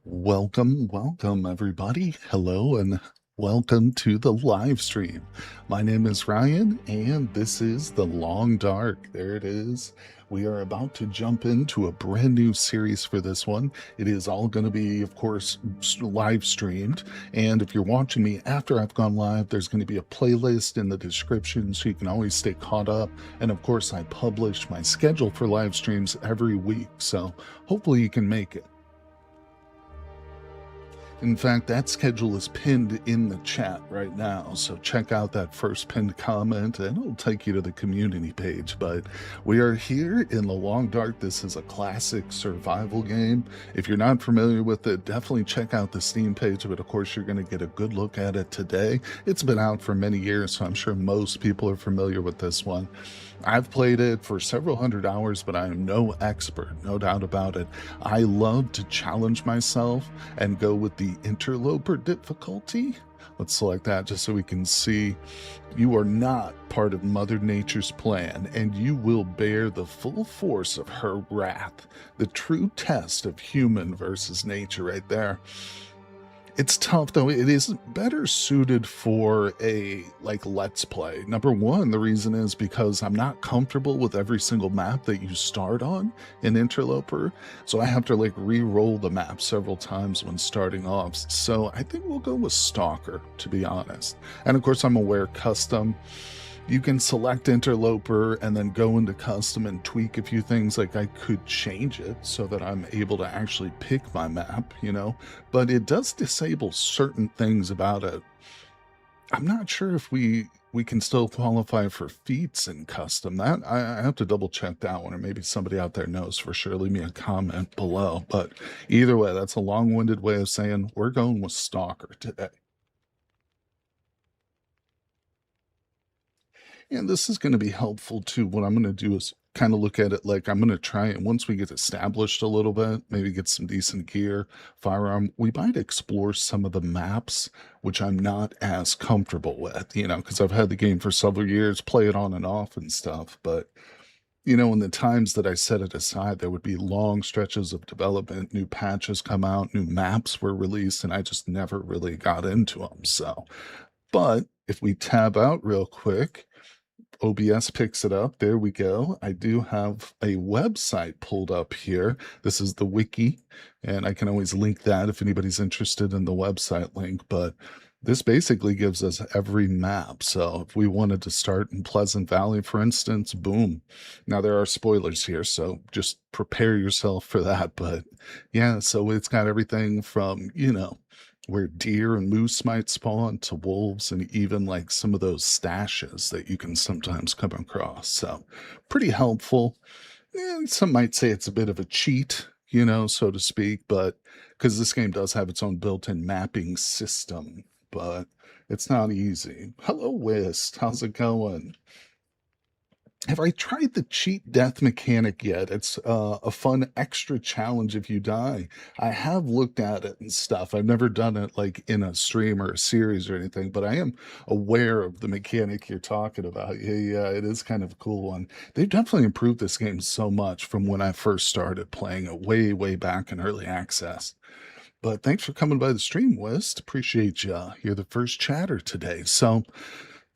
Welcome, everybody. Hello, and welcome to the live stream. My name is Ryan, and this is The Long Dark. There it is. We are about to jump into a brand new series for this one. It is all going to be, of course, live streamed. And if you're watching me after I've gone live, there's going to be a playlist in the description so you can always stay caught up. And of course, I publish my schedule for live streams every week. So hopefully you can make it. In fact, that schedule is pinned in the chat right now, so check out that first pinned comment and it'll take you to the community page. But we are here in the Long Dark. This is a classic survival game. If you're not familiar with it, definitely check out the Steam page, but of course you're going to get a good look at it today. It's been out for many years, so I'm sure most people are familiar with this one. I've played it for several hundred hours, but I am no expert, no doubt about it. I love to challenge myself and go with the interloper difficulty. Let's select that just so we can see. You are not part of Mother Nature's plan, and you will bear the full force of her wrath. The true test of human versus nature right there. It's tough though. It is better suited for a let's play. Number one, the reason is because I'm not comfortable with every single map that you start on in Interloper. So I have to re-roll the map several times when starting off. So I think we'll go with Stalker, to be honest. And of course I'm aware custom. You can select Interloper and then go into custom and tweak a few things. I could change it so that I'm able to actually pick my map, but it does disable certain things about it. I'm not sure if we can still qualify for feats in custom. That I have to double check that one, or maybe somebody out there knows for sure. Leave me a comment below. But either way, that's a long-winded way of saying we're going with Stalker today. And this is going to be helpful too. What I'm going to do is kind of look at it like I'm going to try it once we get established a little bit, maybe get some decent gear, firearm. We might explore some of the maps, which I'm not as comfortable with, because I've had the game for several years, play it on and off and stuff. But, in the times that I set it aside, there would be long stretches of development, new patches come out, new maps were released, and I just never really got into them. So, but if we tab out real quick, OBS picks it up. There we go. I do have a website pulled up here. This is the wiki, and I can always link that if anybody's interested in the website link. But this basically gives us every map. So if we wanted to start in Pleasant Valley, for instance, boom. Now there are spoilers here, so just prepare yourself for that. But yeah, so it's got everything from, where deer and moose might spawn to wolves, and even some of those stashes that you can sometimes come across. So pretty helpful. And some might say it's a bit of a cheat, so to speak, but because this game does have its own built-in mapping system, but it's not easy. Hello, Wist. How's it going? Have I tried the cheat death mechanic yet? It's a fun extra challenge if you die. I have looked at it and stuff. I've never done it in a stream or a series or anything, but I am aware of the mechanic you're talking about. Yeah, it is kind of a cool one. They've definitely improved this game so much from when I first started playing it way back in early access. But thanks for coming by the stream, West. Appreciate you. You're the first chatter today. So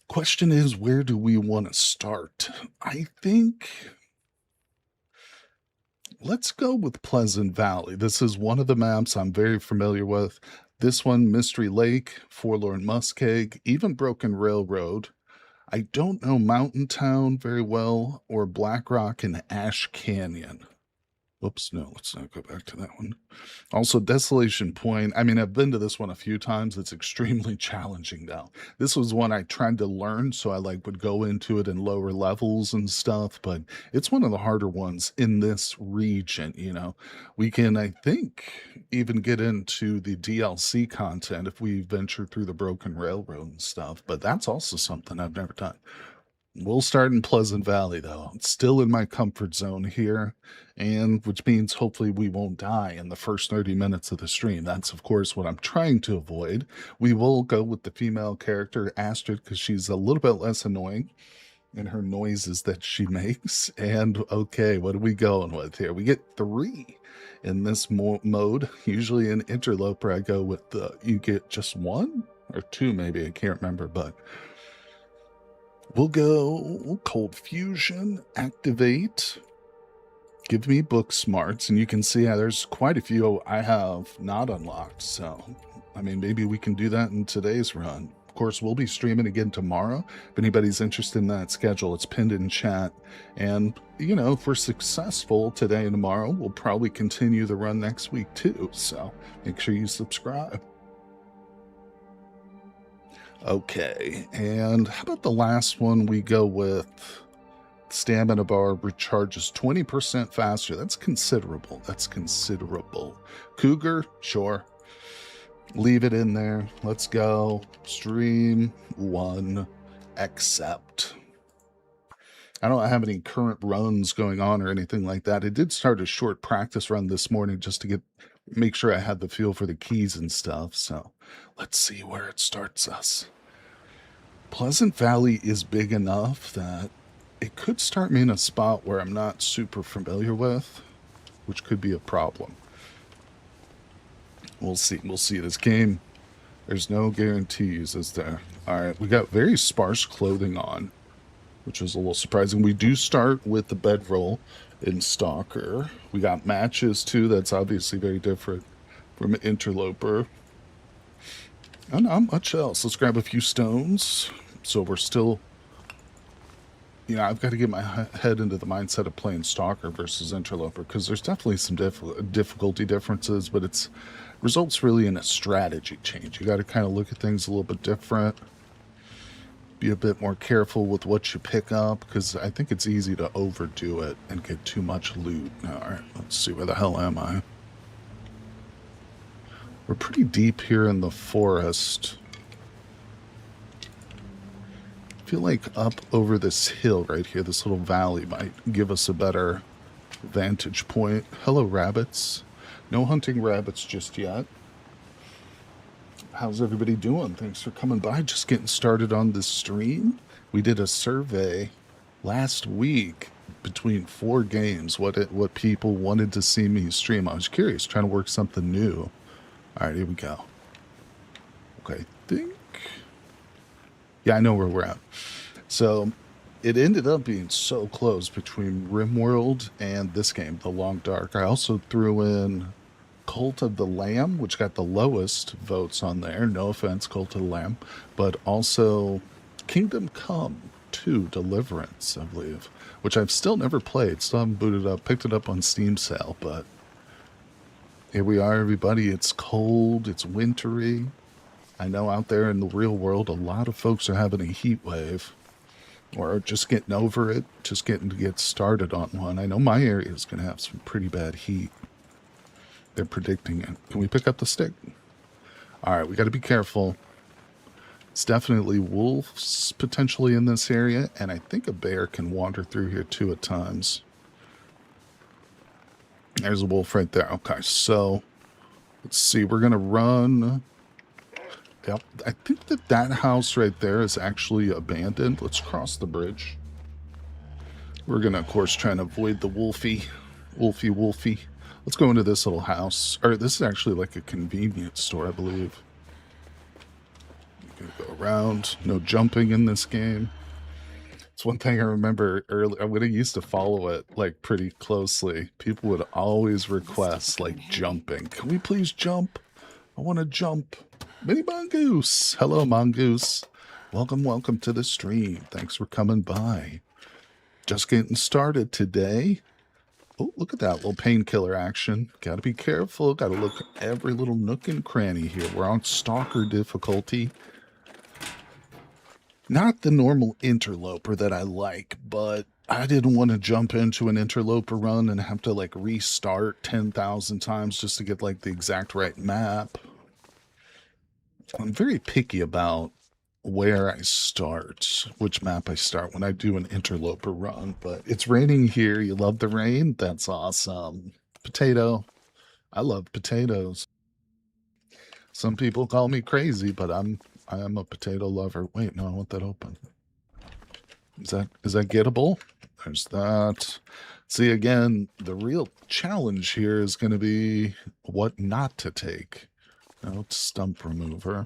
question is, where do we want to start? I think let's go with Pleasant Valley. This is one of the maps I'm very familiar with. This one, Mystery Lake, Forlorn Muskeg, even Broken Railroad. I don't know Mountain Town very well, or Black Rock and Ash Canyon. Oops, no, let's not go back to that one. Also, Desolation Point. I mean, I've been to this one a few times. It's extremely challenging now. This was one I tried to learn, so I would go into it in lower levels and stuff, but it's one of the harder ones in this region, We can, I think, even get into the DLC content if we venture through the Broken Railroad and stuff, but that's also something I've never done. We'll start in Pleasant Valley, though. It's still in my comfort zone here, and which means hopefully we won't die in the first 30 minutes of the stream. That's, of course, what I'm trying to avoid. We will go with the female character, Astrid, because she's a little bit less annoying. and her noises that she makes. And okay, what are we going with here? We get 3 in this mode. Usually in Interloper, I go with you get just 1 or 2, maybe. I can't remember, but we'll go Cold Fusion, activate, give me book smarts, and you can see how there's quite a few I have not unlocked. So, I mean, maybe we can do that in today's run. Of course, we'll be streaming again tomorrow. If anybody's interested in that schedule, it's pinned in chat. And, you know, if we're successful today and tomorrow, we'll probably continue the run next week too. So make sure you subscribe. Okay, and how about the last one? We go with stamina bar recharges 20% faster. That's considerable. That's considerable. Cougar, sure. Leave it in there. Let's go. Stream 1. Accept. I don't have any current runs going on or anything like that. I did start a short practice run this morning just to make sure I had the feel for the keys and stuff. So let's see where it starts us. Pleasant Valley is big enough that it could start me in a spot where I'm not super familiar with, which could be a problem. We'll see. We'll see. This game, there's no guarantees, is there? All right, we got very sparse clothing on, which is a little surprising. We do start with the bedroll in Stalker. We got matches, too. That's obviously very different from Interloper. And not much else. Let's grab a few stones. So we're still... You know, I've got to get my head into the mindset of playing Stalker versus Interloper, because there's definitely some difficulty differences, but it's results really in a strategy change. You got to kind of look at things a little bit different. Be a bit more careful with what you pick up, because I think it's easy to overdo it and get too much loot. All right, let's see, where the hell am I? We're pretty deep here in the forest. I feel like up over this hill right here, this little valley, might give us a better vantage point. Hello, rabbits. No hunting rabbits just yet. How's everybody doing? Thanks for coming by. Just getting started on this stream. We did a survey last week between 4 games, what people wanted to see me stream. I was curious, trying to work something new. All right, here we go. Okay, I think... Yeah, I know where we're at. So it ended up being so close between RimWorld and this game, The Long Dark. I also threw in Cult of the Lamb, which got the lowest votes on there. No offense, Cult of the Lamb. But also Kingdom Come 2 Deliverance, I believe, which I've still never played. Still haven't booted up, picked it up on Steam sale, but here we are, everybody. It's cold, it's wintry. I know out there in the real world, a lot of folks are having a heat wave or just getting over it, just getting to get started on one. I know my area is going to have some pretty bad heat. They're predicting it. Can we pick up the stick? All right, we got to be careful. It's definitely wolves potentially in this area, and I think a bear can wander through here too at times. There's a wolf right there. Okay, so let's see. We're going to run... Yep, I think that house right there is actually abandoned. Let's cross the bridge. We're going to, of course, try and avoid the wolfy. Let's go into this little house. Or this is actually like a convenience store, I believe. Going to go around. No jumping in this game. It's one thing I remember early when I used to follow it like pretty closely. People would always request like jumping. Can we please jump? I want to jump. Mini Mongoose. Hello, Mongoose. Welcome to the stream. Thanks for coming by. Just getting started today. Oh, look at that little painkiller action. Got to be careful. Got to look at every little nook and cranny here. We're on Stalker difficulty. Not the normal Interloper that I like, but I didn't want to jump into an Interloper run and have to like restart 10,000 times just to get like the exact right map. I'm very picky about where I start, which map I start when I do an Interloper run, but it's raining here. You love the rain? That's awesome. Potato. I love potatoes. Some people call me crazy, but I am a potato lover. Wait, no, I want that open. Is that gettable? There's that. See, again, the real challenge here is going to be what not to take. Now, it's stump remover.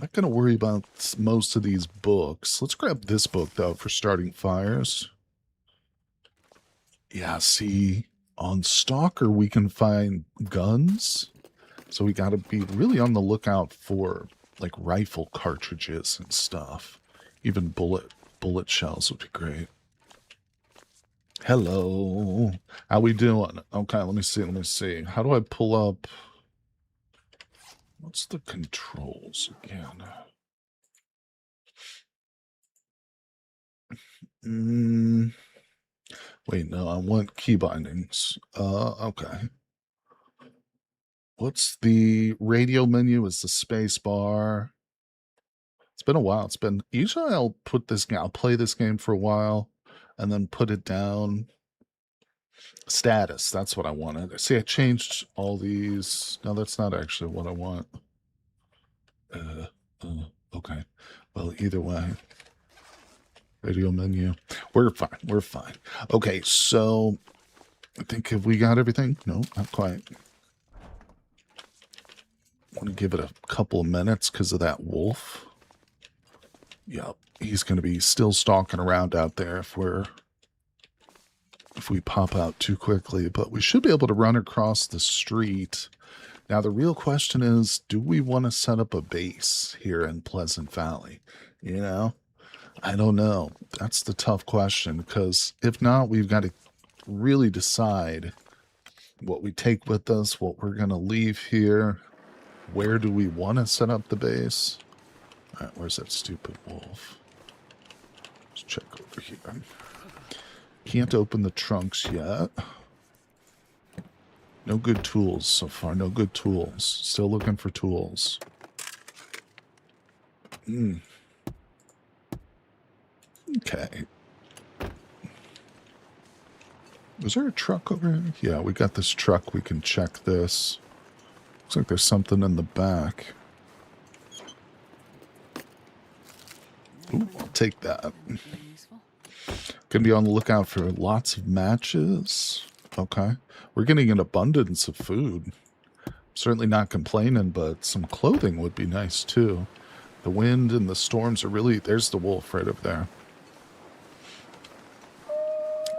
Not going to worry about most of these books. Let's grab this book, though, for starting fires. Yeah, see, on Stalker, we can find guns. So we got to be really on the lookout for, like, rifle cartridges and stuff. Even bullet shells would be great. Hello. How we doing? Okay, let me see. How do I pull up... What's the controls again? Wait, no, I want key bindings. Okay. What's the radio menu? Is the space bar? It's been a while. Usually I'll play this game for a while and then put it down. Status, that's what I wanted. See, I changed all these. No, that's not actually what I want. Okay. Well, either way. Radio menu. We're fine. Okay, so I think, have we got everything? No, not quite. I want to give it a couple of minutes because of that wolf. Yep, he's going to be still stalking around out there if we pop out too quickly, but we should be able to run across the street. Now, the real question is, do we want to set up a base here in Pleasant Valley? You know, I don't know. That's the tough question, because if not, we've got to really decide what we take with us, what we're going to leave here. Where do we want to set up the base? All right, where's that stupid wolf? Let's check over here. Can't open the trunks yet. No good tools so far. No good tools. Still looking for tools. Okay. Is there a truck over here? Yeah, we got this truck. We can check this. Looks like there's something in the back. Ooh, I'll take that. Gonna be on the lookout for lots of matches. Okay. We're getting an abundance of food. Certainly not complaining, but some clothing would be nice too. The wind and the storms are really... There's the wolf right over there.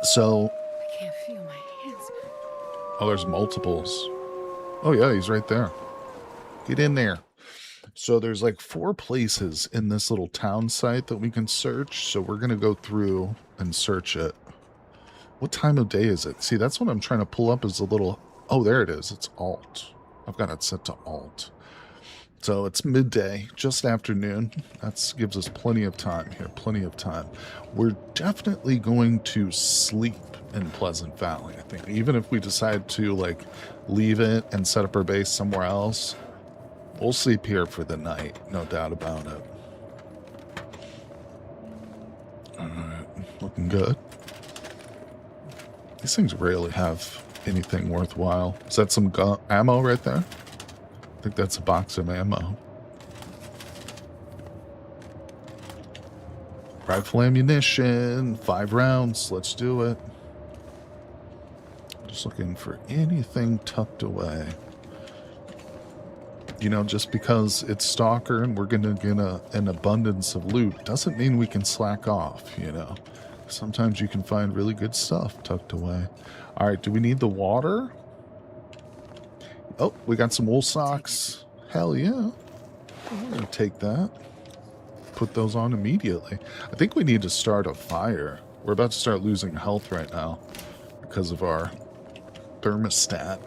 So... I can't feel my hands. Oh, there's multiples. Oh yeah, he's right there. Get in there. So there's like 4 places in this little town site that we can search. So we're going to go through and search it. What time of day is it? See, that's what I'm trying to pull up is a little... Oh, there it is. It's Alt. I've got it set to Alt. So it's midday, just afternoon. That gives us plenty of time here, plenty of time. We're definitely going to sleep in Pleasant Valley, I think. Even if we decide to, like, leave it and set up our base somewhere else, we'll sleep here for the night, no doubt about it. Alright, looking good. These things rarely have anything worthwhile. Is that some ammo right there? I think that's a box of ammo. Rifle ammunition, 5 rounds. Let's do it. Just looking for anything tucked away. You know, just because it's Stalker and we're going to get an abundance of loot doesn't mean we can slack off, you know. Sometimes you can find really good stuff tucked away. All right, do we need the water? Oh, we got some wool socks. Hell yeah. We're going to take that. Put those on immediately. I think we need to start a fire. We're about to start losing health right now because of our thermostat.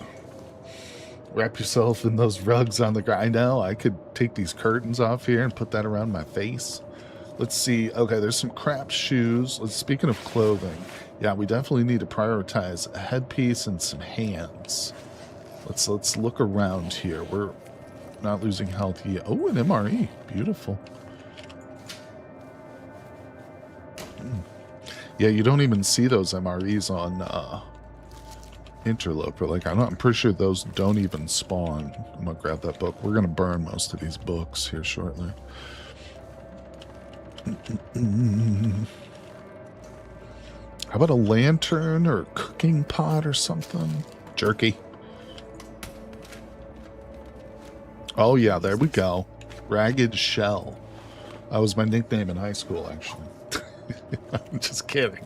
Wrap yourself in those rugs on the ground. I know, I could take these curtains off here and put that around my face. Let's see. Okay, there's some crap shoes. Speaking of clothing, yeah, we definitely need to prioritize a headpiece and some hands. Let's look around here. We're not losing health yet. Oh, an MRE. Beautiful. Yeah, you don't even see those MREs on Interloper. Like, I'm pretty sure those don't even spawn. I'm gonna grab that book. We're gonna burn most of these books here shortly. Mm. How about a lantern or a cooking pot or something? Jerky. Oh, yeah, there we go. Ragged Shell. That was my nickname in high school, actually. I'm just kidding.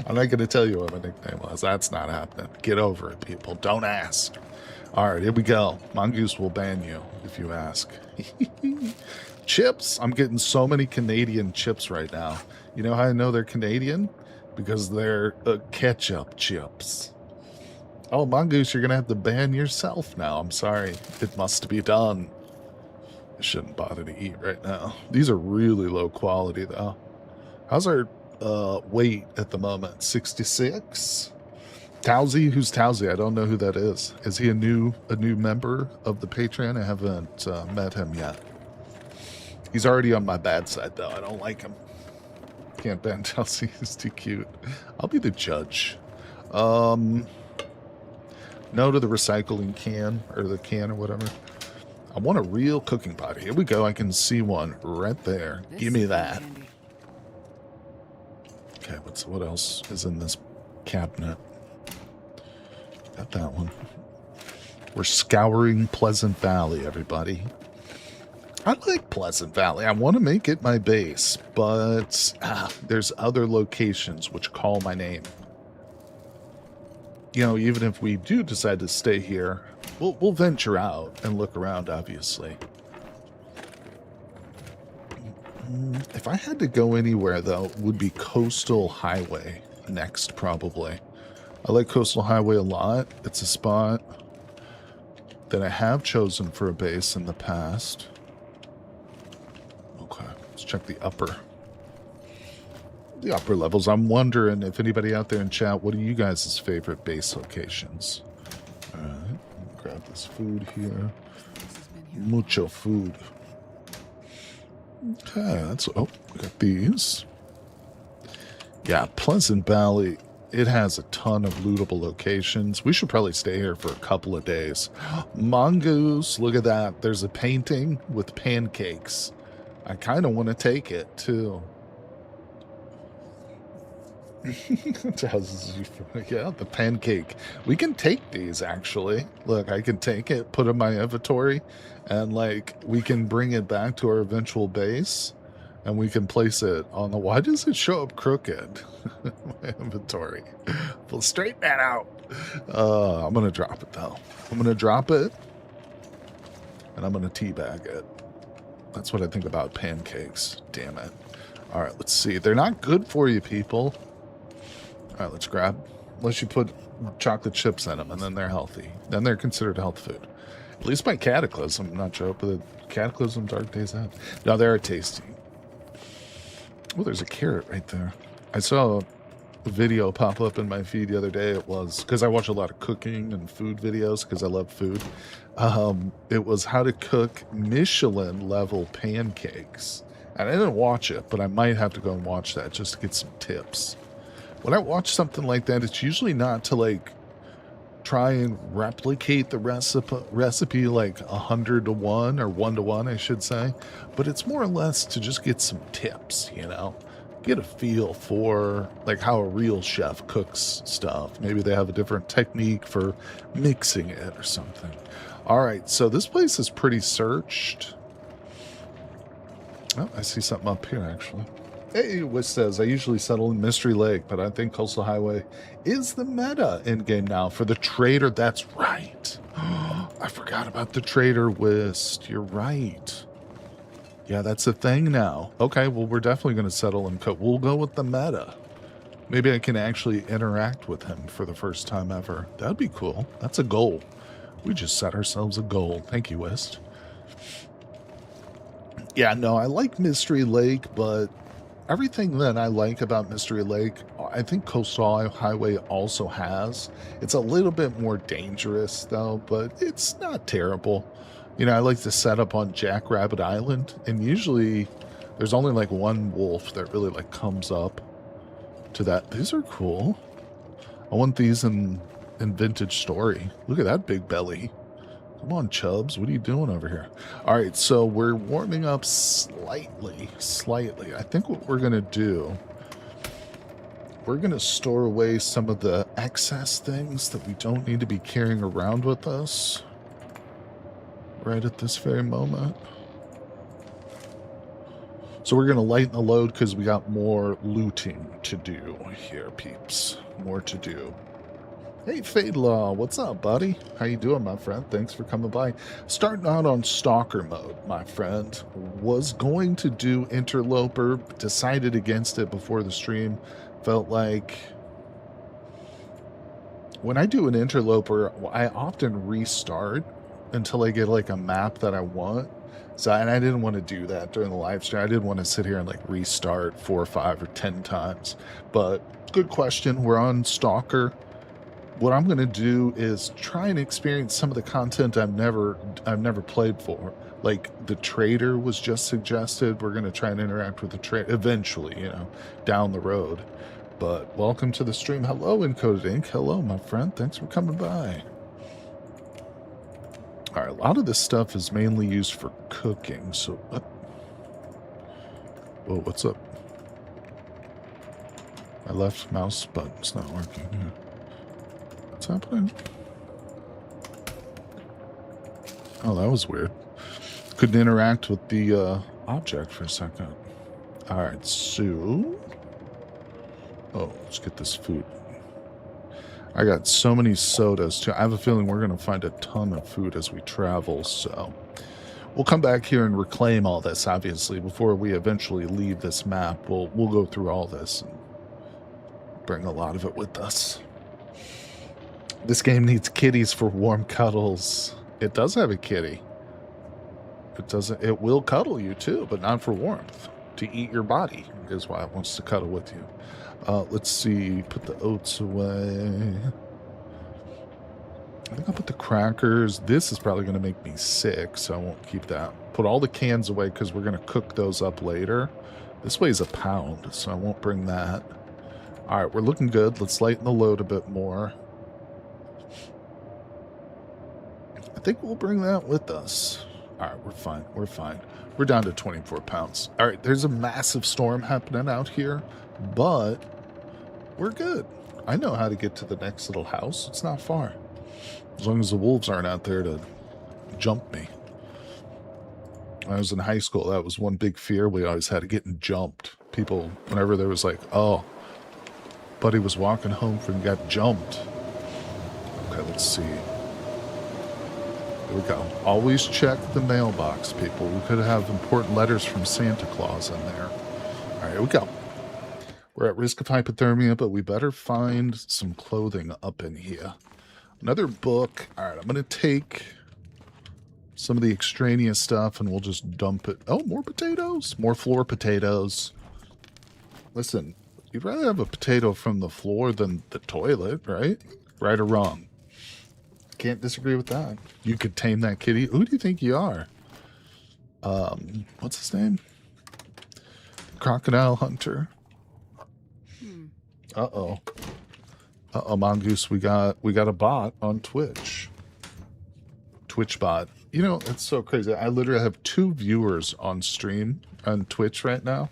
I'm not going to tell you what my nickname was. That's not happening. Get over it, people. Don't ask. All right, here we go. Mongoose will ban you if you ask. Chips. I'm getting so many Canadian chips right now. You know how I know they're Canadian? Because they're ketchup chips. Oh, Mongoose, you're going to have to ban yourself now. I'm sorry. It must be done. I shouldn't bother to eat right now. These are really low quality, though. How's our weight at the moment? 66? Towsy? Who's Towsy? I don't know who that is. Is he a new member of the Patreon? I haven't met him yet. He's already on my bad side, though. I don't like him. Can't ban Towsy. He's too cute. I'll be the judge. No to the recycling can, or the can or whatever. I want a real cooking pot. Here we go. I can see one right there. Give me that. Okay, what else is in this cabinet? Got that one. We're scouring Pleasant Valley, everybody. I like Pleasant Valley. I want to make it my base, but there's other locations which call my name. You know, even if we do decide to stay here, we'll venture out and look around, obviously. If I had to go anywhere, though, it would be Coastal Highway next, probably. I like Coastal Highway a lot. It's a spot that I have chosen for a base in the past. Okay, let's check the upper levels. I'm wondering if anybody out there in chat, what are you guys' favorite base locations? All right, grab this food here. Mucho food. Okay, that's... Oh, we got these. Yeah, Pleasant Valley, it has a ton of lootable locations. We should probably stay here for a couple of days. Mongoose, look at that. There's a painting with pancakes. I kind of want to take it, too. Yeah, the pancake. We can take these, actually. Look, I can take it, put it in my inventory, and, like, we can bring it back to our eventual base, and we can place it on the... Why does it show up crooked? My inventory. We'll straighten that out. I'm going to drop it, though. I'm going to drop it, and I'm going to teabag it. That's what I think about pancakes. Damn it. All right, let's see. They're not good for you, people. All right, let's grab. Unless you put chocolate chips in them, and then they're healthy. Then they're considered health food. At least by Cataclysm. I'm not sure, but the Cataclysm Dark Days out. No, they're tasty. Oh, there's a carrot right there. I saw a video pop up in my feed the other day. It was because I watch a lot of cooking and food videos because I love food. It was how to cook Michelin level pancakes. And I didn't watch it, but I might have to go and watch that just to get some tips. When I watch something like that, it's usually not to, like, try and replicate the recipe like 100 to 1 or 1 to 1, I should say. But it's more or less to just get some tips, you know? Get a feel for, like, how a real chef cooks stuff. Maybe they have a different technique for mixing it or something. All right, so this place is pretty searched. Oh, I see something up here, actually. Hey, Wish says, I usually settle in Mystery Lake, but I think Coastal Highway is the meta in-game now for the trader. That's right. I forgot about the trader, Wist. You're right. Yeah, that's a thing now. Okay, well, we're definitely going to settle in We'll go with the meta. Maybe I can actually interact with him for the first time ever. That'd be cool. That's a goal. We just set ourselves a goal. Thank you, Wist. Yeah, no, I like Mystery Lake, but everything that I like about Mystery Lake, I think Coastal Highway also has. It's a little bit more dangerous, though, but it's not terrible. You know, I like to set up on Jackrabbit Island, and usually there's only like one wolf that really like comes up to that. These are cool. I want these in Vintage Story. Look at that big belly. Come on, Chubbs. What are you doing over here? All right, so we're warming up slightly. I think what we're going to do, we're going to store away some of the excess things that we don't need to be carrying around with us right at this very moment. So we're going to lighten the load because we got more looting to do here, peeps. More to do. Hey, Fade Law, what's up, buddy? How you doing, my friend? Thanks for coming by. Starting out on Stalker mode, my friend. Was going to do Interloper, decided against it before the stream. Felt like when I do an Interloper, I often restart until I get like a map that I want. So, and I didn't want to do that during the live stream. I didn't want to sit here and like restart 4 or 5 or 10 times. But good question. We're on Stalker. What I'm going to do is try and experience some of the content I've never played for. Like the trader was just suggested. We're going to try and interact with the trader eventually, you know, down the road. But welcome to the stream. Hello, Encoded Ink. Hello, my friend. Thanks for coming by. All right, a lot of this stuff is mainly used for cooking. So, whoa, what's up? My left mouse button's not working. Yeah. What's happening? Oh, that was weird. Couldn't interact with the object for a second. Alright, so... Oh, let's get this food. I got so many sodas, too. I have a feeling we're going to find a ton of food as we travel, so... We'll come back here and reclaim all this, obviously, before we eventually leave this map. We'll go through all this and bring a lot of it with us. This game needs kitties for warm cuddles. It does have a kitty. It doesn't. It will cuddle you too, but not for warmth. To eat your body is why it wants to cuddle with you. Let's see. Put the oats away. I think I'll put the crackers. This is probably going to make me sick, so I won't keep that. Put all the cans away because we're going to cook those up later. This weighs a pound, so I won't bring that. All right, we're looking good. Let's lighten the load a bit more. I think we'll bring that with us. All right, we're fine. We're fine. We're down to 24 pounds. All right, there's a massive storm happening out here, but we're good. I know how to get to the next little house. It's not far. As long as the wolves aren't out there to jump me. When I was in high school, that was one big fear. We always had to getting jumped. People, whenever there was like, oh, buddy was walking home from got jumped. Okay, let's see. Here we go. Always check the mailbox, people. We could have important letters from Santa Claus in there. All right, here we go. We're at risk of hypothermia, but we better find some clothing up in here. Another book. All right, I'm going to take some of the extraneous stuff and we'll just dump it. Oh, more potatoes. More floor potatoes. Listen, you'd rather have a potato from the floor than the toilet, right? Right or wrong? Can't disagree with that. You could tame that kitty. Who do you think you are? What's his name? Crocodile Hunter. Uh-oh. Uh-oh, Mongoose, we got a bot on Twitch. Twitch bot. You know, it's so crazy. I literally have 2 viewers on stream on Twitch right now.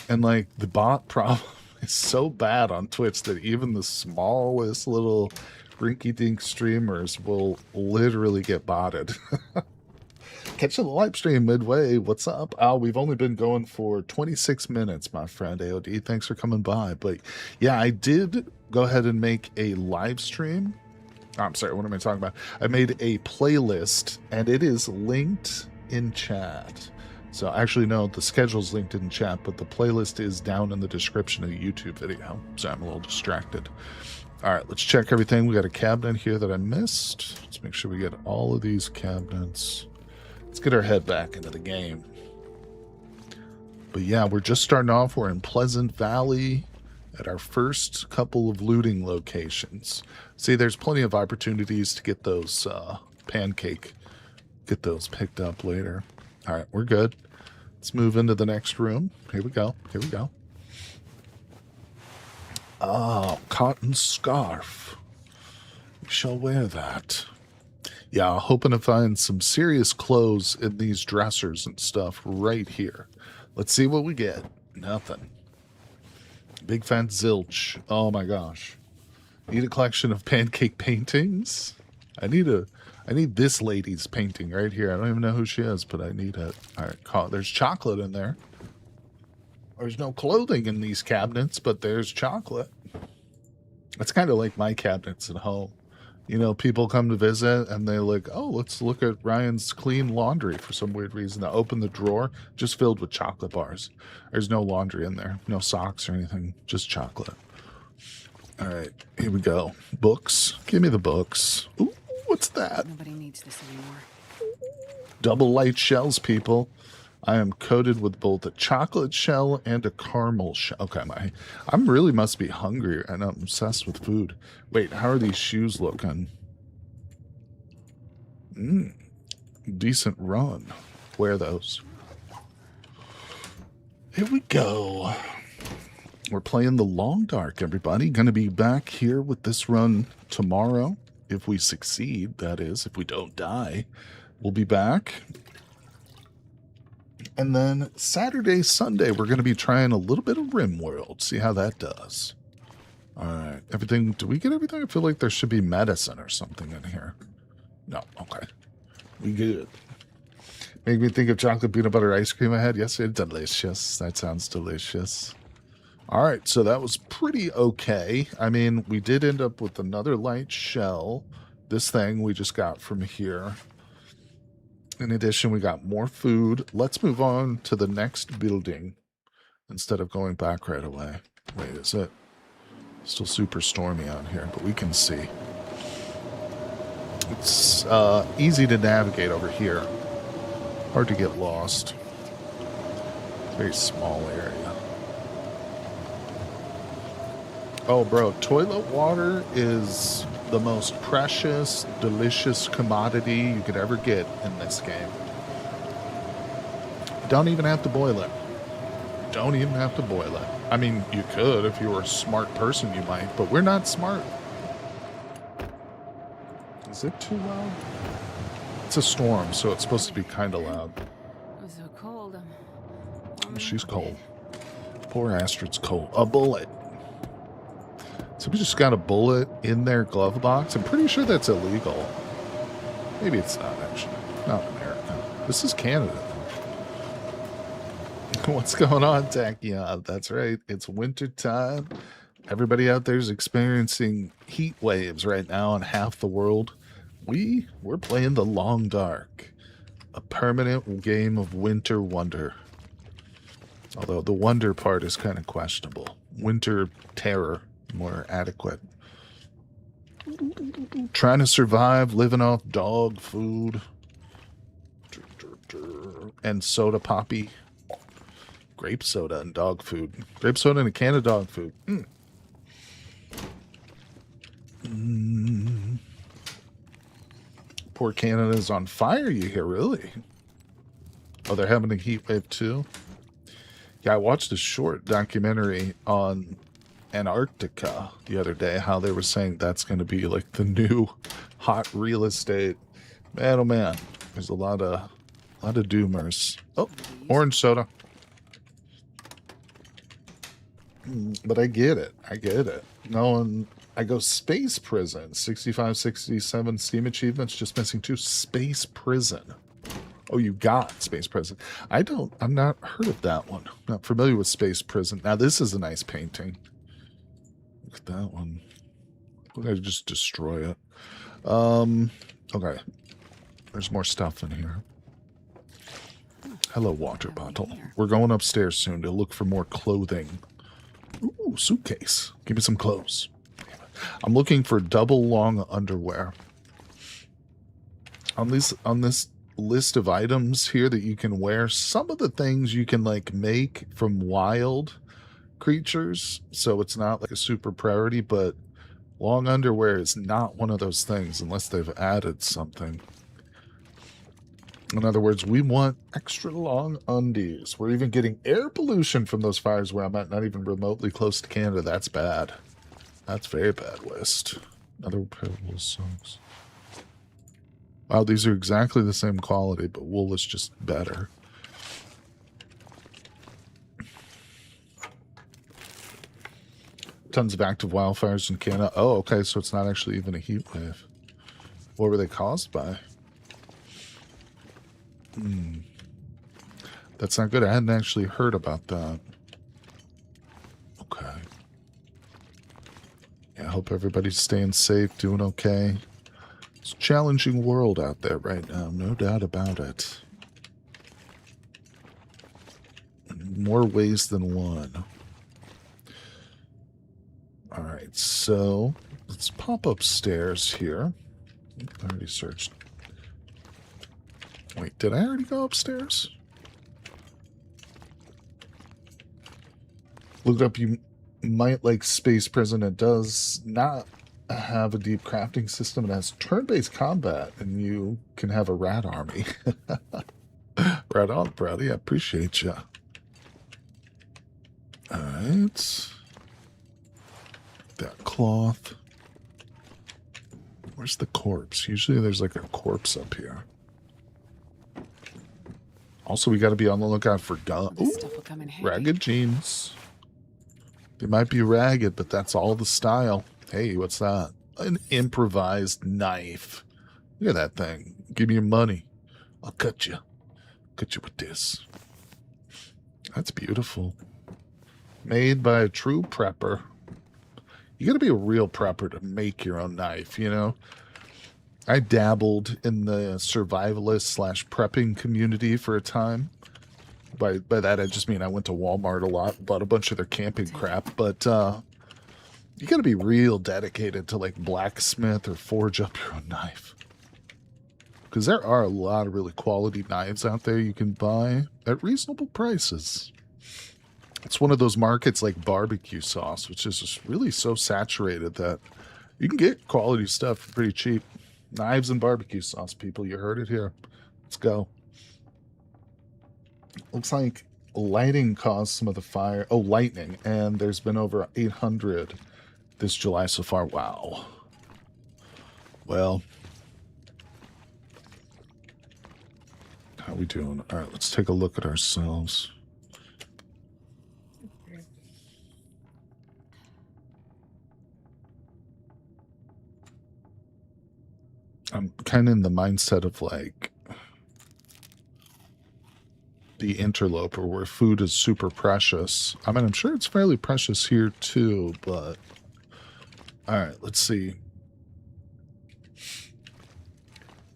And like the bot problem is so bad on Twitch that even the smallest little rinky-dink streamers will literally get botted. Catch the live stream midway. What's up? Oh, we've only been going for 26 minutes, my friend AOD. Thanks for coming by. But yeah, I did go ahead and make a live stream. Oh, I'm sorry, what am I talking about? I made a playlist and it is linked in chat. So actually, no, the schedule's linked in chat, but the playlist is down in the description of the YouTube video. So I'm a little distracted. All right, let's check everything. We got a cabinet here that I missed. Let's make sure we get all of these cabinets. Let's get our head back into the game. But yeah, we're just starting off. We're in Pleasant Valley at our first couple of looting locations. See, there's plenty of opportunities to get those get those picked up later. All right, we're good. Let's move into the next room. Here we go. Here we go. Oh, cotton scarf. We shall wear that. Yeah, hoping to find some serious clothes in these dressers and stuff right here. Let's see what we get. Nothing. Big fat zilch. Oh my gosh. Need a collection of pancake paintings? I need this lady's painting right here. I don't even know who she is, but I need it. All right, there's chocolate in there. There's no clothing in these cabinets, but there's chocolate. It's kind of like my cabinets at home. You know, people come to visit and they're like, oh, let's look at Ryan's clean laundry for some weird reason. I open the drawer, just filled with chocolate bars. There's no laundry in there, no socks or anything, just chocolate. All right, here we go. Books. Give me the books. Ooh, what's that? Nobody needs this anymore. Double light shells, people. I am coated with both a chocolate shell and a caramel shell. Okay, I really must be hungry and I'm obsessed with food. Wait, how are these shoes looking? Decent run. Wear those. Here we go. We're playing the Long Dark, everybody. Going to be back here with this run tomorrow. If we succeed, that is. If we don't die, we'll be back. And then Saturday, Sunday, we're going to be trying a little bit of RimWorld. See how that does. All right. Everything. Do we get everything? I feel like there should be medicine or something in here. No. Okay. We good. Make me think of chocolate peanut butter ice cream I had yesterday. Delicious. That sounds delicious. All right. So that was pretty okay. I mean, we did end up with another light shell. This thing we just got from here. In addition, we got more food. Let's move on to the next building instead of going back right away. Wait, is it? Still super stormy out here, but we can see. It's easy to navigate over here. Hard to get lost. Very small area. Oh, bro, toilet water is the most precious, delicious commodity you could ever get in this game. Don't even have to boil it. Don't even have to boil it. I mean, you could if you were a smart person, you might, but we're not smart. Is it too loud? It's a storm, so it's supposed to be kind of loud. I'm so cold. She's cold. Poor Astrid's cold. A bullet. Somebody just got a bullet in their glove box. I'm pretty sure that's illegal. Maybe it's not, actually. Not America. This is Canada. What's going on, Tachyon? That's right. It's winter time. Everybody out there is experiencing heat waves right now in half the world. We're playing the Long Dark. A permanent game of winter wonder. Although the wonder part is kind of questionable. Winter terror. More adequate. Trying to survive, living off dog food and soda poppy. Grape soda and dog food. Grape soda and a can of dog food. Poor Canada's on fire, you hear, really? Oh, they're having a heat wave too? Yeah, I watched a short documentary on Antarctica the other day, how they were saying that's going to be like the new hot real estate. Man, oh man, there's a lot of doomers. Oh, orange soda. But I get it. No one. I go space prison. 65, 67 Steam achievements. Just missing 2. Space prison. Oh, you got space prison. I'm not heard of that one. Not familiar with space prison. Now this is a nice painting. Look at that one. Look, I just destroy it. Okay. There's more stuff in here. Hello, water bottle. We're going upstairs soon to look for more clothing. Ooh, suitcase. Give me some clothes. I'm looking for double long underwear. On this list of items here that you can wear, some of the things you can like make from wild creatures, so it's not like a super priority, but long underwear is not one of those things unless they've added something. In other words, we want extra long undies. We're even getting air pollution from those fires where I'm at, not even remotely close to Canada. That's bad. That's very bad, West. Other parallel songs. Wow, these are exactly the same quality, but wool is just better. Tons of active wildfires in Canada. Oh, okay, so it's not actually even a heat wave. What were they caused by? That's not good. I hadn't actually heard about that. Okay. Yeah, I hope everybody's staying safe, doing okay. It's a challenging world out there right now, no doubt about it. In more ways than one. Alright, so let's pop upstairs here. I already searched. Wait, did I already go upstairs? Look up, you might like Space Prison. It does not have a deep crafting system. It has turn-based combat, and you can have a rat army. Right on, Brody. I appreciate you. Alright. That cloth. Where's the corpse? Usually there's like a corpse up here. Also, we got to be on the lookout for guns. This stuff will come in handy. Ragged jeans. They might be ragged, but that's all the style. Hey, what's that? An improvised knife. Look at that thing. Give me your money. I'll cut you. Cut you with this. That's beautiful. Made by a true prepper. You gotta be a real prepper to make your own knife, you know? I dabbled in the survivalist slash prepping community for a time. By that, I just mean I went to Walmart a lot, bought a bunch of their camping crap, but you gotta be real dedicated to like blacksmith or forge up your own knife. Because there are a lot of really quality knives out there you can buy at reasonable prices. It's one of those markets like barbecue sauce, which is just really so saturated that you can get quality stuff for pretty cheap. Knives and barbecue sauce, people. You heard it here. Let's go. Looks like lighting caused some of the fire. Oh, lightning. And there's been over 800 this July so far. Wow. Well. How we doing? All right, let's take a look at ourselves. I'm kind of in the mindset of like the interloper where food is super precious. I mean, I'm sure it's fairly precious here too, but all right, let's see.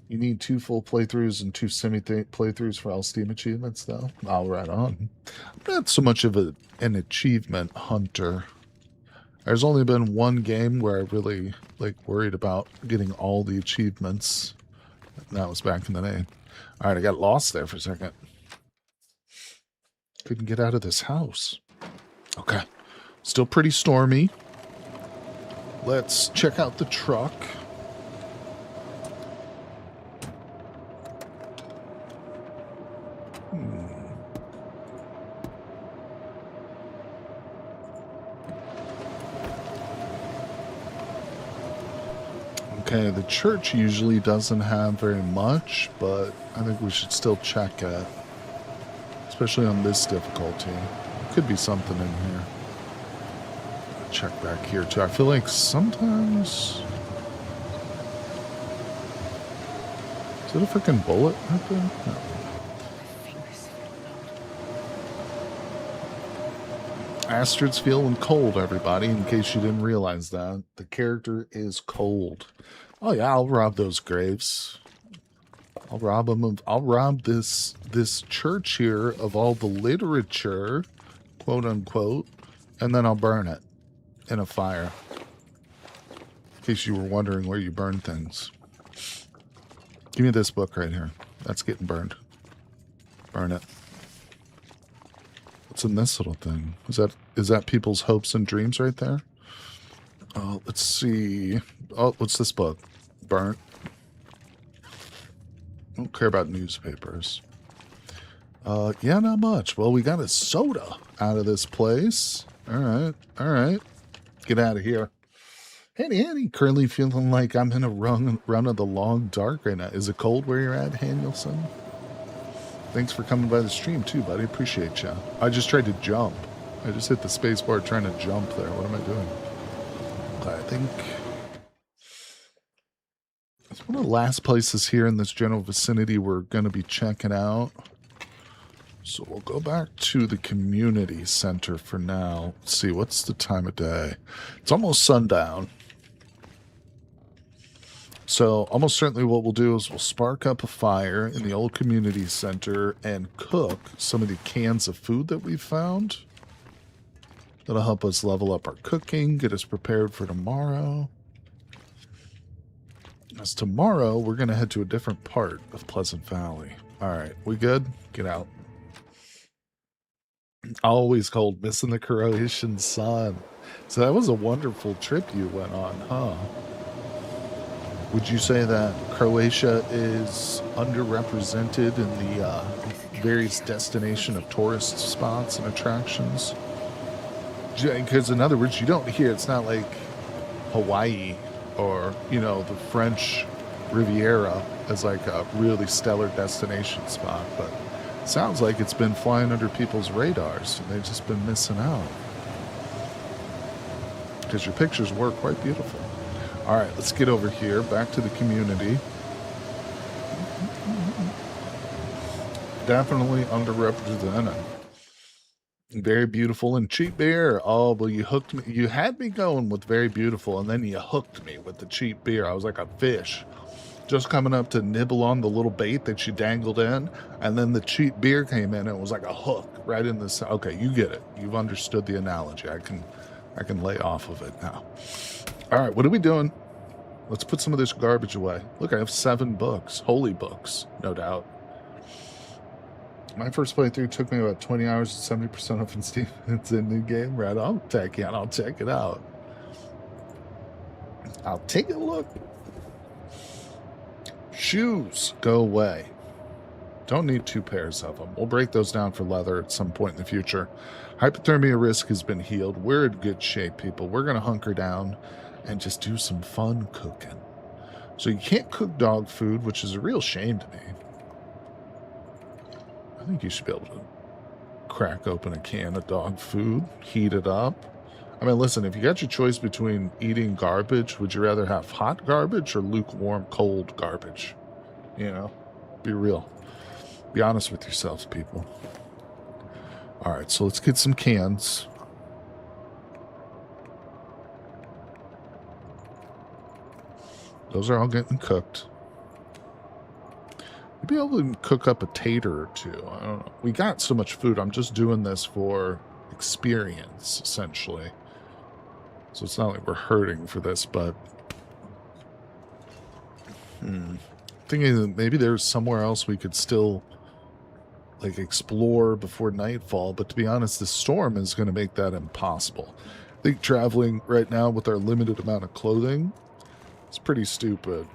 You need 2 full playthroughs and 2 semi-playthroughs for all Steam achievements, though. All right on. I'm not so much of an achievement hunter. There's only been one game where I really worried about getting all the achievements. That was back in the day. All right, I got lost there for a second. Couldn't get out of this house. Okay. Still pretty stormy. Let's check out the truck. Okay, the church usually doesn't have very much, but I think we should still check it. Especially on this difficulty. Could be something in here. Check back here too. I feel like sometimes... Is it a freaking bullet right there? No. Astrid's feeling cold, everybody, in case you didn't realize that. The character is cold. Oh yeah, I'll rob those graves. I'll rob them I'll rob this church here of all the literature, quote unquote, and then I'll burn it in a fire. In case you were wondering where you burn things. Give me this book right here. That's getting burned. Burn it. What's in this little thing? Is that people's hopes and dreams right there? Oh, let's see. Oh, what's this book? Burnt. Don't care about newspapers. Yeah, not much. Well, we got a soda out of this place. All right. Get out of here. Annie, currently feeling like I'm in a run of the long dark right now. Is it cold where you're at, Danielson? Thanks for coming by the stream too, buddy. Appreciate you. I just tried to jump. I just hit the space bar trying to jump there. What am I doing? I think it's one of the last places here in this general vicinity we're going to be checking out. So we'll go back to the community center for now. Let's see, what's the time of day? It's almost sundown. So almost certainly what we'll do is we'll spark up a fire in the old community center and cook some of the cans of food that we've found. That'll help us level up our cooking, get us prepared for tomorrow. As tomorrow, we're going to head to a different part of Pleasant Valley. All right, we good? Get out. Always cold, missing the Croatian sun. So that was a wonderful trip you went on, huh? Would you say that Croatia is underrepresented in the various destination of tourist spots and attractions? Because in other words, you don't hear, it's not like Hawaii or, you know, the French Riviera as like a really stellar destination spot, but it sounds like it's been flying under people's radars and they've just been missing out. Because your pictures were quite beautiful. All right, let's get over here, back to the community. Definitely underrepresented. Very beautiful and cheap beer. Oh, well, you hooked me. You had me going with very beautiful, and then you hooked me with the cheap beer. I was like a fish, just coming up to nibble on the little bait that you dangled in, and then the cheap beer came in, and it was like a hook right in the. Okay, you get it. You've understood the analogy. I can lay off of it now. All right, what are we doing? Let's put some of this garbage away. Look, I have 7 books. Holy books, no doubt. My first playthrough took me about 20 hours, 70% off in Steam. It's a new game, right? I'll check it out. I'll take a look. Shoes, go away. Don't need 2 pairs of them. We'll break those down for leather at some point in the future. Hypothermia risk has been healed. We're in good shape, people. We're going to hunker down and just do some fun cooking. So you can't cook dog food, which is a real shame to me. I think you should be able to crack open a can of dog food, heat it up. I mean, listen, if you got your choice between eating garbage, would you rather have hot garbage or lukewarm, cold garbage? You know, be real. Be honest with yourselves, people. All right, so let's get some cans. Those are all getting cooked. You'd be able to cook up a tater or two. I don't know. We got so much food. I'm just doing this for experience, essentially. So it's not like we're hurting for this, but... thinking that maybe there's somewhere else we could still, like, explore before nightfall. But to be honest, the storm is going to make that impossible. I think traveling right now with our limited amount of clothing is pretty stupid.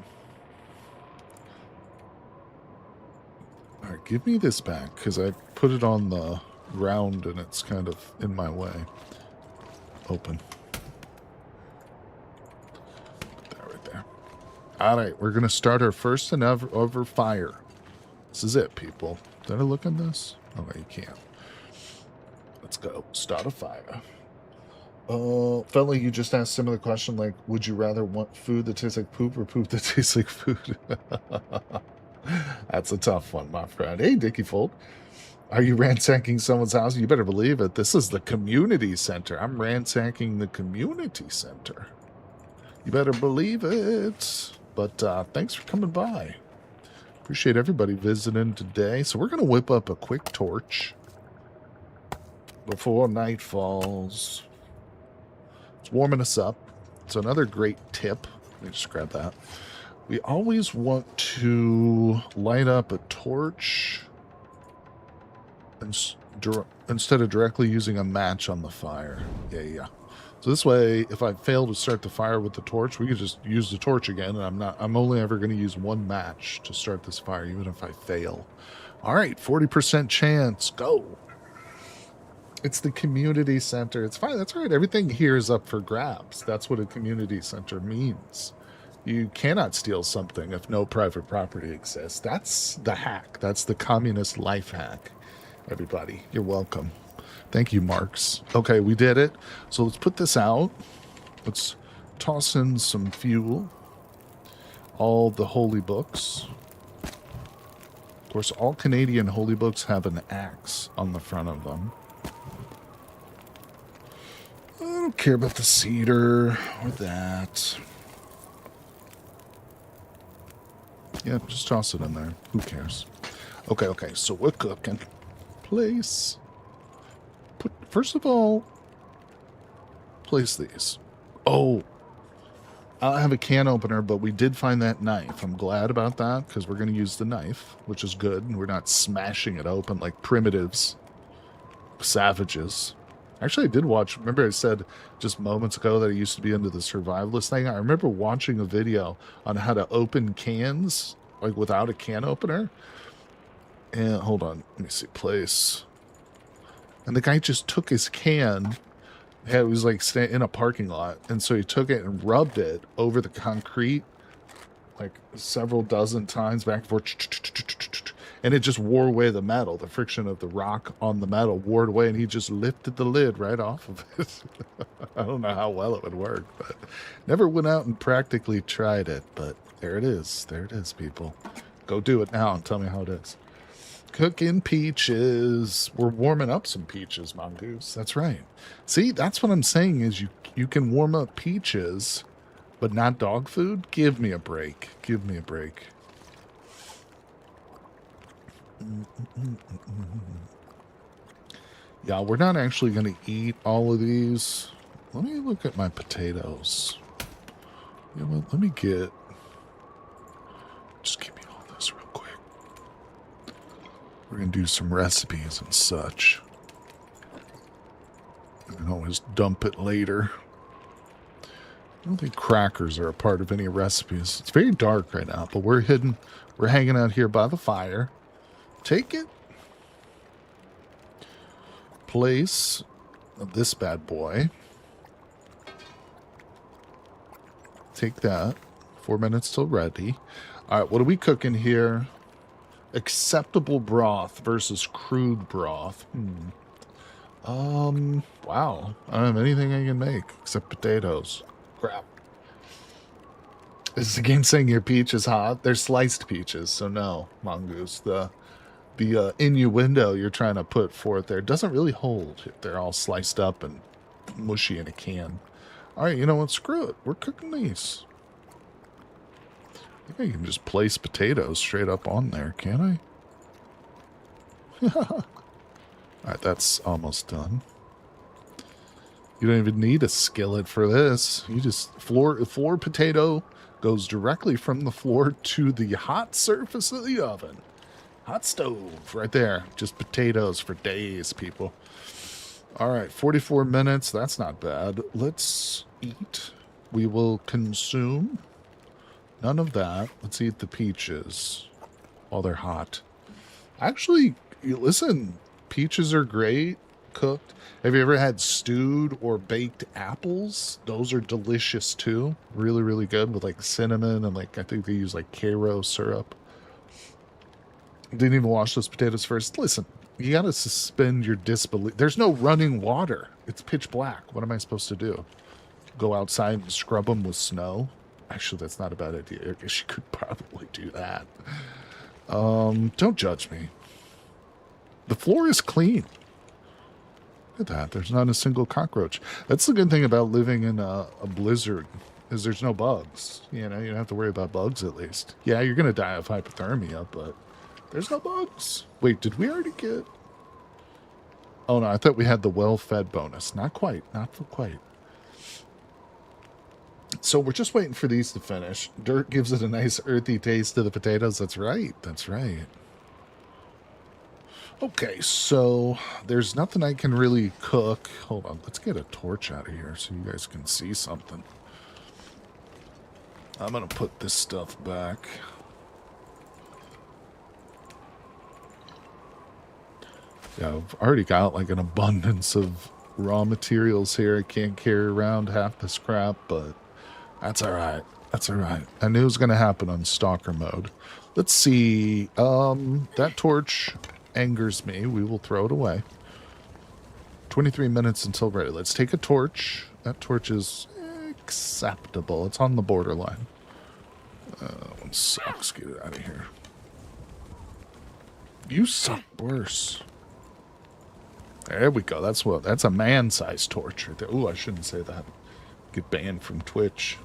All right, give me this back, because I put it on the ground and it's kind of in my way. Open. Put that right there. All right, we're going to start our first and ever fire. This is it, people. Did I look in this? Oh, no, you can't. Let's go. Start a fire. Felt like you just asked a similar question, like, would you rather want food that tastes like poop or poop that tastes like food? That's a tough one, my friend. Hey, Dickie Fold. Are you ransacking someone's house? You better believe it. This is the community center. I'm ransacking the community center. You better believe it. But thanks for coming by. Appreciate everybody visiting today. So we're going to whip up a quick torch before night falls. It's warming us up. It's another great tip. Let me just grab that. We always want to light up a torch instead of directly using a match on the fire. Yeah. So this way, if I fail to start the fire with the torch, we could just use the torch again, and I'm only ever going to use 1 match to start this fire, even if I fail. All right, 40% chance. Go. It's the community center. It's fine. That's right. Everything here is up for grabs. That's what a community center means. You cannot steal something if no private property exists. That's the hack. That's the communist life hack. Everybody, you're welcome. Thank you, Marks. Okay, we did it. So let's put this out. Let's toss in some fuel. All the holy books. Of course, all Canadian holy books have an axe on the front of them. I don't care about the cedar or that. Yeah, just toss it in there. Who cares? Okay, so we're cooking. Place. First of all, place these. Oh, I have a can opener, but we did find that knife. I'm glad about that because we're going to use the knife, which is good. And we're not smashing it open like primitives, savages. Actually, I did watch. Remember I said just moments ago that I used to be into the survivalist thing? I remember watching a video on how to open cans, like without a can opener. And hold on. Let me see. Place. And the guy just took his can. Yeah, it was like in a parking lot. And so he took it and rubbed it over the concrete like several dozen times back and forth. And it just wore away the metal. The friction of the rock on the metal wore it away. And he just lifted the lid right off of it. I don't know how well it would work, but never went out and practically tried it. But there it is. There it is, people. Go do it now and tell me how it is. Cooking peaches. We're warming up some peaches, Mongoose. That's right. See, that's what I'm saying is you can warm up peaches, but not dog food? Give me a break. Give me a break. Yeah, we're not actually going to eat all of these. Let me look at my potatoes. You know what? Let me get... Just give me all this real quick. We're going to do some recipes and such. I can always dump it later. I don't think crackers are a part of any recipes. It's very dark right now, but we're hidden. We're hanging out here by the fire. Take it. Place this bad boy. Take that. 4 minutes till ready. All right, what are we cooking here? Acceptable broth versus crude broth. Wow. I don't have anything I can make except potatoes. Crap. Is the game saying your peach is hot? They're sliced peaches, so no, Mongoose. The innuendo you're trying to put forth there doesn't really hold if they're all sliced up and mushy in a can. All right, you know what? Screw it. We're cooking these. I think I can just place potatoes straight up on there, can't I? All right, that's almost done. You don't even need a skillet for this. You just floor potato goes directly from the floor to the hot surface of the oven. Hot stove right there. Just potatoes for days, people. All right, 44 minutes. That's not bad. Let's eat. We will consume. None of that. Let's eat the peaches while they're hot. Actually, listen, peaches are great cooked. Have you ever had stewed or baked apples? Those are delicious too. Really, really good with like cinnamon and like I think they use like Karo syrup. Didn't even wash those potatoes first. Listen, you got to suspend your disbelief. There's no running water. It's pitch black. What am I supposed to do? Go outside and scrub them with snow? Actually, that's not a bad idea. I guess you could probably do that. Don't judge me. The floor is clean. Look at that. There's not a single cockroach. That's the good thing about living in a blizzard is there's no bugs. You know, you don't have to worry about bugs at least. Yeah, you're going to die of hypothermia, but there's no bugs. Wait, did we already get... Oh, no, I thought we had the well-fed bonus. Not quite. Not quite. So we're just waiting for these to finish. Dirt gives it a nice earthy taste to the potatoes. That's right. That's right. Okay, so there's nothing I can really cook. Hold on. Let's get a torch out of here so you guys can see something. I'm going to put this stuff back. Yeah, I've already got like an abundance of raw materials here. I can't carry around half this crap, but that's all right. That's all right. I knew it was going to happen on Stalker mode. Let's see. That torch angers me. We will throw it away. 23 minutes until ready. Let's take a torch. That torch is acceptable. It's on the borderline. That one sucks. Get it out of here. You suck worse. There we go. That's a man-sized torch right there. Ooh, I shouldn't say that. Get banned from Twitch.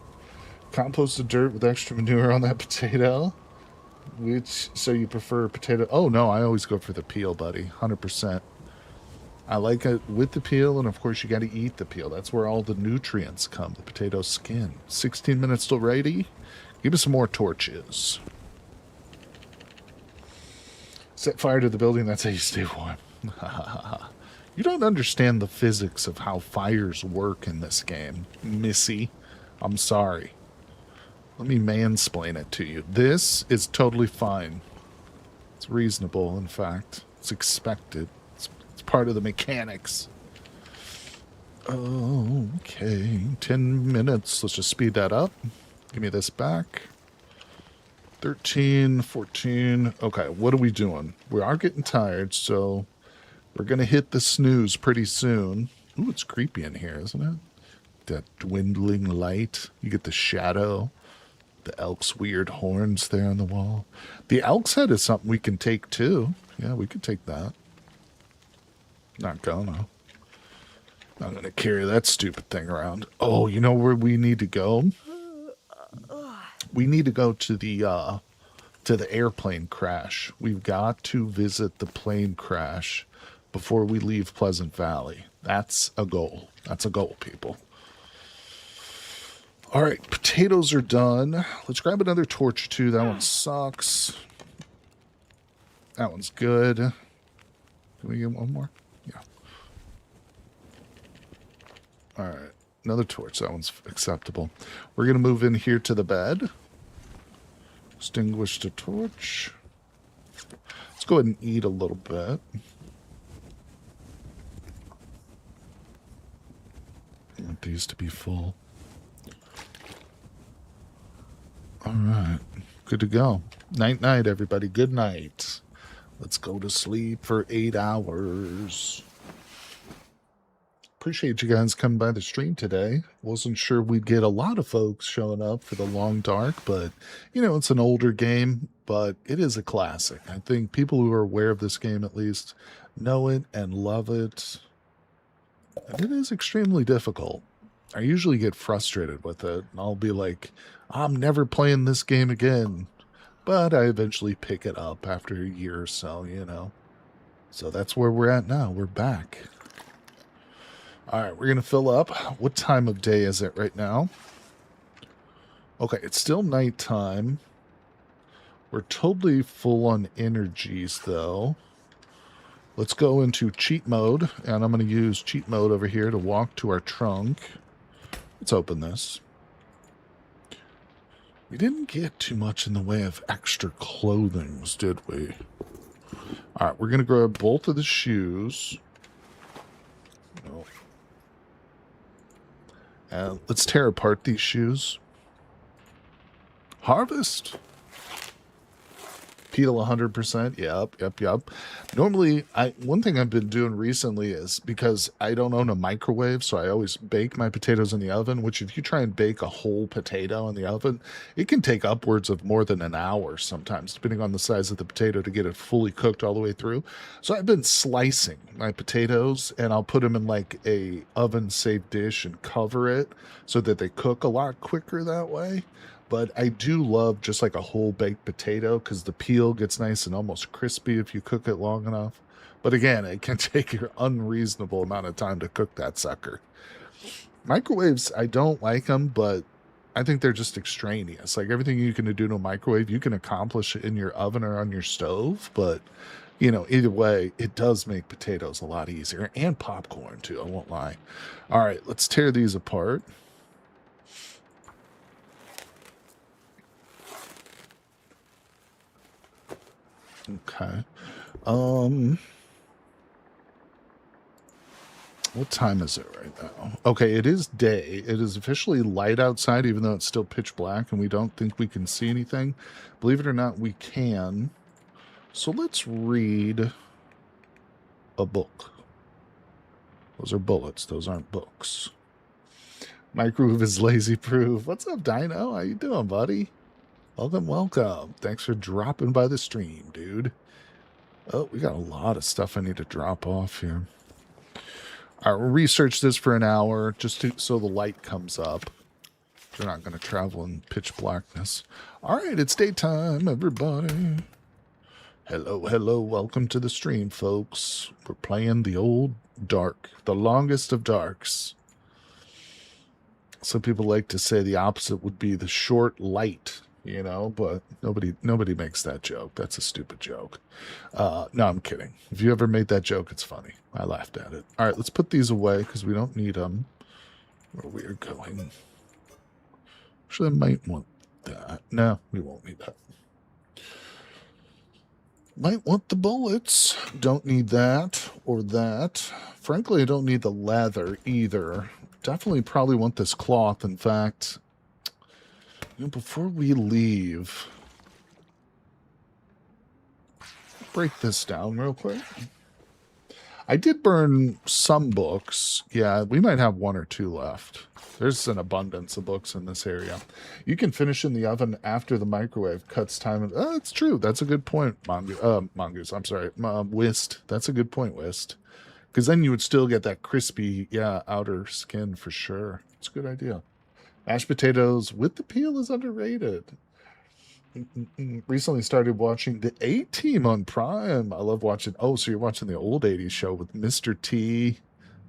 Composted dirt with extra manure on that potato. So you prefer potato? Oh no, I always go for the peel, buddy. 100%. I like it with the peel, and of course you got to eat the peel. That's where all the nutrients come. The potato skin. 16 minutes till ready. Give us some more torches. Set fire to the building. That's how you stay warm. You don't understand the physics of how fires work in this game, Missy. I'm sorry. Let me mansplain it to you. This is totally fine. It's reasonable, in fact. It's expected. It's part of the mechanics. Oh, okay. 10 minutes. Let's just speed that up. Give me this back. 13, 14. Okay, what are we doing? We are getting tired, so we're going to hit the snooze pretty soon. Ooh, it's creepy in here, isn't it? That dwindling light. You get the shadow. The elk's weird horns there on the wall. The elk's head is something we can take too. Yeah, we could take that. Not gonna carry that stupid thing around. Oh, you know where we need to go? We need to go to the airplane crash. We've got to visit the plane crash before we leave Pleasant Valley. That's a goal. That's a goal, people. All right, potatoes are done. Let's grab another torch, too. That one sucks. That one's good. Can we get one more? Yeah. All right, another torch. That one's acceptable. We're going to move in here to the bed. Extinguish the torch. Let's go ahead and eat a little bit. I want these to be full. All right. Good to go. Night-night, everybody. Good night. Let's go to sleep for 8 hours. Appreciate you guys coming by the stream today. Wasn't sure we'd get a lot of folks showing up for the Long Dark, but, you know, it's an older game, but it is a classic. I think people who are aware of this game, at least, know it and love it. And it is extremely difficult. I usually get frustrated with it, and I'll be like, I'm never playing this game again. But I eventually pick it up after a year or so, you know. So that's where we're at now. We're back. All right, we're going to fill up. What time of day is it right now? Okay, it's still nighttime. We're totally full on energies, though. Let's go into cheat mode, and I'm going to use cheat mode over here to walk to our trunk. Let's open this. We didn't get too much in the way of extra clothing, did we? All right, we're going to grab both of the shoes. Oh. And let's tear apart these shoes. Harvest. Peel 100%. Yep. Normally, one thing I've been doing recently is because I don't own a microwave, so I always bake my potatoes in the oven, which if you try and bake a whole potato in the oven, it can take upwards of more than an hour sometimes, depending on the size of the potato to get it fully cooked all the way through. So I've been slicing my potatoes, and I'll put them in like a oven-safe dish and cover it so that they cook a lot quicker that way. But I do love just like a whole baked potato because the peel gets nice and almost crispy if you cook it long enough. But again, it can take an unreasonable amount of time to cook that sucker. Microwaves, I don't like them, but I think they're just extraneous. Like everything you can do to a microwave, you can accomplish in your oven or on your stove. But, you know, either way, it does make potatoes a lot easier. And popcorn, too, I won't lie. All right, let's tear these apart. Okay. What time is it right now? Okay, it is day. It is officially light outside, even though it's still pitch black, and we don't think we can see anything. Believe it or not, we can. So let's read a book. Those are bullets. Those aren't books. Microwave is lazy proof. What's up, Dino? How you doing, buddy? Welcome, welcome. Thanks for dropping by the stream, dude. Oh, we got a lot of stuff I need to drop off here. All right, we'll research this for an hour just so the light comes up. We're not going to travel in pitch blackness. All right, it's daytime, everybody. Hello, hello. Welcome to the stream, folks. We're playing the old dark, the longest of darks. Some people like to say the opposite would be the short light, you know, but nobody makes that joke. That's a stupid joke. No, I'm kidding. If you ever made that joke, it's funny. I laughed at it. All right, let's put these away because we don't need them where we are going. Actually, I might want that. No, we won't need that. Might want the bullets. Don't need that or that. Frankly, I don't need the leather either. Definitely probably want this cloth. In fact, you know, before we leave, break this down real quick. I did burn some books. Yeah, we might have one or two left. There's an abundance of books in this area. You can finish in the oven after the microwave cuts time. Oh, that's true. That's a good point, Mongoose. I'm sorry, Whist. That's a good point, Whist. Because then you would still get that crispy, outer skin for sure. It's a good idea. Mashed potatoes with the peel is underrated. Recently started watching the A-Team on Prime. I love watching. Oh, so you're watching the old 80s show with Mr. T.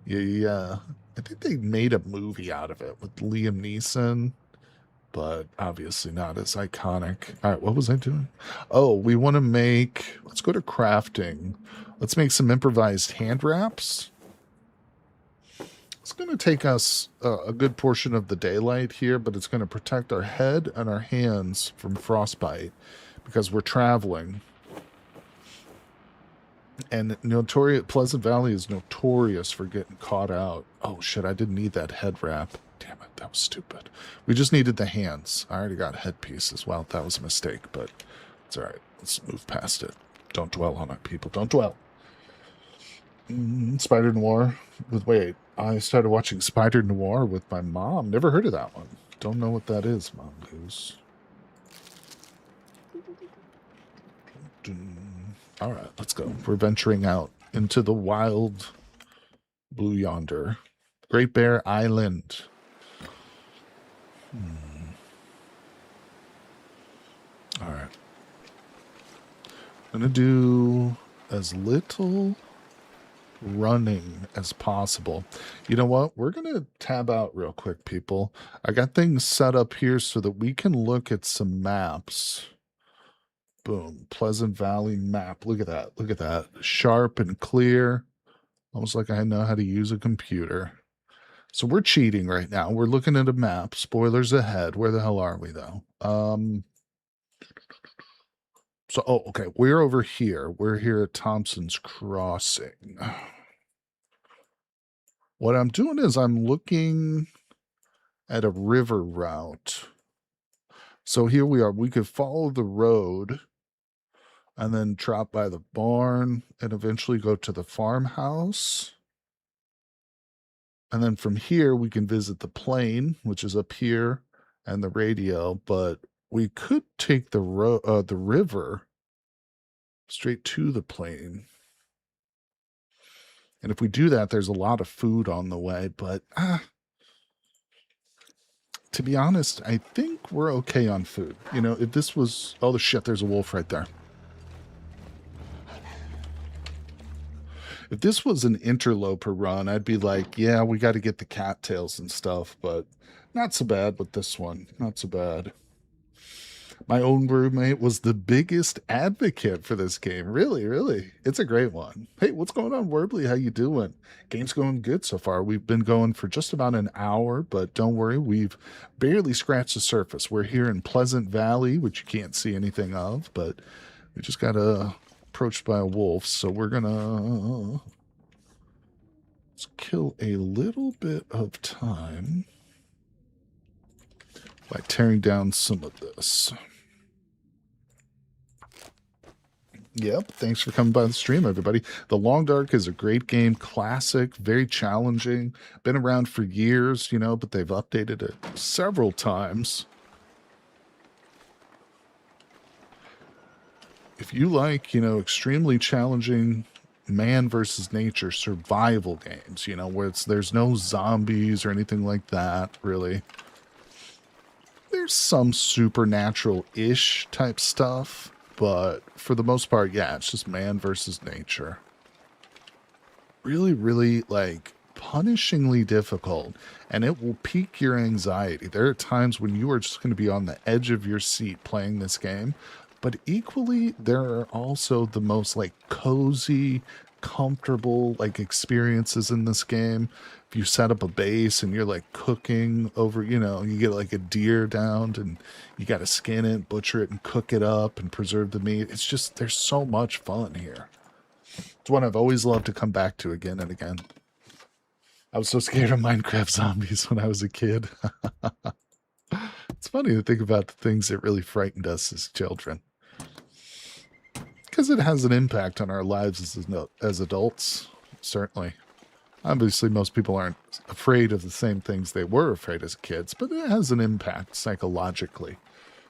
Yeah. I think they made a movie out of it with Liam Neeson, but obviously not as iconic. All right, what was I doing? Oh, we want to make, let's go to crafting. Let's make some improvised hand wraps. It's going to take us a good portion of the daylight here, but it's going to protect our head and our hands from frostbite because we're traveling. And Pleasant Valley is notorious for getting caught out. Oh, shit, I didn't need that head wrap. Damn it, that was stupid. We just needed the hands. I already got headpiece as well. That was a mistake, but it's all right. Let's move past it. Don't dwell on it, people. Don't dwell. Spider Noir. Wait, I started watching Spider Noir with my mom. Never heard of that one. Don't know what that is, Mongoose. All right, let's go. We're venturing out into the wild blue yonder. Great Bear Island. All right. I'm going to do as little running as possible. You know what? We're going to tab out real quick, people. I got things set up here so that we can look at some maps. Boom. Pleasant Valley map. Look at that. Look at that. Sharp and clear. Almost like I know how to use a computer. So we're cheating right now. We're looking at a map. Spoilers ahead. Where the hell are we, though? Okay. We're over here. We're here at Thompson's Crossing. What I'm doing is I'm looking at a river route. So here we are. We could follow the road and then drop by the barn and eventually go to the farmhouse. And then from here, we can visit the plane, which is up here, and the radio. But we could take the river straight to the plane. And if we do that, there's a lot of food on the way. But to be honest, I think we're okay on food. You know, if this was... Oh, shit, there's a wolf right there. If this was an interloper run, I'd be like, yeah, we got to get the cattails and stuff, but not so bad with this one. Not so bad. My own roommate was the biggest advocate for this game. Really, really. It's a great one. Hey, what's going on, Warbly? How you doing? Game's going good so far. We've been going for just about an hour, but don't worry, we've barely scratched the surface. We're here in Pleasant Valley, which you can't see anything of, but we just got approached by a wolf, so we're gonna Let's kill a little bit of time by tearing down some of this. Yep, thanks for coming by the stream, everybody. The Long Dark is a great game, classic, very challenging, been around for years, you know, but they've updated it several times. If you like, you know, extremely challenging man versus nature survival games, you know, where there's no zombies or anything like that, really. There's some supernatural-ish type stuff, but for the most part, yeah, it's just man versus nature. Really, really, like, punishingly difficult, and it will pique your anxiety. There are times when you are just going to be on the edge of your seat playing this game, but equally, there are also the most, like, cozy, comfortable, like, experiences in this game. If you set up a base and you're, like, cooking over, you know, you get, like, a deer down and you got to skin it, butcher it, and cook it up and preserve the meat. It's just, there's so much fun here. It's one I've always loved to come back to again and again. I was so scared of Minecraft zombies when I was a kid. It's funny to think about the things that really frightened us as children. Because it has an impact on our lives as adults, certainly. Obviously, most people aren't afraid of the same things they were afraid as kids, but it has an impact psychologically,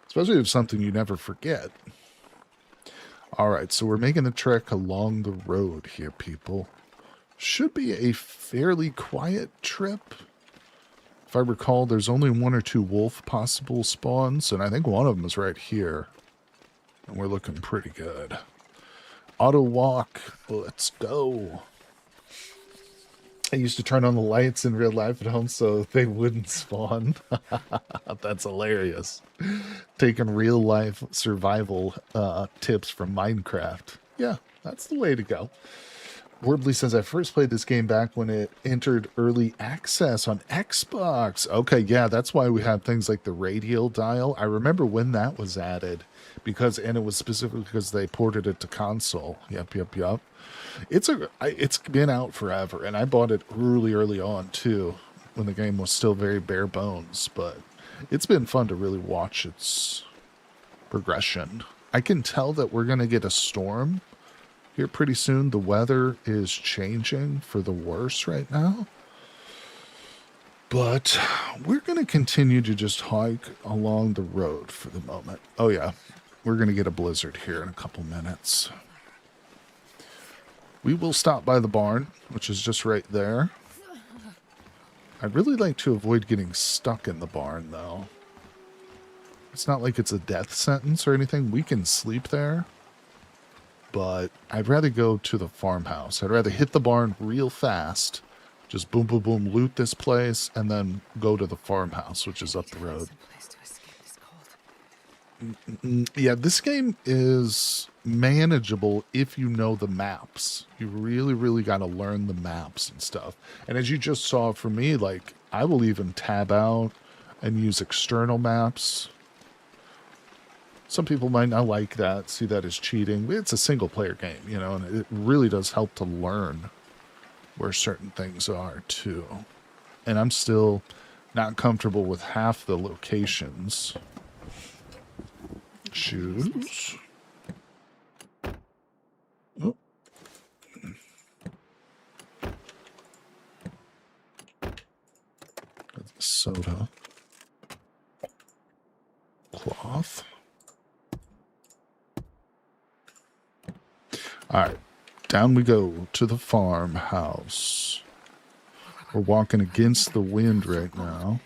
especially if it's something you never forget. All right, so we're making a trek along the road here, people. Should be a fairly quiet trip. If I recall, there's only 1 or 2 wolf possible spawns, and I think one of them is right here. And we're looking pretty good. Auto walk. Let's go. I used to turn on the lights in real life at home so they wouldn't spawn. That's hilarious. Taking real life survival tips from Minecraft. Yeah, that's the way to go. Warbly says, I first played this game back when it entered early access on Xbox. Okay, yeah, that's why we had things like the radial dial. I remember when that was added, and it was specifically because they ported it to console. Yep. It's been out forever, and I bought it early on, too, when the game was still very bare bones, but it's been fun to really watch its progression. I can tell that we're going to get a storm here pretty soon. The weather is changing for the worse right now. But we're going to continue to just hike along the road for the moment. Oh yeah, we're going to get a blizzard here in a couple minutes. We will stop by the barn, which is just right there. I'd really like to avoid getting stuck in the barn, though. It's not like it's a death sentence or anything. We can sleep there. But I'd rather go to the farmhouse. I'd rather hit the barn real fast, just boom, boom, boom, loot this place, and then go to the farmhouse, which is up the road. Yeah, this game is manageable if you know the maps. You really, really got to learn the maps and stuff. And as you just saw from me, like, I will even tab out and use external maps. Some people might not like that, see that as cheating. It's a single-player game, you know, and it really does help to learn where certain things are, too. And I'm still not comfortable with half the locations. Shoes. Oh. Soda. Cloth. All right, down we go to the farmhouse. We're walking against the wind right now.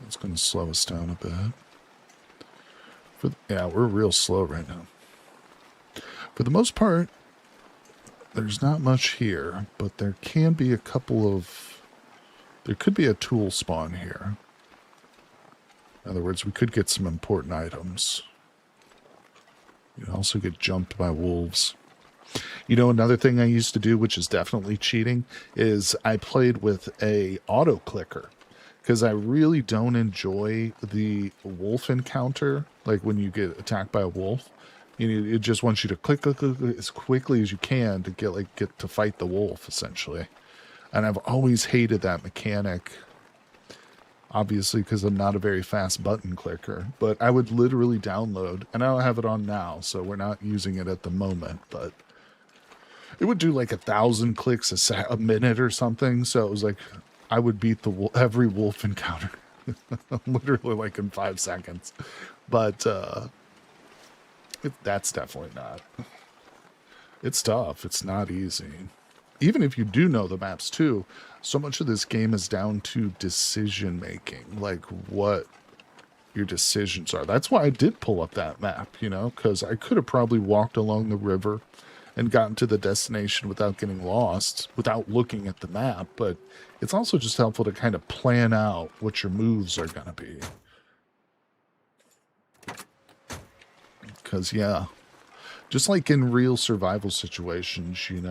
That's going to slow us down a bit. Yeah, we're real slow right now. For the most part, there's not much here, but there can be a couple of... There could be a tool spawn here. In other words, we could get some important items. You also get jumped by wolves. You know, another thing I used to do, which is definitely cheating, is I played with a auto clicker. Because I really don't enjoy the wolf encounter, like when you get attacked by a wolf. It just wants you to click as quickly as you can to get to fight the wolf, essentially. And I've always hated that mechanic, obviously, because I'm not a very fast button clicker. But I would literally download, and I don't have it on now, so we're not using it at the moment, but it would do like 1,000 clicks a minute or something. So it was like I would beat every wolf encounter literally like in 5 seconds. But that's definitely not. It's tough. It's not easy. Even if you do know the maps too, so much of this game is down to decision making, like what your decisions are. That's why I did pull up that map, because I could have probably walked along the river and gotten to the destination without getting lost, without looking at the map. But it's also just helpful to kind of plan out what your moves are going to be. Because, yeah, just like in real survival situations, you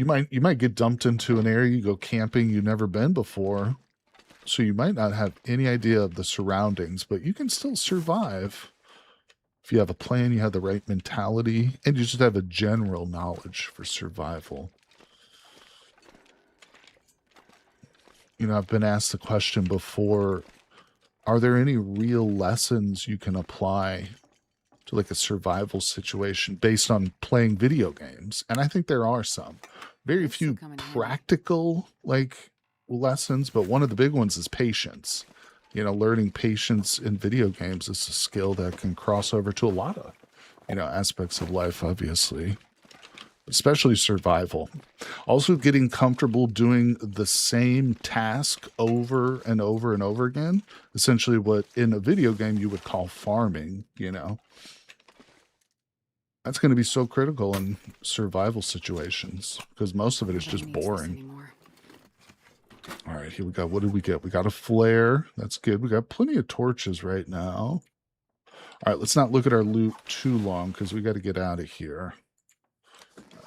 might get dumped into an area, you go camping you've never been before, so you might not have any idea of the surroundings, but you can still survive if you have a plan, you have the right mentality, and you just have a general knowledge for survival. I've been asked the question before, are there any real lessons you can apply to like a survival situation based on playing video games? And I think there are some. Very few practical like lessons, but one of the big ones is patience. Learning patience in video games is a skill that can cross over to a lot of, aspects of life, obviously, especially survival. Also getting comfortable doing the same task over and over and over again, essentially what in a video game you would call farming, That's going to be so critical in survival situations because most of it is just boring. All right, here we go. What did we get? We got a flare. That's good. We got plenty of torches right now. All right, let's not look at our loot too long because we got to get out of here.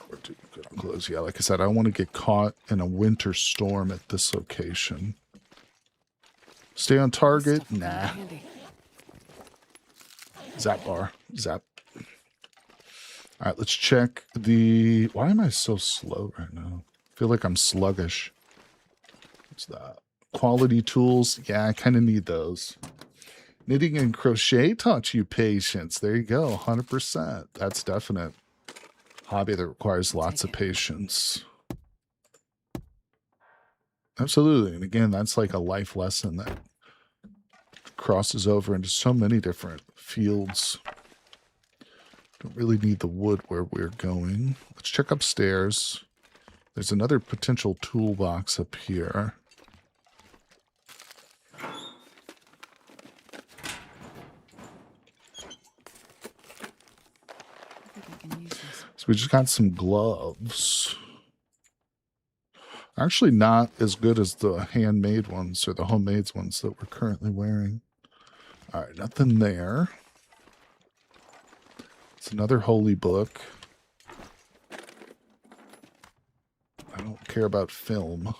We're doing good on clothes. Yeah, like I said, I want to get caught in a winter storm at this location. Stay on target? Nah. Zap bar. Zap. All right, let's check the... Why am I so slow right now? I feel like I'm sluggish. What's that? Quality tools. Yeah, I kind of need those. Knitting and crochet taught you patience. There you go. 100%. That's definite. Hobby that requires lots of patience. Absolutely. And again, that's like a life lesson that crosses over into so many different fields. Don't really need the wood where we're going. Let's check upstairs. There's another potential toolbox up here. So we just got some gloves. Actually not as good as the handmade ones or the homemade ones that we're currently wearing. All right, nothing there. It's another holy book. I don't care about film.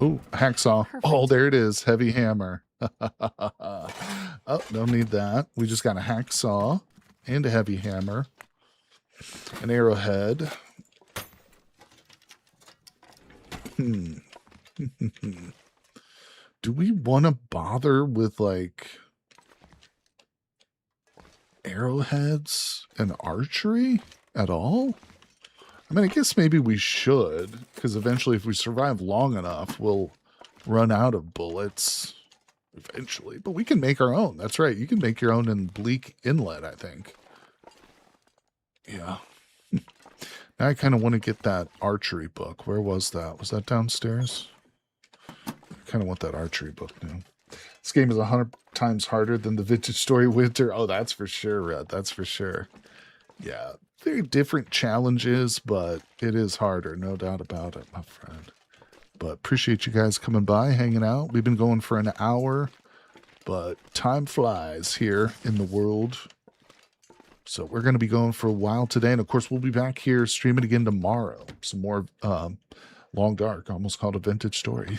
Oh, hacksaw. Perfect. Oh, there it is. Heavy hammer. Oh, don't need that. We just got a hacksaw and a heavy hammer. An arrowhead. Do we want to bother with like arrowheads and archery at all? I mean, I guess maybe we should, because eventually if we survive long enough, we'll run out of bullets eventually. But we can make our own. That's right. You can make your own in Bleak Inlet, I think. Yeah. Now I kind of want to get that archery book. Where was that? Was that downstairs? I kind of want that archery book now. This game is 100 times harder than the Vintage Story Winter. Oh, that's for sure, Red. That's for sure. Yeah. Very different challenges, but it is harder. No doubt about it, my friend. But appreciate you guys coming by, hanging out. We've been going for an hour, but time flies here in the world. So we're going to be going for a while today. And of course, we'll be back here streaming again tomorrow. Some more Long Dark, almost called a vintage story.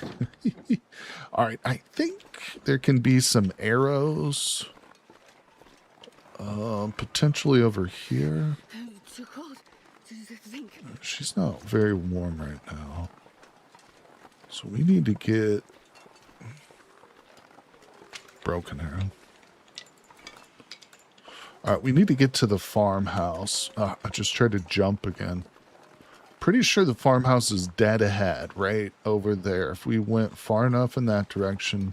All right, I think there can be some arrows. Potentially over here. It's too cold to think. She's not very warm right now. So we need to get broken arrow. All right, we need to get to the farmhouse. I just tried to jump again. Pretty sure the farmhouse is dead ahead, right over there. If we went far enough in that direction,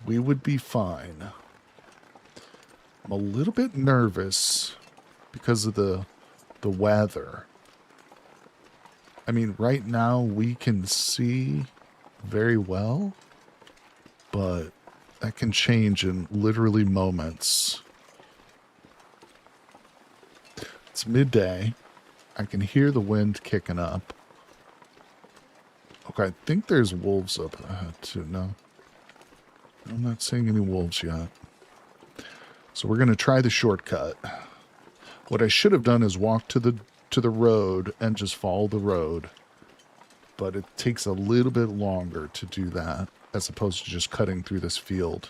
we would be fine. I'm a little bit nervous because of the weather. I mean, right now we can see very well, but that can change in literally moments. It's midday. I can hear the wind kicking up. Okay, I think there's wolves up ahead too. No, I'm not seeing any wolves yet. So we're going to try the shortcut. What I should have done is walk to the road and just follow the road. But it takes a little bit longer to do that as opposed to just cutting through this field.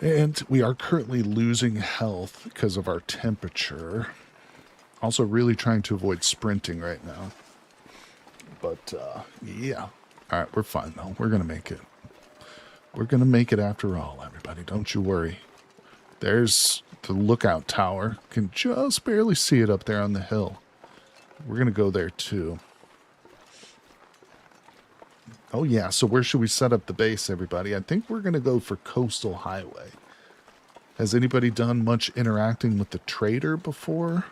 And we are currently losing health because of our temperature. Also really trying to avoid sprinting right now. But, yeah. Alright, we're fine though. We're going to make it. We're going to make it after all, everybody. Don't you worry. There's the lookout tower. Can just barely see it up there on the hill. We're going to go there too. Oh yeah, so where should we set up the base, everybody? I think we're going to go for Coastal Highway. Has anybody done much interacting with the trader before?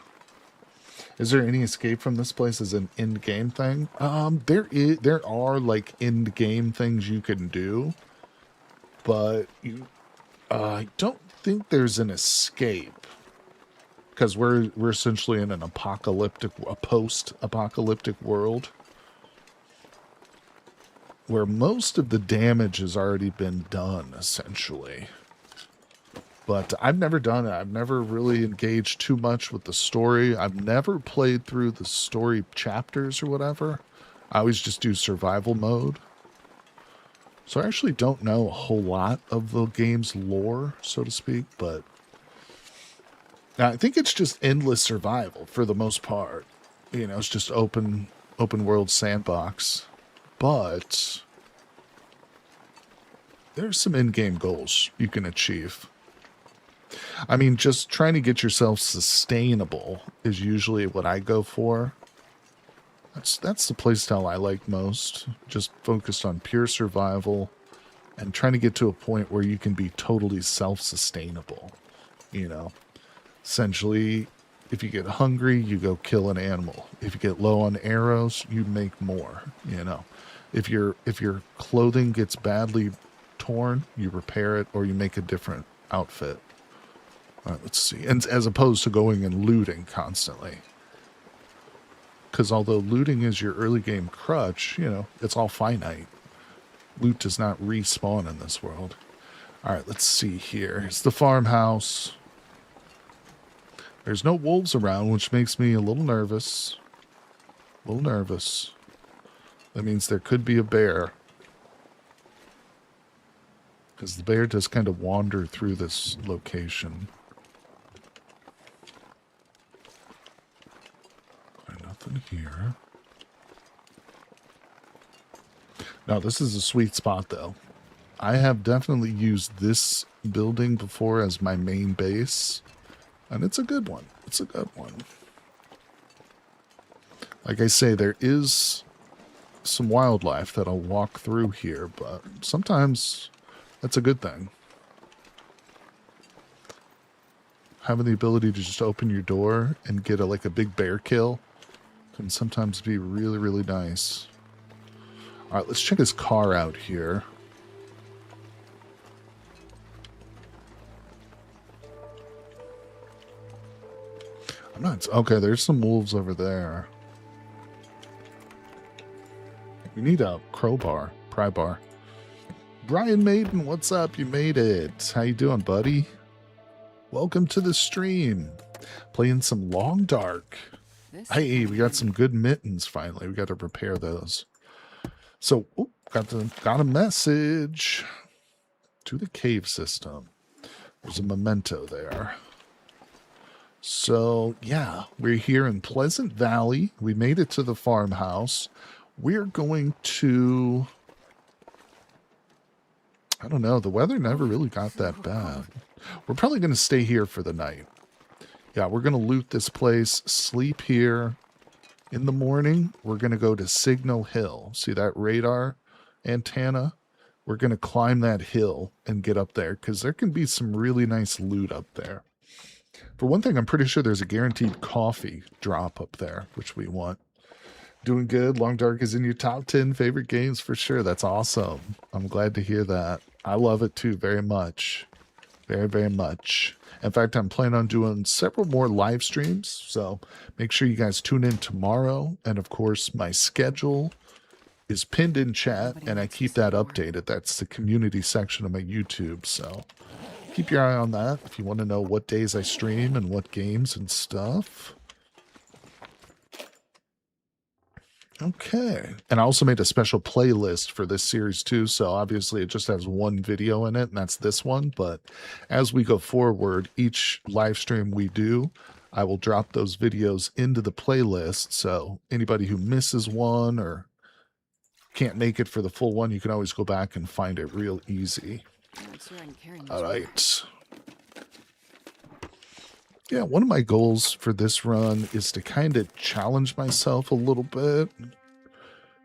Is there any escape from this place as an in-game thing? There are like in-game things you can do, but I don't think there's an escape because we're essentially in a post-apocalyptic world where most of the damage has already been done, essentially. But I've never done it. I've never really engaged too much with the story. I've never played through the story chapters or whatever. I always just do survival mode. So I actually don't know a whole lot of the game's lore, so to speak, but I think it's just endless survival for the most part. You know, it's just open world sandbox. But there's some in-game goals you can achieve. I mean, just trying to get yourself sustainable is usually what I go for. That's the playstyle I like most. Just focused on pure survival and trying to get to a point where you can be totally self-sustainable. You know, essentially, if you get hungry, you go kill an animal. If you get low on arrows, you make more, you know. If your clothing gets badly torn, you repair it or you make a different outfit. All right, let's see. And as opposed to going and looting constantly. Because although looting is your early game crutch, you know, it's all finite. Loot does not respawn in this world. All right, let's see here. It's the farmhouse. There's no wolves around, which makes me a little nervous. A little nervous. That means there could be a bear. Because the bear does kind of wander through this location. Nothing here. Now, this is a sweet spot, though. I have definitely used this building before as my main base. And it's a good one. It's a good one. Like I say, there is some wildlife that I'll walk through here, but sometimes that's a good thing. Having the ability to just open your door and get like a big bear kill can sometimes be really, really nice. All right, let's check his car out here. I'm not... Okay, there's some wolves over there. We need a crowbar, pry bar. Brian Maiden, what's up? You made it. How you doing, buddy? Welcome to the stream. Playing some Long Dark. This should Hey, come in we got some handy. good mittens finally. We got to repair those. So, got a message to the cave system. There's a memento there. So, yeah, we're here in Pleasant Valley. We made it to the farmhouse. We're going to... I don't know. The weather never really got So that bad. cold. We're probably going to stay here for the night. Yeah, we're going to loot this place, sleep here. In the morning, we're going to go to Signal Hill. See that radar antenna? We're going to climb that hill and get up there because there can be some really nice loot up there. For one thing, I'm pretty sure there's a guaranteed coffee drop up there, which we want. Doing good. Long Dark is in your top 10 favorite games for sure. That's awesome. I'm glad to hear that. I love it too very much. Very, very much. In fact, I'm planning on doing several more live streams, so make sure you guys tune in tomorrow. And of course, my schedule is pinned in chat, Nobody and I needs keep this that anymore. updated. That's the community section of my YouTube, so keep your eye on that if you want to know what days I stream and what games and stuff. Okay. And I also made a special playlist for this series too. So obviously it just has one video in it, and that's this one. But as we go forward, each live stream we do, I will drop those videos into the playlist. So anybody who misses one or can't make it for the full one, you can always go back and find it real easy. Not sure I can carry much All more. right. Yeah, one of my goals for this run is to kind of challenge myself a little bit.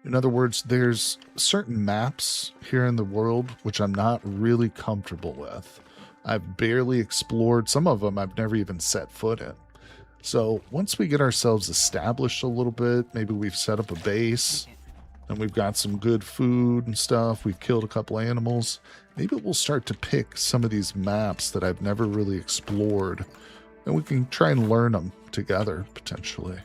In other words, there's certain maps here in the world which I'm not really comfortable with. I've barely explored some of them. I've never even set foot in. So once we get ourselves established a little bit, maybe we've set up a base and we've got some good food and stuff. We've killed a couple animals. Maybe we'll start to pick some of these maps that I've never really explored, and we can try and learn them together potentially.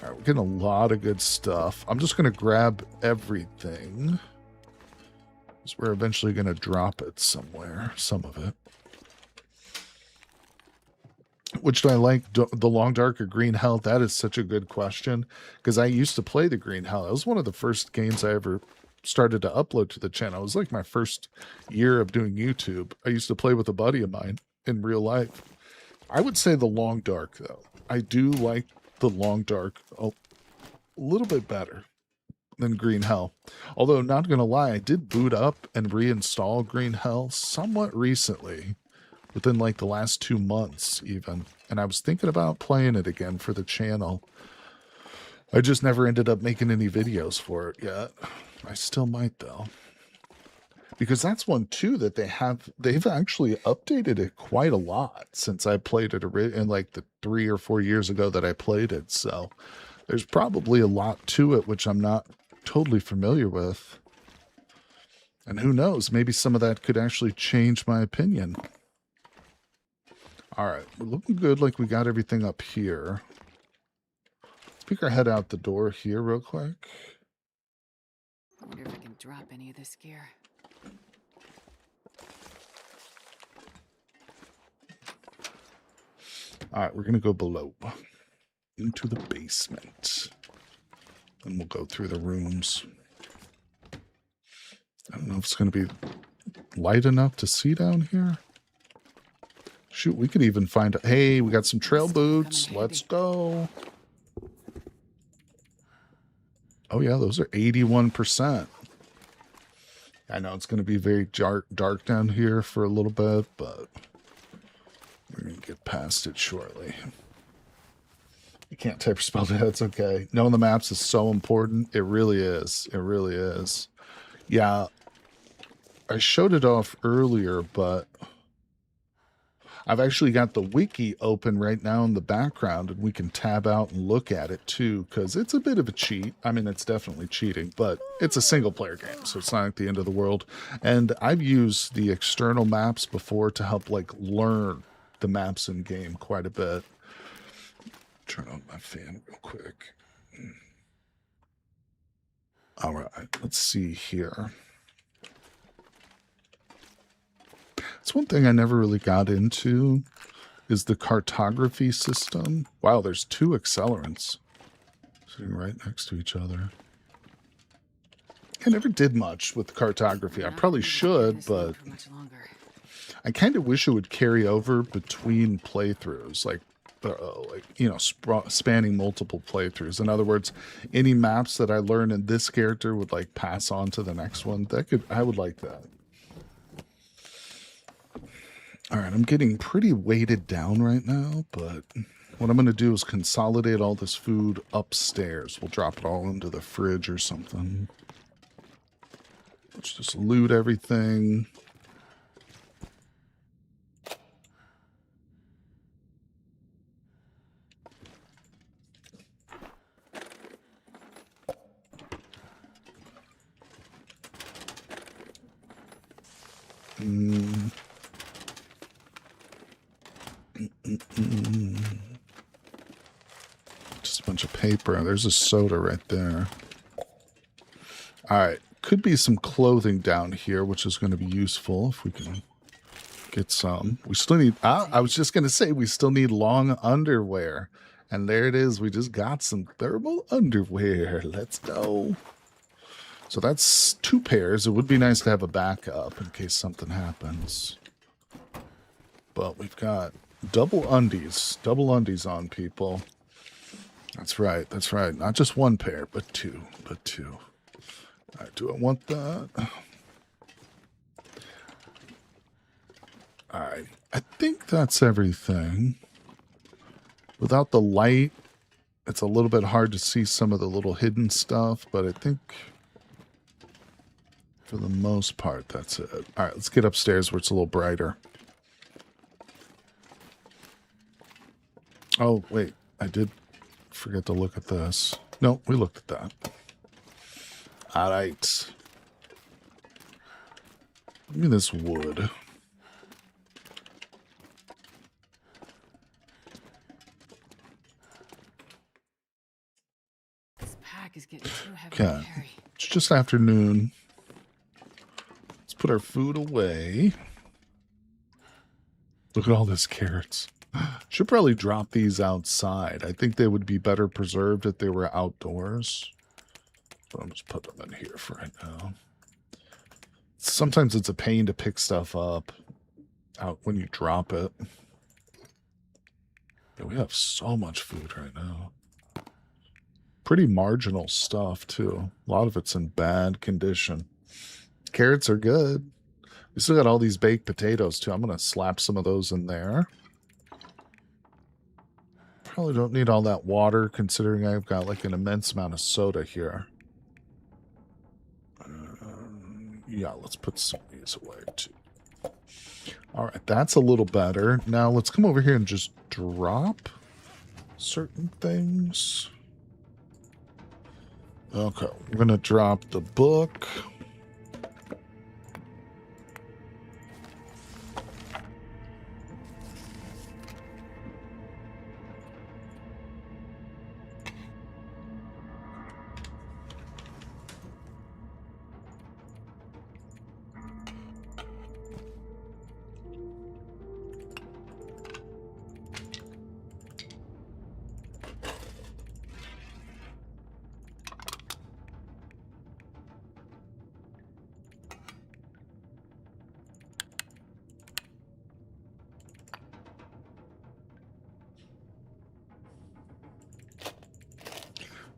All right, we're getting a lot of good stuff. I'm just going to grab everything, because we're eventually going to drop it somewhere, some of it. Which do I like, the Long Dark or Green Hell? That is such a good question, because I used to play the Green Hell. It was one of the first games I ever started to upload to the channel. It was like my first year of doing YouTube. I used to play with a buddy of mine in real life. I would say the Long Dark, though. I do like the Long Dark a little bit better than Green Hell. Although, not going to lie, I did boot up and reinstall Green Hell somewhat recently, within like the last 2 months even. And I was thinking about playing it again for the channel. I just never ended up making any videos for it yet. I still might, though. Because that's one too that they've actually updated it quite a lot since I played it in like the 3 or 4 years ago that I played it. So there's probably a lot to it which I'm not totally familiar with. And who knows, maybe some of that could actually change my opinion. All right, we're looking good, like we got everything up here. Let's peek our head out the door here real quick. I wonder if I can drop any of this gear. All right, we're going to go below into the basement. And we'll go through the rooms. I don't know if it's going to be light enough to see down here. Shoot, we could even find... Hey, we got some trail boots. Let's go. Oh, yeah, those are 81%. I know it's going to be very dark down here for a little bit, but we're going to get past it shortly. You can't type or spell that. It's okay. Knowing the maps is so important. It really is. It really is. Yeah, I showed it off earlier, but I've actually got the wiki open right now in the background, and we can tab out and look at it too, because it's a bit of a cheat. I mean, it's definitely cheating, but it's a single-player game, so it's not like the end of the world. And I've used the external maps before to help, like, learn the maps in game quite a bit. Turn on my fan real quick. All right, let's see here. It's one thing I never really got into is the cartography system. Wow, there's 2 accelerants sitting right next to each other. I never did much with cartography. I probably should, but I kind of wish it would carry over between playthroughs, like you know, spanning multiple playthroughs. In other words, any maps that I learn in this character would like pass on to the next one. I would like that. All right, I'm getting pretty weighted down right now, but what I'm going to do is consolidate all this food upstairs. We'll drop it all into the fridge or something. Let's just loot everything. Just a bunch of paper. There's a soda right there. All right. Could be some clothing down here, which is going to be useful if we can get some. We still need... I was just going to say, we still need long underwear. And there it is. We just got some thermal underwear. Let's go. So that's 2 pairs. It would be nice to have a backup in case something happens. But we've got double undies. Double undies on, people. That's right. That's right. Not just 1 pair, but 2. But 2. All right, do I want that? All right. I think that's everything. Without the light, it's a little bit hard to see some of the little hidden stuff, but I think for the most part, that's it. All right, let's get upstairs where it's a little brighter. Oh, wait. I did forget to look at this. No, we looked at that. All right. Give me this wood. This pack is getting too heavy to Okay. carry. It's just afternoon. Let's put our food away. Look at all this carrots. Should probably drop these outside. I think they would be better preserved if they were outdoors. But I'm just putting them in here for right now. Sometimes it's a pain to pick stuff up out when you drop it. Yeah, we have so much food right now. Pretty marginal stuff, too. A lot of it's in bad condition. Carrots are good. We still got all these baked potatoes, too. I'm going to slap some of those in there. Probably don't need all that water, considering I've got like an immense amount of soda here. Yeah, let's put some of these away, too. All right, that's a little better. Now, let's come over here and just drop certain things. Okay, we're going to drop the book.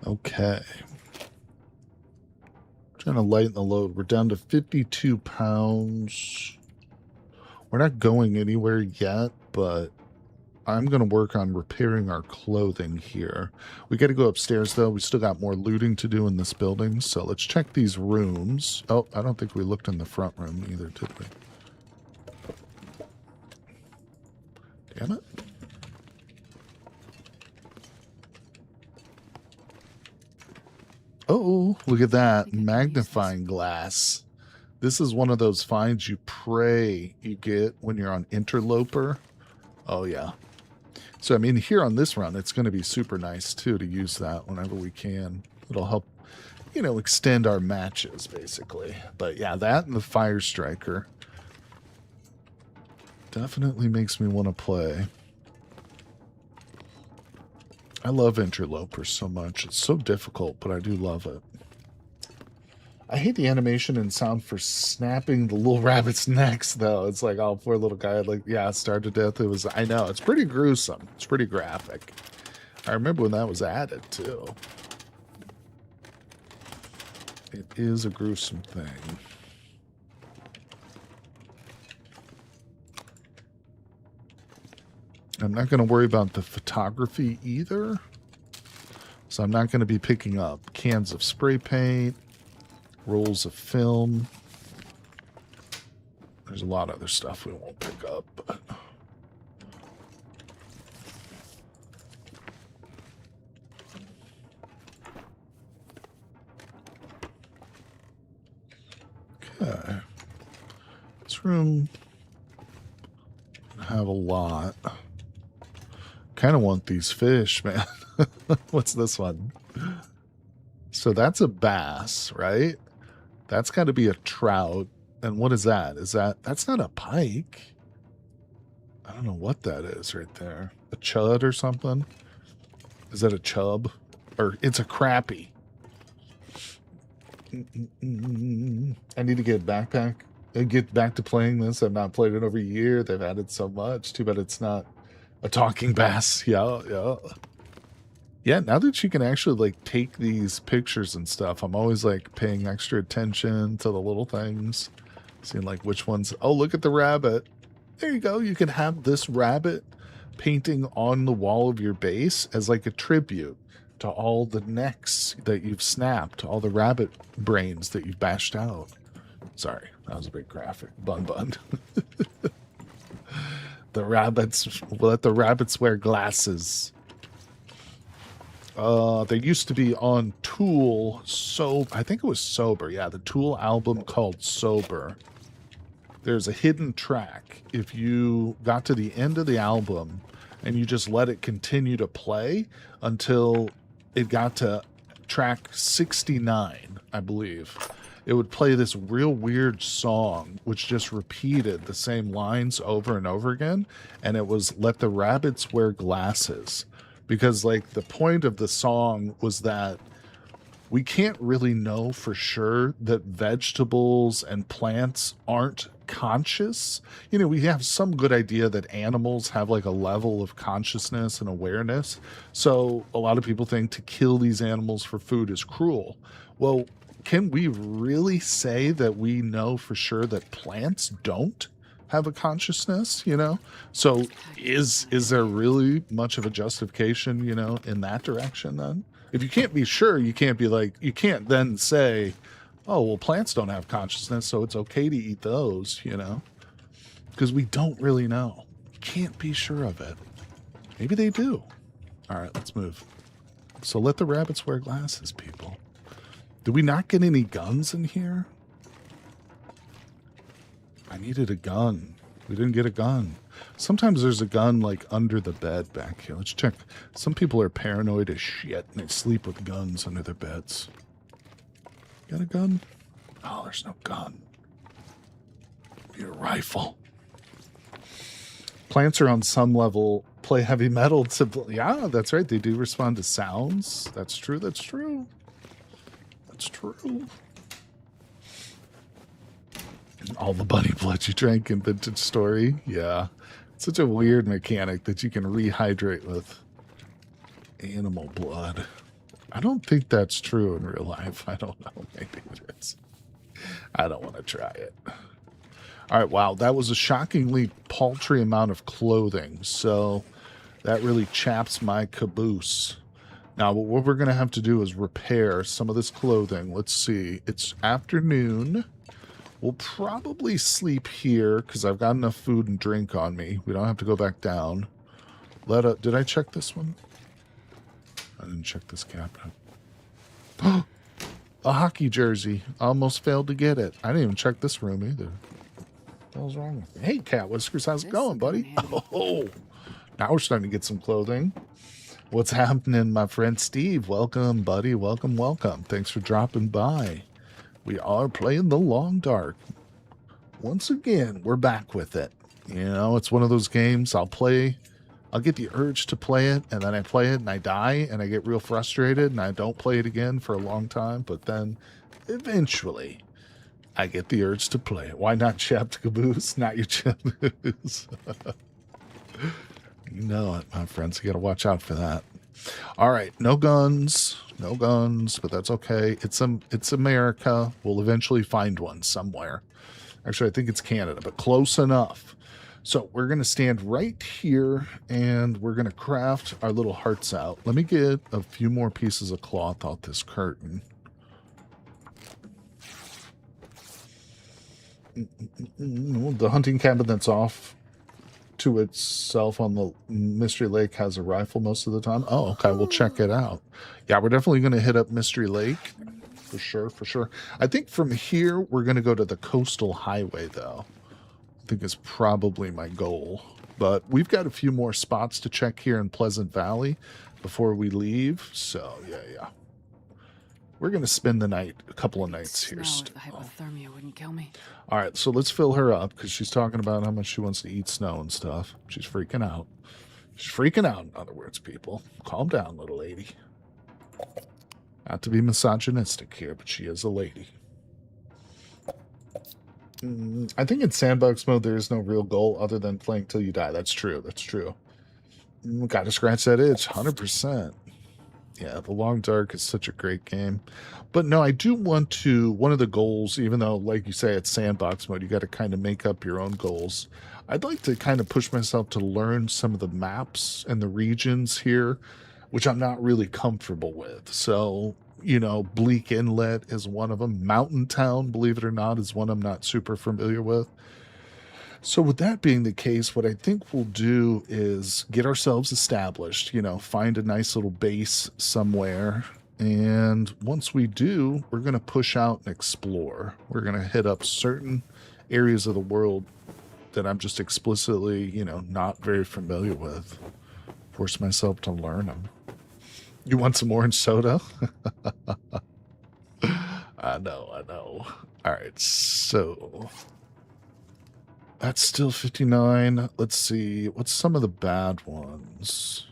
Okay. Trying to lighten the load. We're down to 52 pounds. We're not going anywhere yet, but I'm going to work on repairing our clothing here. We got to go upstairs, though. We still got more looting to do in this building, so let's check these rooms. Oh, I don't think we looked in the front room either, did we? Damn it. Oh, look at that. Magnifying glass. This is one of those finds you pray you get when you're on Interloper. Oh, yeah. So, I mean, here on this run, it's going to be super nice, too, to use that whenever we can. It'll help, you know, extend our matches, basically. But, yeah, that and the Fire Striker definitely makes me want to play. I love interlopers so much. It's so difficult, but I do love it. I hate the animation and sound for snapping the little rabbit's necks, though. It's like, oh, poor little guy. Like, yeah, starved to death. It was, I know, it's pretty gruesome. It's pretty graphic. I remember when that was added, too. It is a gruesome thing. I'm not going to worry about the photography either. So I'm not going to be picking up cans of spray paint, rolls of film. There's a lot of other stuff we won't pick up, but... Okay. This room have a lot. Kind of want these fish, man. What's this one? So that's a bass, right? That's got to be a trout. And what is that? That's not a pike. I don't know what that is right there. A chud or something? Is that a chub? Or it's a crappie. I need to get back to playing this. I've not played it over a year. They've added so much. Too bad it's not a talking bass. Yeah. Yeah, now that you can actually like take these pictures and stuff, I'm always like paying extra attention to the little things. Seeing like which ones. Oh, look at the rabbit. There you go. You can have this rabbit painting on the wall of your base as like a tribute to all the necks that you've snapped, all the rabbit brains that you've bashed out. Sorry, that was a big graphic. Bun. The rabbits, let the rabbits wear glasses. They used to be on Tool, I think it was Sober. Yeah, the Tool album called Sober. There's a hidden track. If you got to the end of the album and you just let it continue to play until it got to track 69, I believe, it would play this real weird song which just repeated the same lines over and over again, and it was Let the Rabbits Wear Glasses, because like the point of the song was that we can't really know for sure that vegetables and plants aren't conscious. You know, we have some good idea that animals have like a level of consciousness and awareness. So a lot of people think to kill these animals for food is cruel. Well, can we really say that we know for sure that plants don't have a consciousness, you know? So is there really much of a justification, you know, in that direction then? If you can't be sure, you can't be like, you can't then say, oh, well, plants don't have consciousness, so it's okay to eat those, you know? Because we don't really know. You can't be sure of it. Maybe they do. All right, let's move. So let the rabbits wear glasses, people. Did we not get any guns in here? I needed a gun. We didn't get a gun. Sometimes there's a gun like under the bed back here. Let's check. Some people are paranoid as shit and they sleep with guns under their beds. Got a gun? Oh, there's no gun. Need a rifle. Plants are on some level play heavy metal to... Yeah, that's right. They do respond to sounds. That's true. That's true. That's true. All the bunny blood you drank in Vintage Story. Yeah. It's such a weird mechanic that you can rehydrate with animal blood. I don't think that's true in real life. I don't know. Maybe it is. I don't want to try it. All right. Wow. That was a shockingly paltry amount of clothing. So that really chaps my caboose. Now, what we're going to have to do is repair some of this clothing. Let's see. It's afternoon. We'll probably sleep here because I've got enough food and drink on me. We don't have to go back down. Did I check this one? I didn't check this cabinet. A hockey jersey. Almost failed to get it. I didn't even check this room either. What the hell's wrong with me? Hey, Cat Whiskers, how's it going, buddy? Oh, now we're starting to get some clothing. What's happening, my friend Steve? Welcome, buddy. Welcome, welcome. Thanks for dropping by. We are playing the Long Dark. Once again, we're back with it. You know, it's one of those games I'll play I'll get the urge to play it, and then I play it and I die and I get real frustrated and I don't play it again for a long time, but then eventually I get the urge to play it. Why not Chapped Caboose? Not your Caboose. You know it, my friends. You got to watch out for that. All right, no guns, but that's okay. It's America. We'll eventually find one somewhere. Actually, I think it's Canada, but close enough. So we're going to stand right here and we're going to craft our little hearts out. Let me get a few more pieces of cloth out this curtain. The hunting cabin that's off to itself on the Mystery Lake has a rifle most of the time. Oh, okay. We'll check it out. Yeah, we're definitely going to hit up Mystery Lake. For sure. I think from here, we're going to go to the coastal highway, though. I think is probably my goal. But we've got a few more spots to check here in Pleasant Valley before we leave. So, yeah. We're going to spend the night, a couple of nights here. The hypothermia wouldn't kill me. All right, so let's fill her up because she's talking about how much she wants to eat snow and stuff. She's freaking out. She's freaking out, in other words, people. Calm down, little lady. Not to be misogynistic here, but she is a lady. I think in sandbox mode, there is no real goal other than playing till you die. That's true. Gotta scratch that itch, 100%. Yeah, The Long Dark is such a great game. But no, I do want to, one of the goals, even though, like you say, it's sandbox mode, you got to kind of make up your own goals. I'd like to kind of push myself to learn some of the maps and the regions here, which I'm not really comfortable with. So, Bleak Inlet is one of them. Mountain Town, believe it or not, is one I'm not super familiar with. So with that being the case, what I think we'll do is get ourselves established, find a nice little base somewhere. And once we do, we're going to push out and explore. We're going to hit up certain areas of the world that I'm just explicitly, not very familiar with. Force myself to learn them. You want some orange soda? I know. All right, so that's still 59. Let's see. What's some of the bad ones?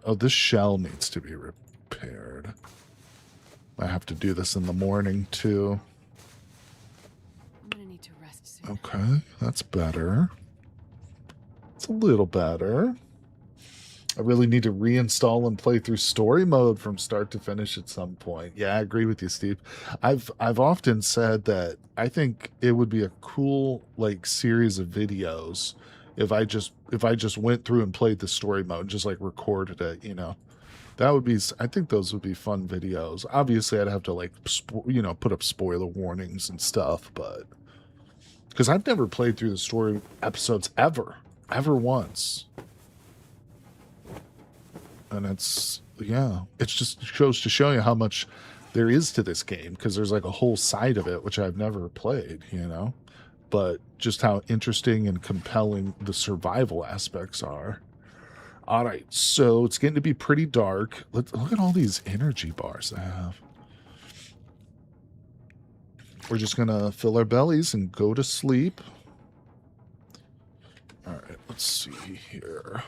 Oh, this shell needs to be repaired. I have to do this in the morning, too. I'm gonna need to rest soon. Okay, that's better. It's a little better. I really need to reinstall and play through story mode from start to finish at some point. Yeah, I agree with you, Steve. I've often said that I think it would be a cool series of videos if I just went through and played the story mode, just recorded it, That would be, I think those would be fun videos. Obviously, I'd have to put up spoiler warnings and stuff, but because I've never played through the story episodes ever once. And it just goes to show you how much there is to this game, because there's a whole side of it which I've never played, but just how interesting and compelling the survival aspects are. All right, so it's getting to be pretty dark. Look at all these energy bars I have. We're just gonna fill our bellies and go to sleep. All right, let's see here.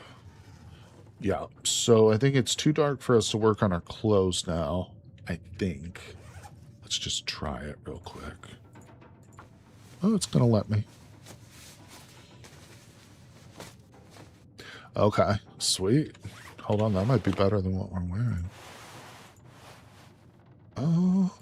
Yeah, so I think it's too dark for us to work on our clothes now, I think. Let's just try it real quick. Oh, it's going to let me. Okay, sweet. Hold on, that might be better than what we're wearing. Oh.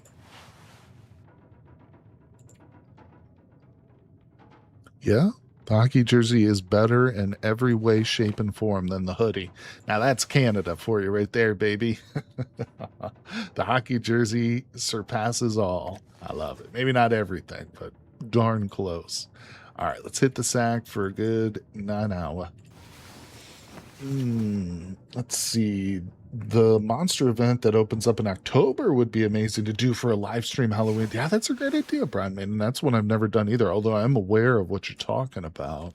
Yeah. The hockey jersey is better in every way, shape, and form than the hoodie. Now that's Canada for you right there, baby. The hockey jersey surpasses all. I love it. Maybe not everything, but darn close. All right, let's hit the sack for a good 9 hour. Let's see. The monster event that opens up in October would be amazing to do for a live stream Halloween. Yeah, that's a great idea, Brian. And that's one I've never done either, although I'm aware of what you're talking about.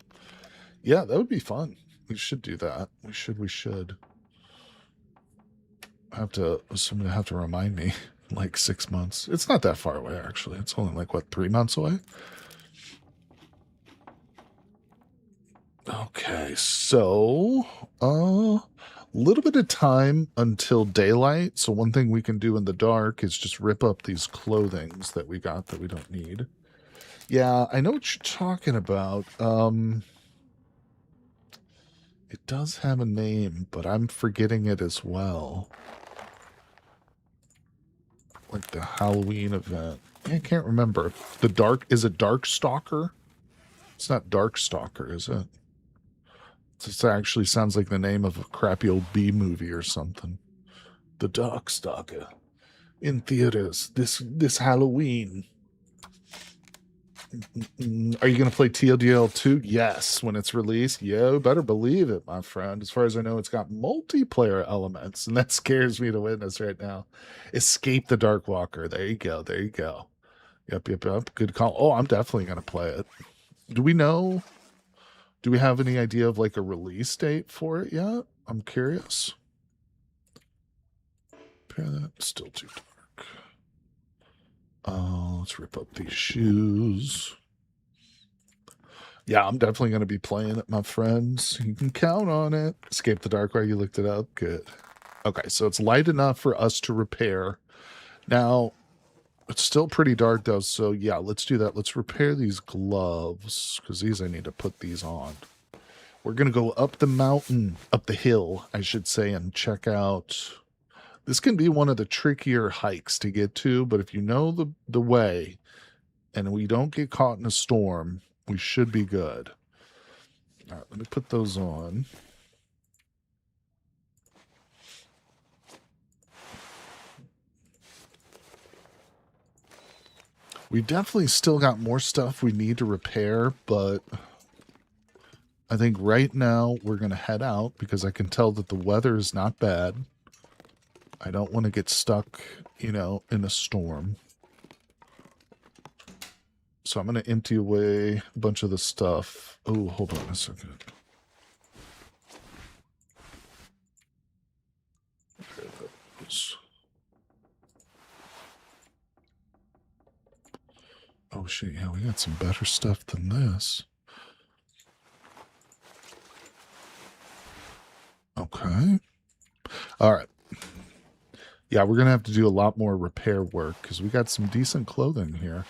Yeah, that would be fun. We should do that. We should. Somebody have to remind me. 6 months. It's not that far away, actually. It's only 3 months away? Okay, so a little bit of time until daylight. So one thing we can do in the dark is just rip up these clothings that we got that we don't need. Yeah, I know what you're talking about. It does have a name, but I'm forgetting it as well. Like the Halloween event. I can't remember. Is it Dark Stalker? It's not Dark Stalker, is it? This actually sounds like the name of a crappy old B movie or something. The Dark Stalker. In theaters this Halloween. Are you going to play TLDL 2? Yes, when it's released. Yo, better believe it, my friend. As far as I know, it's got multiplayer elements, and that scares me to witness right now. Escape the Dark Walker. There you go. There you go. Yep. Good call. Oh, I'm definitely going to play it. Do we know? Do we have any idea of like a release date for it yet? I'm curious. Still too dark. Let's rip up these shoes. Yeah, I'm definitely going to be playing it, my friends. You can count on it. Escape the Dark while you looked it up. Good. Okay, so it's light enough for us to repair. Now, it's still pretty dark, though, so yeah, let's do that. Let's repair these gloves, because these I need to put these on. We're going to go up the mountain, up the hill, I should say, and check out... This can be one of the trickier hikes to get to, but if you know the way, and we don't get caught in a storm, we should be good. All right, let me put those on. We definitely still got more stuff we need to repair, but I think right now we're going to head out because I can tell that the weather is not bad. I don't want to get stuck, in a storm. So I'm going to empty away a bunch of the stuff. Oh, hold on a second. Oh, shit. Yeah, we got some better stuff than this. Okay. All right. Yeah, we're going to have to do a lot more repair work because we got some decent clothing here.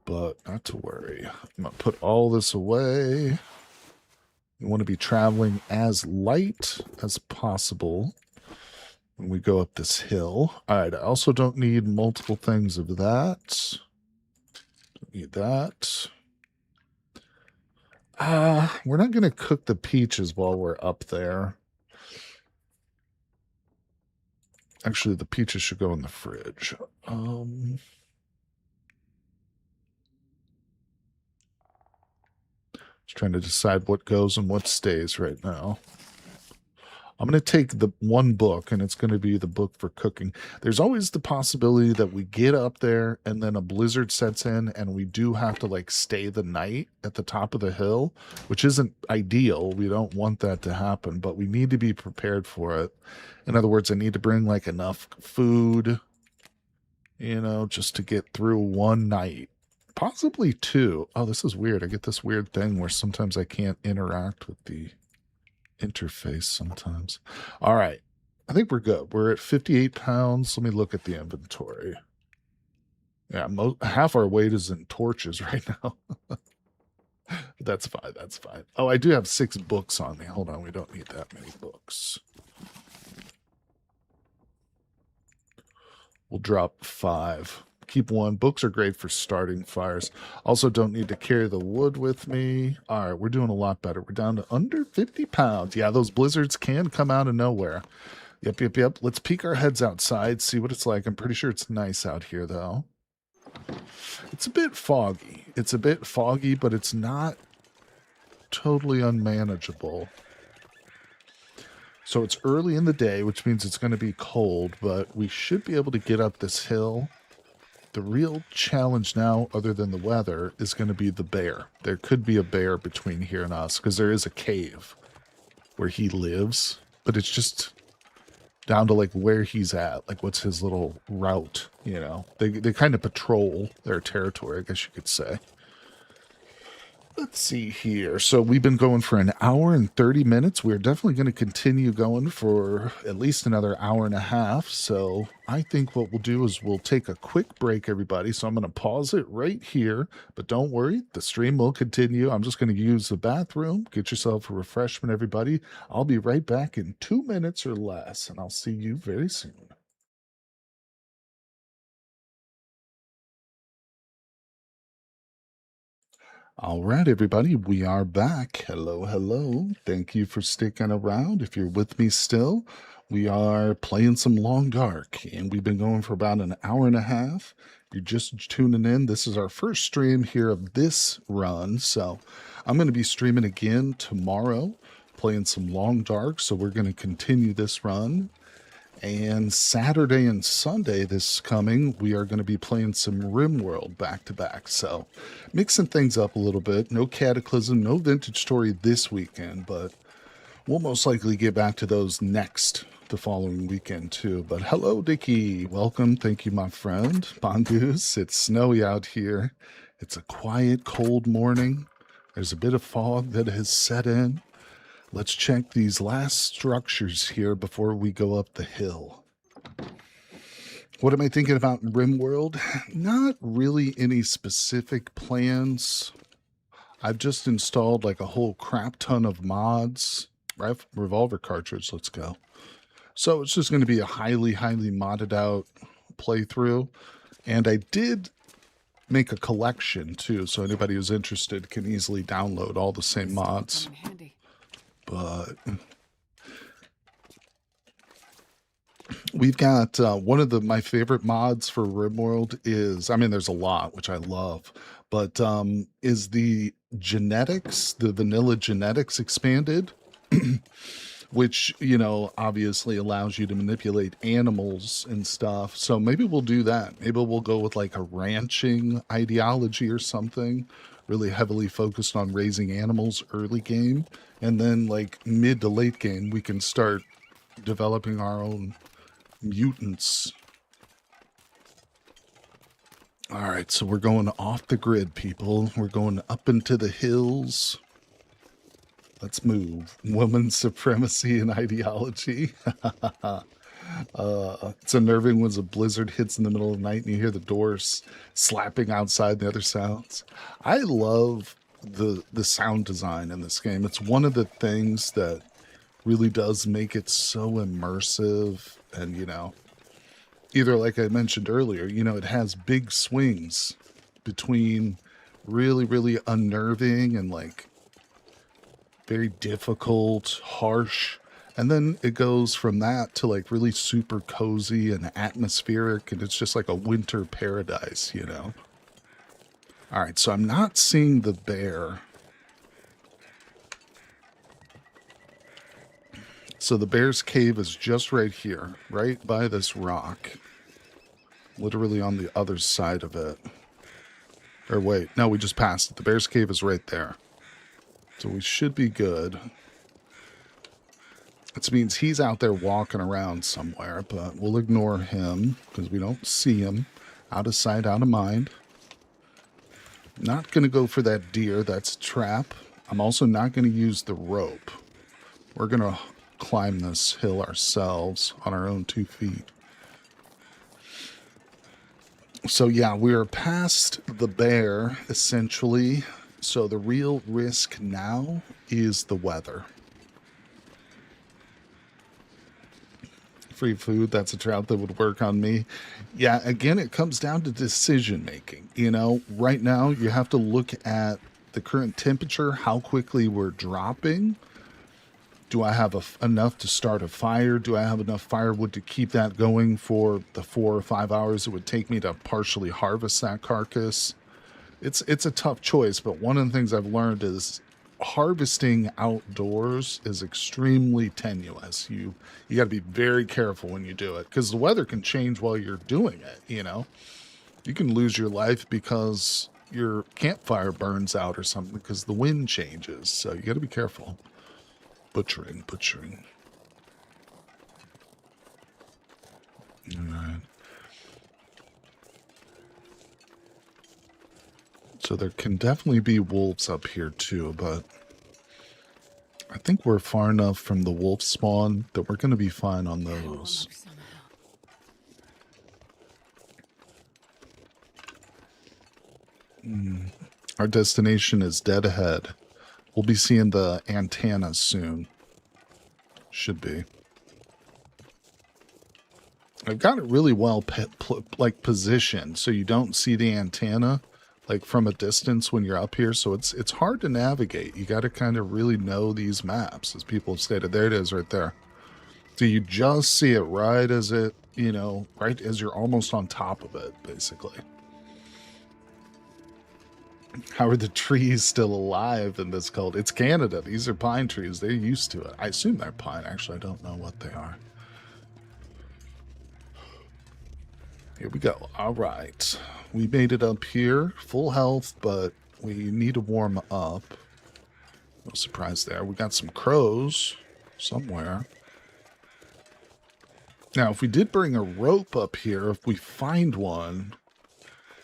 But not to worry. I'm going to put all this away. We want to be traveling as light as possible when we go up this hill. All right, I also don't need multiple things of that. Don't need that. We're not going to cook the peaches while we're up there. Actually, the peaches should go in the fridge. Just trying to decide what goes and what stays right now. I'm going to take the one book, and it's going to be the book for cooking. There's always the possibility that we get up there, and then a blizzard sets in, and we do have to, stay the night at the top of the hill, which isn't ideal. We don't want that to happen, but we need to be prepared for it. In other words, I need to bring, enough food, just to get through one night. Possibly two. Oh, this is weird. I get this weird thing where sometimes I can't interact with the interface sometimes. All right. I think we're good. We're at 58 pounds. Let me look at the inventory. Yeah, half our weight is in torches right now. That's fine. That's fine. Oh, I do have 6 books on me. Hold on. We don't need that many books. We'll drop 5. Keep 1. Books are great for starting fires. Also, don't need to carry the wood with me. All right, we're doing a lot better. We're down to under 50 pounds. Yeah, those blizzards can come out of nowhere. Yep. Let's peek our heads outside, see what it's like. I'm pretty sure it's nice out here, though. It's a bit foggy. But it's not totally unmanageable. So it's early in the day, which means it's going to be cold, but we should be able to get up this hill. The real challenge now, other than the weather, is going to be the bear. There could be a bear between here and us, because there is a cave where he lives, but it's just down to where he's at, what's his little route, They kind of patrol their territory, I guess you could say. Let's see here. So we've been going for an hour and 30 minutes. We're definitely going to continue going for at least another hour and a half. So I think what we'll do is we'll take a quick break, everybody. So I'm going to pause it right here. But don't worry, the stream will continue. I'm just going to use the bathroom. Get yourself a refreshment, everybody. I'll be right back in 2 minutes or less, and I'll see you very soon. All right, everybody, we are back. Hello, hello. Thank you for sticking around. If you're with me still, we are playing some Long Dark, and we've been going for about an hour and a half. You're just tuning in. This is our first stream here of this run, so I'm going to be streaming again tomorrow, playing some Long Dark. So we're going to continue this run. And Saturday and Sunday this coming, we are going to be playing some RimWorld back to back. So mixing things up a little bit. No Cataclysm, no Vintage Story this weekend, but we'll most likely get back to those the following weekend too. But hello, Dickie. Welcome. Thank you, my friend. Mongoose. It's snowy out here. It's a quiet, cold morning. There's a bit of fog that has set in. Let's check these last structures here before we go up the hill. What am I thinking about in RimWorld? Not really any specific plans. I've just installed like a whole crap ton of mods. Revolver cartridge, let's go. So it's just going to be a highly, highly modded out playthrough. And I did make a collection too, so anybody who's interested can easily download all the same mods. But we've got one of my favorite mods for RimWorld is, I mean, there's a lot, which I love, but is the genetics, the vanilla genetics expanded, which, you know, obviously allows you to manipulate animals and stuff. So maybe we'll do that. Maybe we'll go with like a ranching ideology or something, really heavily focused on raising animals early game. And then like mid to late game, we can start developing our own mutants. All right, so we're going off the grid, people. We're going up into the hills. Let's move. Woman supremacy and ideology. It's unnerving when a blizzard hits in the middle of the night and you hear the doors slapping outside and the other sounds. I love the sound design in this game. It's one of the things that really does make it so immersive. And, you know, either like I mentioned earlier, you know, it has big swings between really, really unnerving and like very difficult, harsh. And then it goes from that to like really super cozy and atmospheric. And it's just like a winter paradise, you know? All right, so I'm not seeing the bear. So the bear's cave is just right here, right by this rock. Literally on the other side of it. Or wait, no, we just passed it. The bear's cave is right there. So we should be good. Which means he's out there walking around somewhere, but we'll ignore him because we don't see him. Out of sight, out of mind. Not going to go for that deer. That's a trap. I'm also not going to use the rope. We're going to climb this hill ourselves on our own 2 feet. So yeah, we are past the bear, essentially. So the real risk now is the weather. Free food, that's a trout that would work on me. Yeah, again, it comes down to decision making. You know, right now you have to look at the current temperature, how quickly we're dropping. Do I have enough to start a fire? Do I have enough firewood to keep that going for the 4 or 5 hours it would take me to partially harvest that carcass? It's a tough choice, but one of the things I've learned is harvesting outdoors is extremely tenuous. You got to be very careful when you do it because the weather can change while you're doing it, you know. You can lose your life because your campfire burns out or something because the wind changes. So you got to be careful. Butchering. All right. So there can definitely be wolves up here too, but I think we're far enough from the wolf spawn that we're going to be fine on I warm those. up somehow. Our destination is dead ahead. We'll be seeing the antenna soon. Should be. I've got it really well positioned so you don't see the antenna like from a distance when you're up here. So it's hard to navigate. You got to kind of really know these maps, as people have stated. There it is right there. So you just see it right as it, right as you're almost on top of it, basically. How are the trees still alive in this cold? It's Canada. These are pine trees. They're used to it. I assume they're pine. Actually, I don't know what they are. Here we go. All right. We made it up here. Full health, but we need to warm up. No surprise there. We got some crows somewhere. Now, if we did bring a rope up here, if we find one,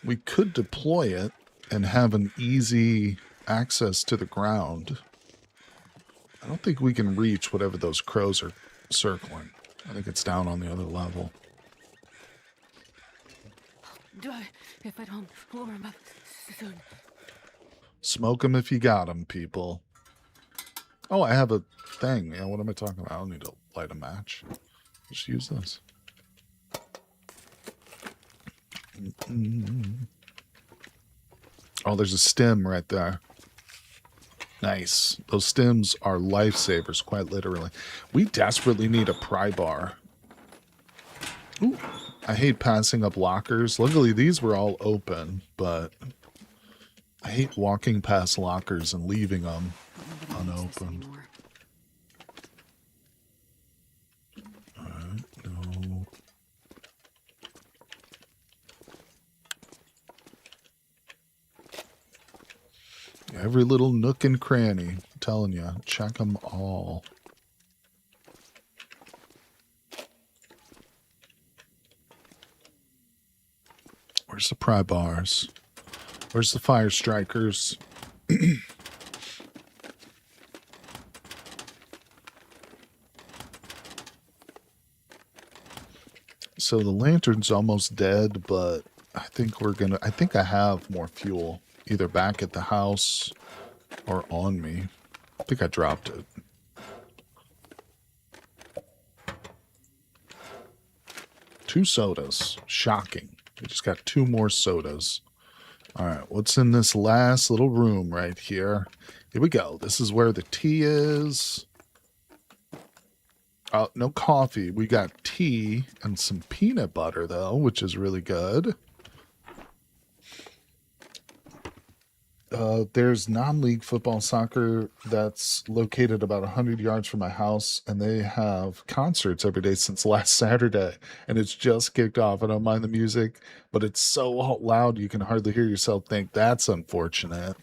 we could deploy it and have an easy access to the ground. I don't think we can reach whatever those crows are circling. I think it's down on the other level. If I don't warm up soon. Smoke them if you got them, people. Oh, I have a thing. Yeah, what am I talking about? I don't need to light a match. Just use this. Oh, there's a stem right there. Nice. Those stems are lifesavers, quite literally. We desperately need a pry bar. Ooh, I hate passing up lockers. Luckily, these were all open, but I hate walking past lockers and leaving them unopened. Alright, no. Every little nook and cranny. I'm telling you, check them all. Where's the pry bars? Where's the fire strikers? So the lantern's almost dead, but I think I think I have more fuel, either back at the house or on me. I think I dropped it. Two sodas. Shocking. We just got 2 more sodas. All right, what's in this last little room right here? Here we go. This is where the tea is. No coffee. We got tea and some peanut butter, though, which is really good. There's non-league football soccer that's located about 100 yards from my house, and they have concerts every day since last Saturday, and it's just kicked off. I don't mind the music, but it's so loud you can hardly hear yourself think. That's unfortunate.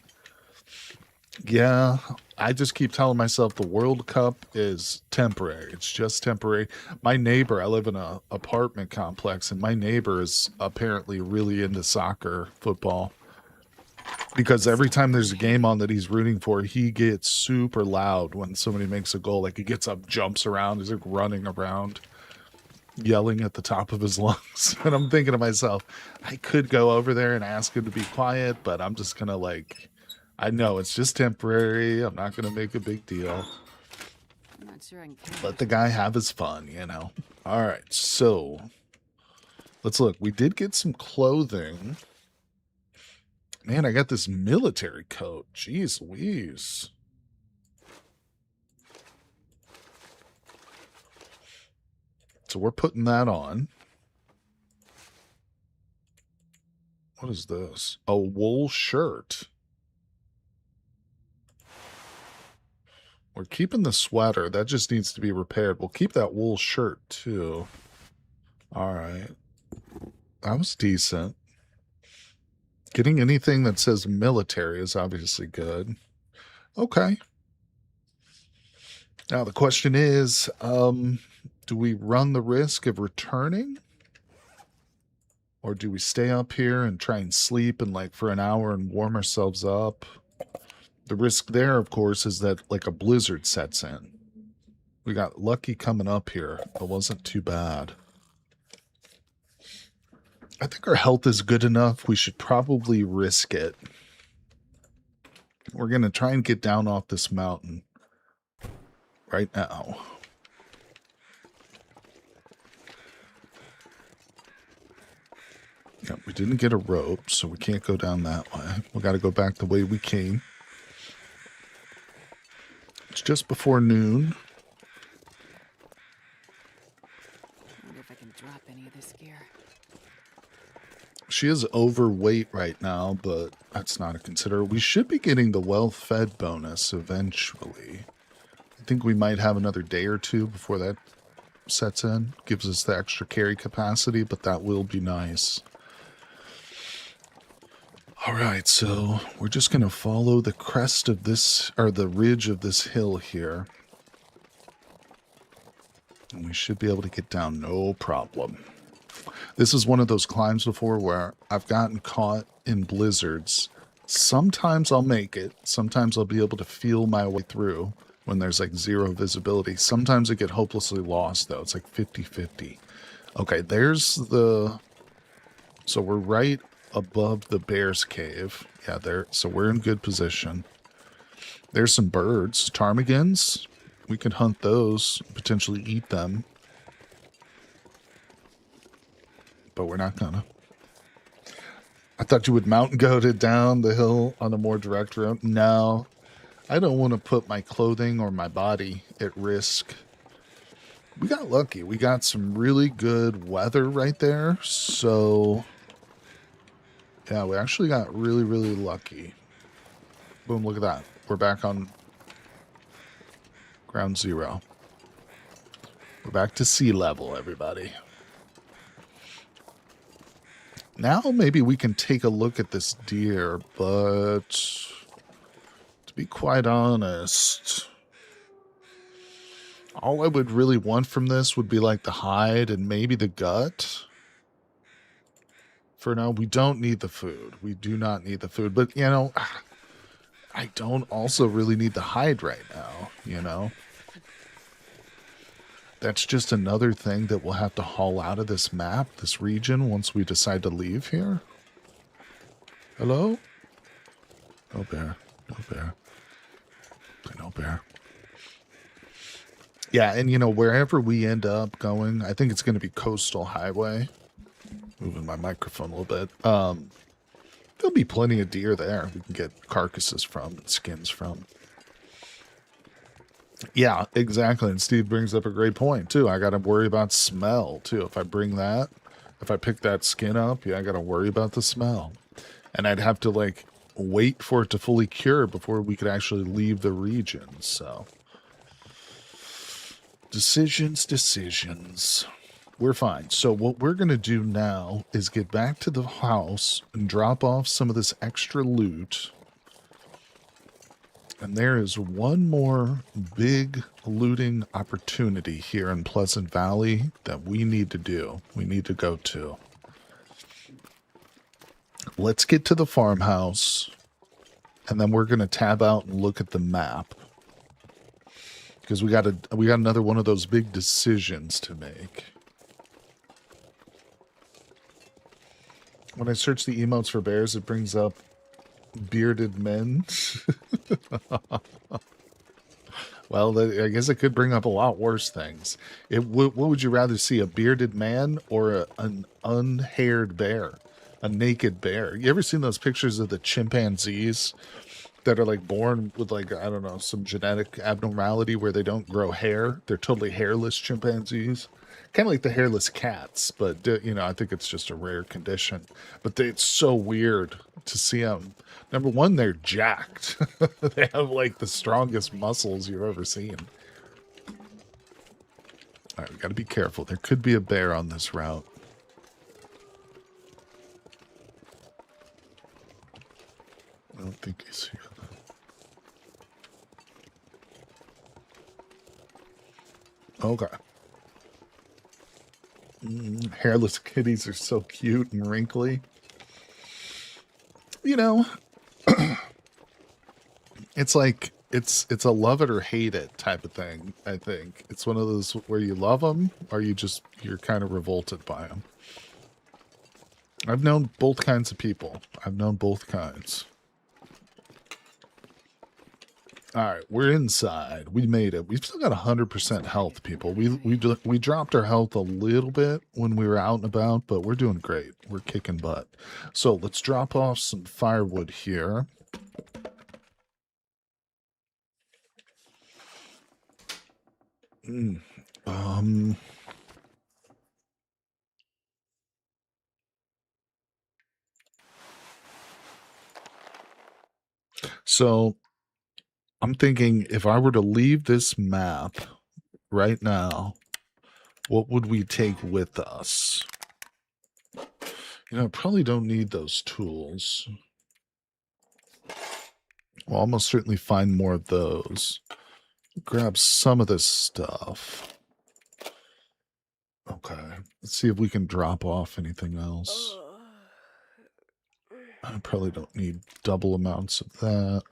Yeah, I just keep telling myself the World Cup is temporary. It's just temporary. My neighbor, I live in an apartment complex, and my neighbor is apparently really into soccer, football. Because every time there's a game on that he's rooting for, he gets super loud when somebody makes a goal. Like he gets up, jumps around, he's like running around, yelling at the top of his lungs. And I'm thinking to myself, I could go over there and ask him to be quiet, but I'm just gonna I know it's just temporary. I'm not gonna make a big deal. I'm not sure I can carry Let the guy have his fun, All right, so let's look. We did get some clothing. Man, I got this military coat. Jeez Louise. So we're putting that on. What is this? A wool shirt. We're keeping the sweater. That just needs to be repaired. We'll keep that wool shirt, too. All right. That was decent. Getting anything that says military is obviously good. Okay. Now the question is, do we run the risk of returning? Or do we stay up here and try and sleep and like for an hour and warm ourselves up? The risk there, of course, is that like a blizzard sets in. We got lucky coming up here. It wasn't too bad. I think our health is good enough. We should probably risk it. We're going to try and get down off this mountain right now. Yeah, we didn't get a rope, so we can't go down that way. We got to go back the way we came. It's just before noon. I wonder if I can drop any of this gear. She is overweight right now, but that's not a consider. We should be getting the well-fed bonus eventually. I think we might have another day or two before that sets in. Gives us the extra carry capacity, but that will be nice. Alright, so we're just going to follow the crest of this, or the ridge of this hill here. And we should be able to get down no problem. This is one of those climbs before where I've gotten caught in blizzards. Sometimes I'll make it. Sometimes I'll be able to feel my way through when there's like zero visibility. Sometimes I get hopelessly lost though. It's like 50-50. Okay, there's the... So we're right above the bear's cave. Yeah, there. So we're in good position. There's some birds. Ptarmigans. We could hunt those, potentially eat them. But we're not gonna. I thought you would mountain goat it down the hill on a more direct route. No, I don't want to put my clothing or my body at risk. We got lucky. We got some really good weather right there. So, yeah, we actually got really, really lucky. Boom, look at that. We're back on ground zero. We're back to sea level, everybody. Now maybe we can take a look at this deer, but to be quite honest, all I would really want from this would be like the hide and maybe the gut. For now, we don't need the food. We do not need the food, but you know, I don't also really need the hide right now, you know? That's just another thing that we'll have to haul out of this map, this region, once we decide to leave here. Hello? No bear. No bear. No bear. Yeah, and you know, wherever we end up going, I think it's going to be coastal highway. Moving my microphone a little bit. There'll be plenty of deer there we can get carcasses from and skins from. Yeah, exactly. And Steve brings up a great point, too. I got to worry about smell, too. If I bring that, if I pick that skin up, yeah, I got to worry about the smell. And I'd have to, like, wait for it to fully cure before we could actually leave the region. So, decisions. We're fine. So what we're going to do now is get back to the house and drop off some of this extra loot. And there is one more big looting opportunity here in Pleasant Valley that we need to do. We need to go to. Let's get to the farmhouse, and then we're going to tab out and look at the map. Because we got another one of those big decisions to make. When I search the emotes for bears, it brings up bearded men. Well, I guess it could bring up a lot worse things. What would you rather see, a bearded man or an unhaired bear? A naked bear? You ever seen those pictures of the chimpanzees that are like born with like, I don't know, some genetic abnormality where they don't grow hair? They're totally hairless chimpanzees. Kind of like the hairless cats, but, you know, I think it's just a rare condition. But it's so weird to see them. Number one, they're jacked. They have, like, the strongest muscles you've ever seen. All right, we got to be careful. There could be a bear on this route. I don't think he's here, though. Okay. Hairless kitties are so cute and wrinkly. You know, it's like it's a love it or hate it type of thing. I think it's one of those where you love them or you're kind of revolted by them. I've known both kinds of people. I've known both kinds. All right, we're inside. We made it. We've still got 100% health, people. We dropped our health a little bit when we were out and about, but we're doing great. We're kicking butt. So let's drop off some firewood here. Um. So I'm thinking if I were to leave this map right now, what would we take with us? I probably don't need those tools. We'll almost certainly find more of those. Grab some of this stuff. Okay. Let's see if we can drop off anything else. I probably don't need double amounts of that.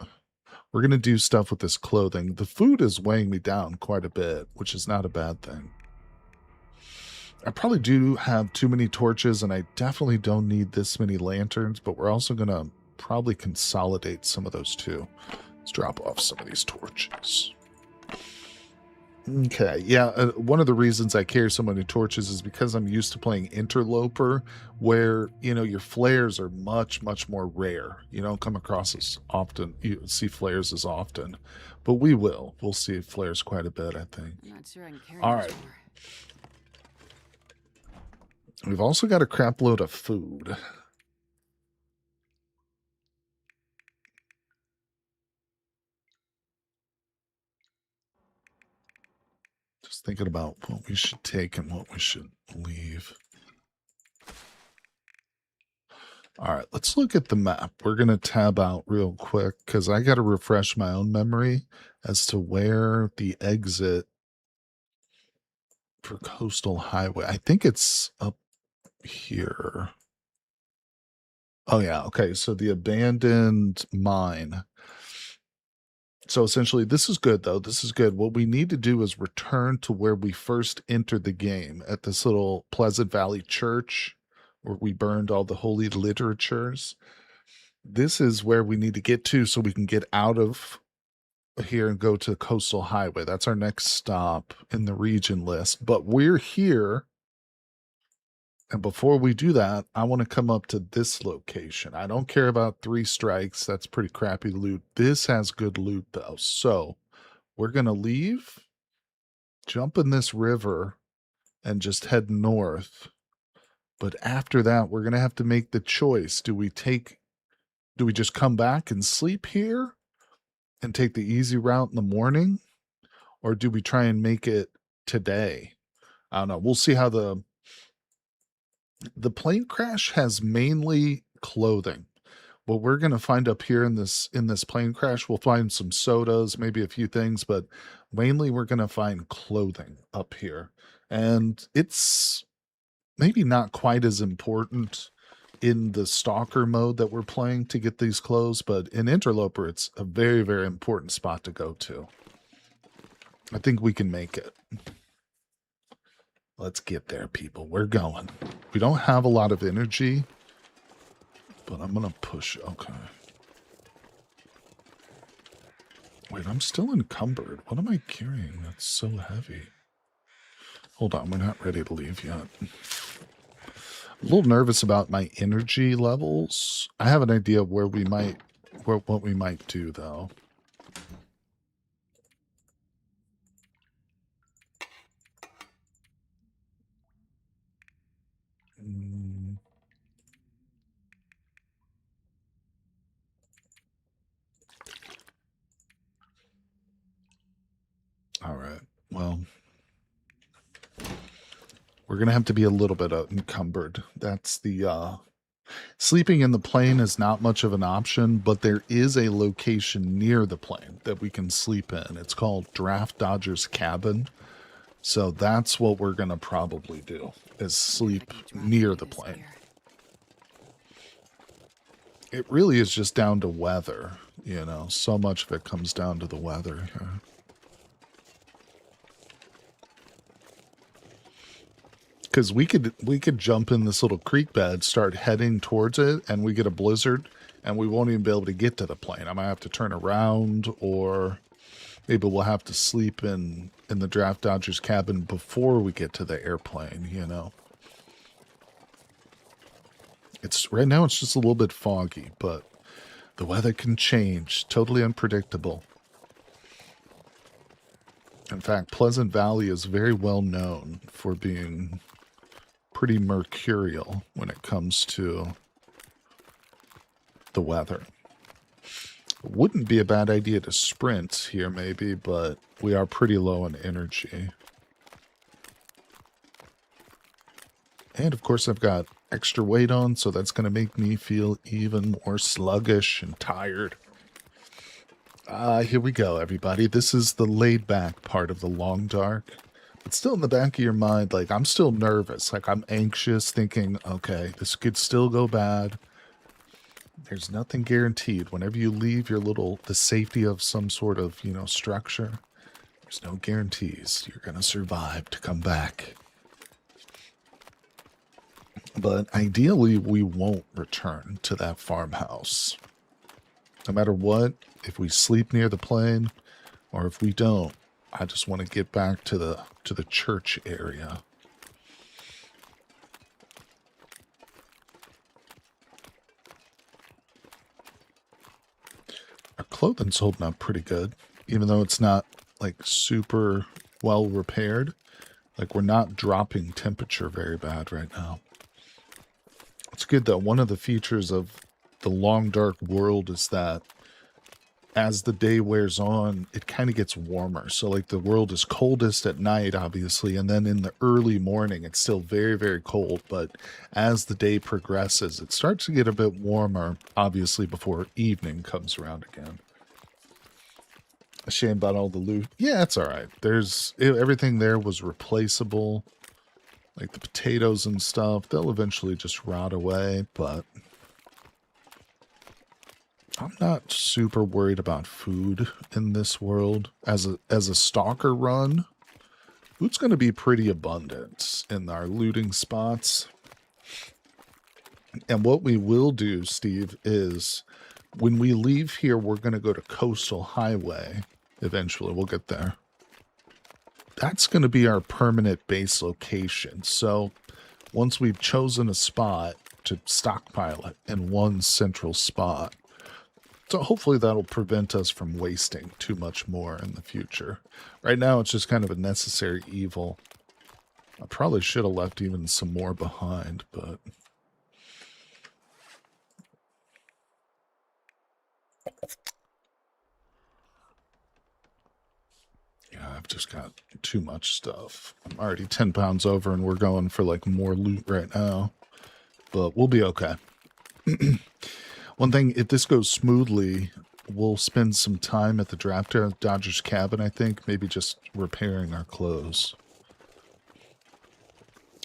We're going to do stuff with this clothing. The food is weighing me down quite a bit, which is not a bad thing. I probably do have too many torches, and I definitely don't need this many lanterns, but we're also going to probably consolidate some of those too. Let's drop off some of these torches. Okay, yeah, one of the reasons I carry so many torches is because I'm used to playing Interloper, where, your flares are much, much more rare. You don't come across as often, you see flares as often, but we will. We'll see flares quite a bit, I think. I'm not sure I can carry All much right. more. We've also got a crap load of food. Just thinking about what we should take and what we should leave. All right, let's look at the map. We're going to tab out real quick because I got to refresh my own memory as to where the exit for Coastal Highway. I think it's up here. Oh, yeah. Okay, so the abandoned mine. So essentially, this is good, though. This is good. What we need to do is return to where we first entered the game at this little Pleasant Valley Church where we burned all the holy literatures. This is where we need to get to so we can get out of here and go to Coastal Highway. That's our next stop in the region list. But we're here. And before we do that, I want to come up to this location. I don't care about 3 strikes. That's pretty crappy loot. This has good loot, though. So we're going to leave, jump in this river, and just head north. But after that, we're going to have to make the choice. Do we just come back and sleep here and take the easy route in the morning? Or do we try and make it today? I don't know. We'll see how the plane crash has mainly clothing. What we're going to find up here in this plane crash, we'll find some sodas, maybe a few things, but mainly we're going to find clothing up here. And it's maybe not quite as important in the Stalker mode that we're playing to get these clothes, but in Interloper, it's a very, very important spot to go to. I think we can make it. Let's get there, people. We're going. We don't have a lot of energy, but I'm going to push. Okay. Wait, I'm still encumbered. What am I carrying that's so heavy? Hold on, we're not ready to leave yet. A little nervous about my energy levels. I have an idea of what we might do, though. All right. Well, we're going to have to be a little bit encumbered. That's the sleeping in the plane is not much of an option, but there is a location near the plane that we can sleep in. It's called Draft Dodger's Cabin. So that's what we're going to probably do, is sleep near the plane. It really is just down to weather, you know. So much of it comes down to the weather here. Because we could jump in this little creek bed, start heading towards it, and we get a blizzard, and we won't even be able to get to the plane. I might have to turn around, or maybe we'll have to sleep in the Draft Dodgers cabin before we get to the airplane, you know. It's right now it's just a little bit foggy, but the weather can change. Totally unpredictable. In fact, Pleasant Valley is very well known for being pretty mercurial when it comes to the weather. Wouldn't be a bad idea to sprint here maybe, but we are pretty low in energy. And of course I've got extra weight on, so that's going to make me feel even more sluggish and tired. Here we go, everybody. This is the laid back part of the long dark. But still in the back of your mind, like, I'm still nervous. Like, I'm anxious, thinking, okay, this could still go bad. There's nothing guaranteed. Whenever you leave the safety of some sort of, you know, structure, there's no guarantees you're going to survive to come back. But ideally, we won't return to that farmhouse. No matter what, if we sleep near the plane, or if we don't, I just want to get back to the church area. Our clothing's holding up pretty good, even though it's not like super well repaired. Like, we're not dropping temperature very bad right now. It's good that one of the features of the long dark world is that as the day wears on, it kind of gets warmer. So like the world is coldest at night, obviously, and then in the early morning, it's still very, very cold. But as the day progresses, it starts to get a bit warmer, obviously, before evening comes around again. A shame about all the loot. Yeah, it's all right. Everything there was replaceable. Like the potatoes and stuff, they'll eventually just rot away, but I'm not super worried about food in this world. As a stalker run, food's going to be pretty abundant in our looting spots. And what we will do, Steve, is when we leave here, we're going to go to Coastal Highway. Eventually, we'll get there. That's going to be our permanent base location. So once we've chosen a spot to stockpile it in one central spot, so hopefully that'll prevent us from wasting too much more in the future. Right now, it's just kind of a necessary evil. I probably should have left even some more behind, but yeah, I've just got too much stuff. I'm already 10 pounds over and we're going for like more loot right now, but we'll be okay. One thing, if this goes smoothly, we'll spend some time at the Draft Dodgers cabin, I think, maybe just repairing our clothes.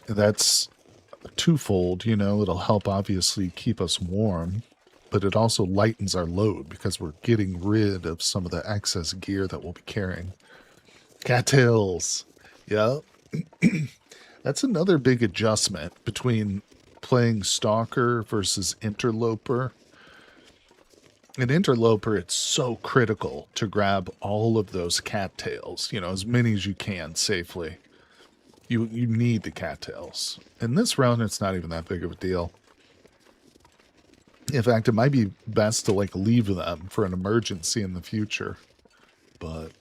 That's twofold, you know. It'll help obviously keep us warm, but it also lightens our load because we're getting rid of some of the excess gear that we'll be carrying. Cattails. Yeah. That's another big adjustment between playing Stalker versus Interloper. In Interloper, it's so critical to grab all of those cattails, you know, as many as you can safely. You need the cattails. In this round, it's not even that big of a deal. In fact, it might be best to like leave them for an emergency in the future. But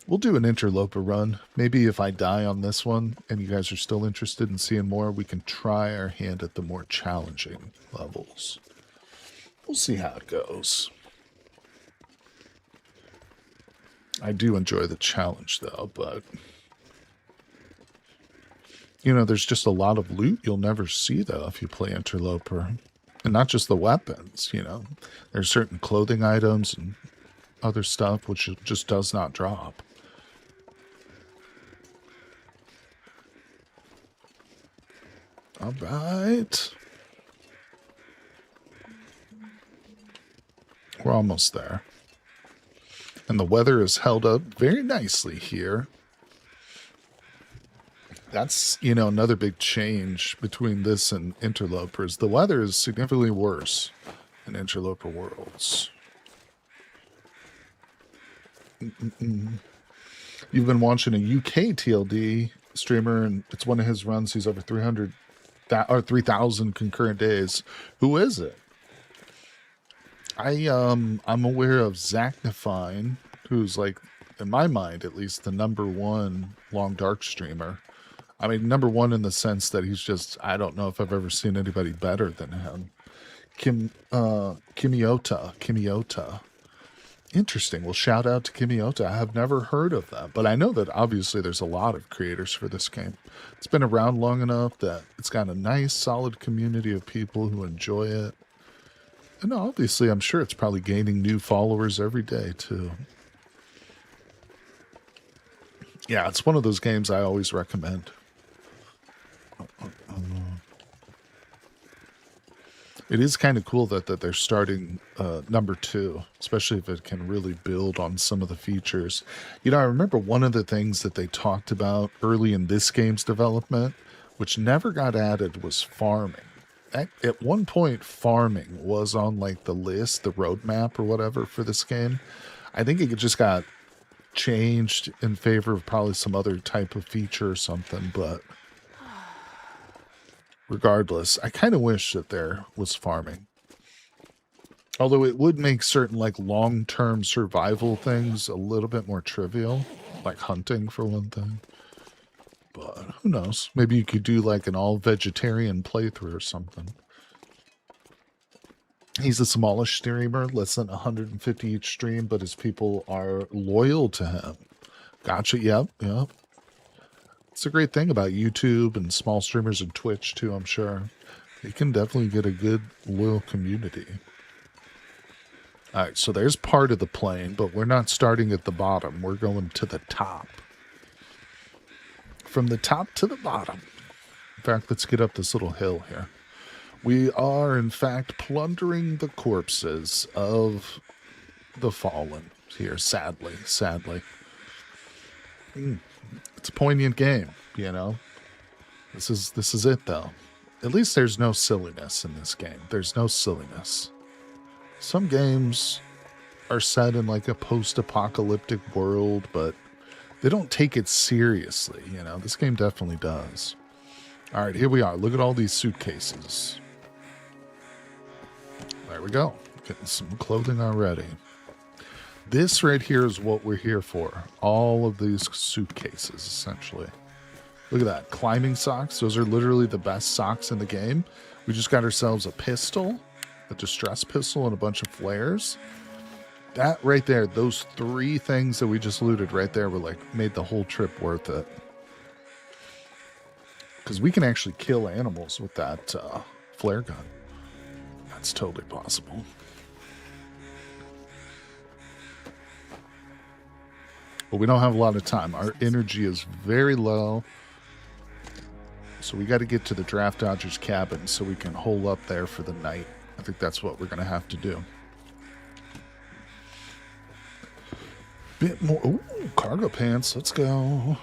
we'll do an Interloper run. Maybe if I die on this one and you guys are still interested in seeing more, we can try our hand at the more challenging levels. We'll see how it goes. I do enjoy the challenge, though, but you know, there's just a lot of loot you'll never see, though, if you play Interloper. And not just the weapons, you know. There's certain clothing items and other stuff which just does not drop. All right. We're almost there. And the weather is held up very nicely here. That's, another big change between this and Interlopers. The weather is significantly worse in Interloper Worlds. You've been watching a UK TLD streamer, and it's one of his runs. He's over 3,000 concurrent days. Who is it? I'm aware of Zachnifine, who's like, in my mind at least, the #1 long dark streamer. I mean, #1 in the sense that he's just, I don't know if I've ever seen anybody better than him. Kimiota. Interesting. Well, shout out to Kimiota. I have never heard of that, but I know that obviously there's a lot of creators for this game. It's been around long enough that it's got a nice, solid community of people who enjoy it. And obviously, I'm sure it's probably gaining new followers every day, too. Yeah, it's one of those games I always recommend. It is kind of cool that they're starting #2, especially if it can really build on some of the features. I remember one of the things that they talked about early in this game's development, which never got added, was farming. At one point, farming was on like the list, the roadmap or whatever for this game. I think it just got changed in favor of probably some other type of feature or something, but regardless, I kind of wish that there was farming. Although it would make certain like long-term survival things a little bit more trivial, like hunting for one thing. But who knows? Maybe you could do like an all-vegetarian playthrough or something. He's a smallish streamer, less than 150 each stream, but his people are loyal to him. Gotcha, yep. It's a great thing about YouTube and small streamers and Twitch too, I'm sure. You can definitely get a good, loyal community. Alright, so there's part of the plane, but we're not starting at the bottom. We're going to the top. From the top to the bottom. In fact, let's get up this little hill here. We are, in fact, plundering the corpses of the fallen here, sadly. It's a poignant game, This is it, though. At least there's no silliness in this game. There's no silliness. Some games are set in like a post-apocalyptic world, but they don't take it seriously, This game definitely does. All right, here we are. Look at all these suitcases. There we go. Getting some clothing already. This right here is what we're here for. All of these suitcases, essentially. Look at that. Climbing socks. Those are literally the best socks in the game. We just got ourselves a pistol, a distress pistol, and a bunch of flares. That right there, those 3 things that we just looted right there were like, made the whole trip worth it. Because we can actually kill animals with that flare gun. That's totally possible. But we don't have a lot of time. Our energy is very low. So we got to get to the Draft Dodger's cabin so we can hole up there for the night. I think that's what we're going to have to do. Bit more. Ooh, cargo pants. Let's go.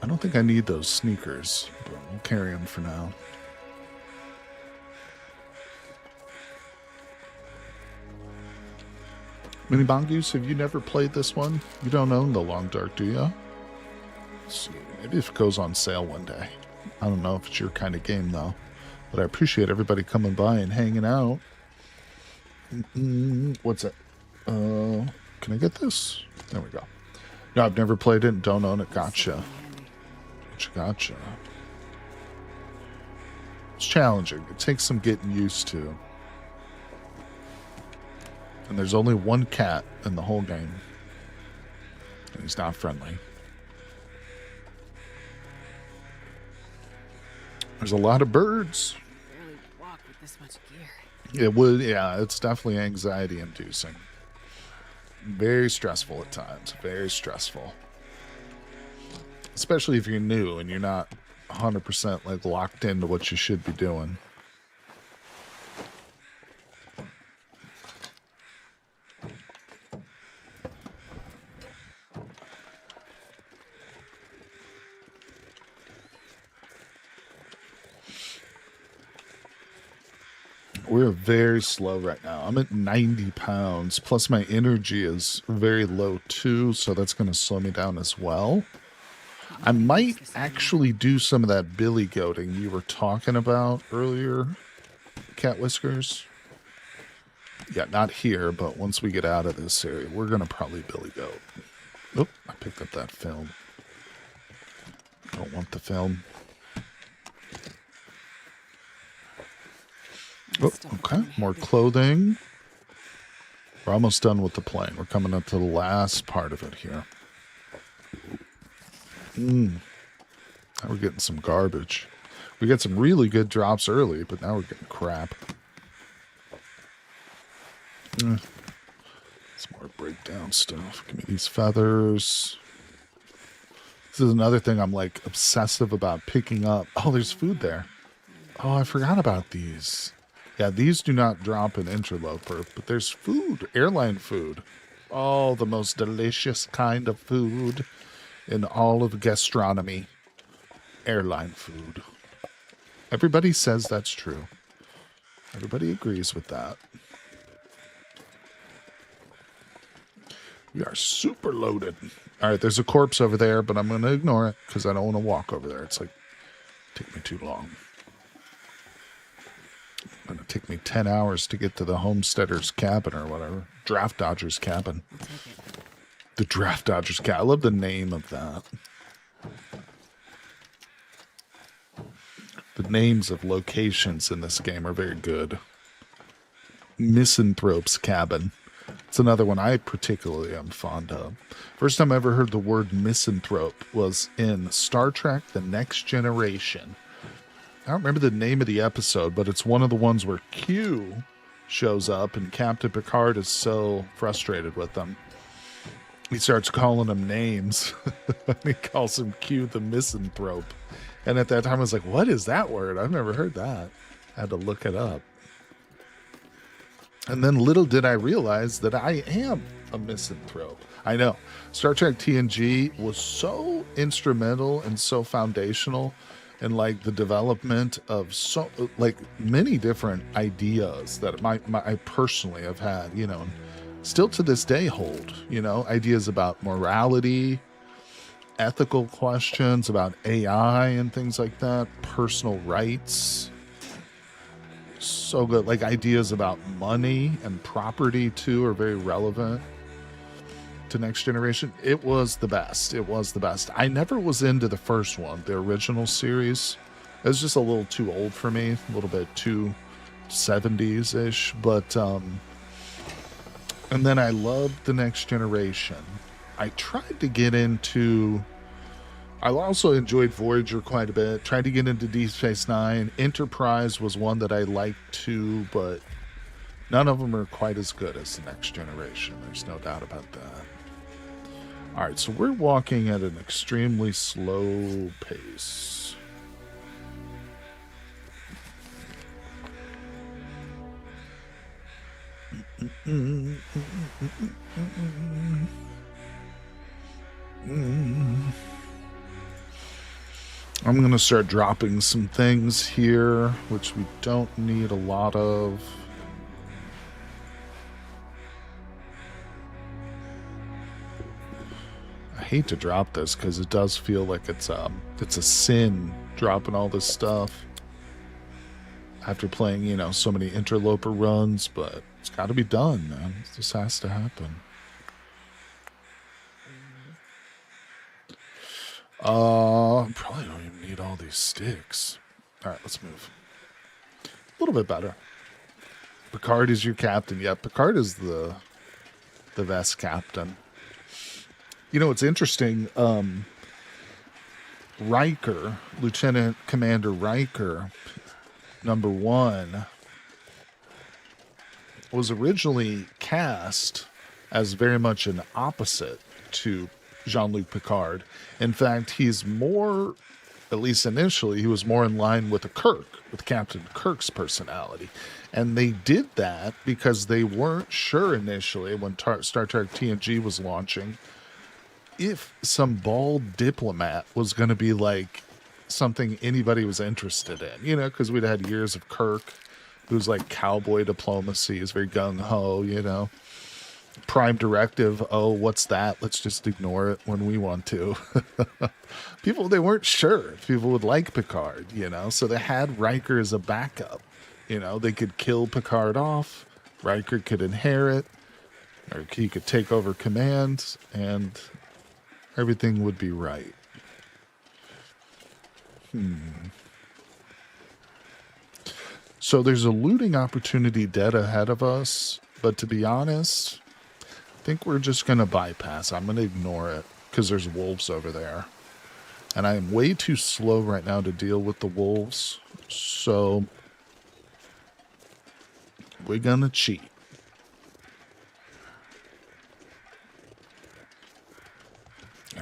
I don't think I need those sneakers, but we'll carry them for now. Mini Bongoose, have you never played this one? You don't own the Long Dark, do you? Let's see. Maybe if it goes on sale one day. I don't know if it's your kind of game, though. But I appreciate everybody coming by and hanging out. What's it? Can I get this? There we go. No, I've never played it and don't own it. Gotcha. Gotcha. It's challenging. It takes some getting used to. And there's only one cat in the whole game. And he's not friendly. There's a lot of birds. Barely walk with this much gear. It would, yeah, it's definitely anxiety inducing. Very stressful at times. Very stressful. Especially if you're new and you're not 100% like locked into what you should be doing. We're very slow right now. I'm at 90 pounds, plus my energy is very low too, so that's going to slow me down as well. I might actually do some of that billy goating you were talking about earlier, Cat Whiskers. Yeah, not here, but once we get out of this area, we're going to probably billy goat. Oh, I picked up that film. Don't want the film. Oh, okay. More clothing. We're almost done with the plane. We're coming up to the last part of it here. Now we're getting some garbage. We got some really good drops early, but now we're getting crap. Some more breakdown stuff. Give me these feathers. This is another thing I'm like obsessive about picking up. Oh, there's food there. Oh, I forgot about these. Yeah, these do not drop in Interloper, but there's food, airline food. Oh, the most delicious kind of food in all of gastronomy. Airline food. Everybody says that's true. Everybody agrees with that. We are super loaded. All right, there's a corpse over there, but I'm going to ignore it because I don't want to walk over there. It's like, take me too long. It's going to take me 10 hours to get to the homesteader's cabin or whatever. Draft Dodger's cabin. The Draft Dodger's cabin. I love the name of that. The names of locations in this game are very good. Misanthrope's cabin. It's another one I particularly am fond of. First time I ever heard the word misanthrope was in Star Trek The Next Generation. I don't remember the name of the episode, but it's one of the ones where Q shows up and Captain Picard is so frustrated with them. He starts calling them names. He calls him Q the misanthrope. And at that time I was like, what is that word? I've never heard that. I had to look it up. And then little did I realize that I am a misanthrope. I know. Star Trek TNG was so instrumental and so foundational in like the development of so like many different ideas that I personally have had, you know, and still to this day hold, you know, ideas about morality, ethical questions about AI and things like that, personal rights. So good. Like ideas about money and property too are very relevant to Next Generation. It was the best. It was the best. I never was into the first one, the original series. It was just a little too old for me, a little bit too 70s-ish. But and then I loved the Next Generation. I tried to get into... I also enjoyed Voyager quite a bit. Tried to get into Deep Space Nine. Enterprise was one that I liked too, but none of them are quite as good as the Next Generation. There's no doubt about that. All right, so we're walking at an extremely slow pace. I'm going to start dropping some things here, which we don't need a lot of. I hate to drop this because it does feel like it's a sin dropping all this stuff after playing, you know, so many interloper runs, but it's got to be done, man. This has to happen. Probably don't even need all these sticks. All right, let's move. A little bit better. Picard is your captain. Yeah, Picard is the best captain. You know, it's interesting. Riker, Lieutenant Commander Riker, #1, was originally cast as very much an opposite to Jean-Luc Picard. In fact, he's more at least initially, he was more in line with with Captain Kirk's personality. And they did that because they weren't sure initially when Star Trek TNG was launching if some bald diplomat was going to be like something anybody was interested in, because we'd had years of Kirk, who's like cowboy diplomacy, is very gung ho, Prime directive, oh, what's that? Let's just ignore it when we want to. People, they weren't sure if people would like Picard, so they had Riker as a backup. They could kill Picard off, Riker could inherit, or he could take over command, and everything would be right. So there's a looting opportunity dead ahead of us, but to be honest, I think we're just going to bypass. I'm going to ignore it because there's wolves over there. And I am way too slow right now to deal with the wolves. So we're going to cheat.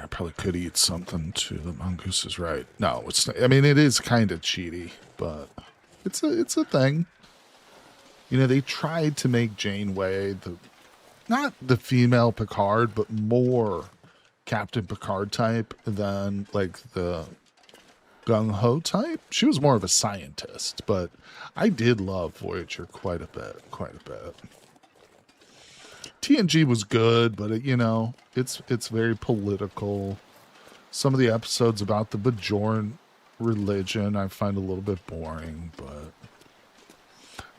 I probably could eat something too. The mongoose is right. No, it's not, I mean, it is kind of cheaty, but it's a thing. They tried to make Janeway not the female Picard, but more Captain Picard type than like the gung-ho type. She was more of a scientist, but I did love Voyager quite a bit. TNG was good, but it's very political. Some of the episodes about the Bajoran religion I find a little bit boring, but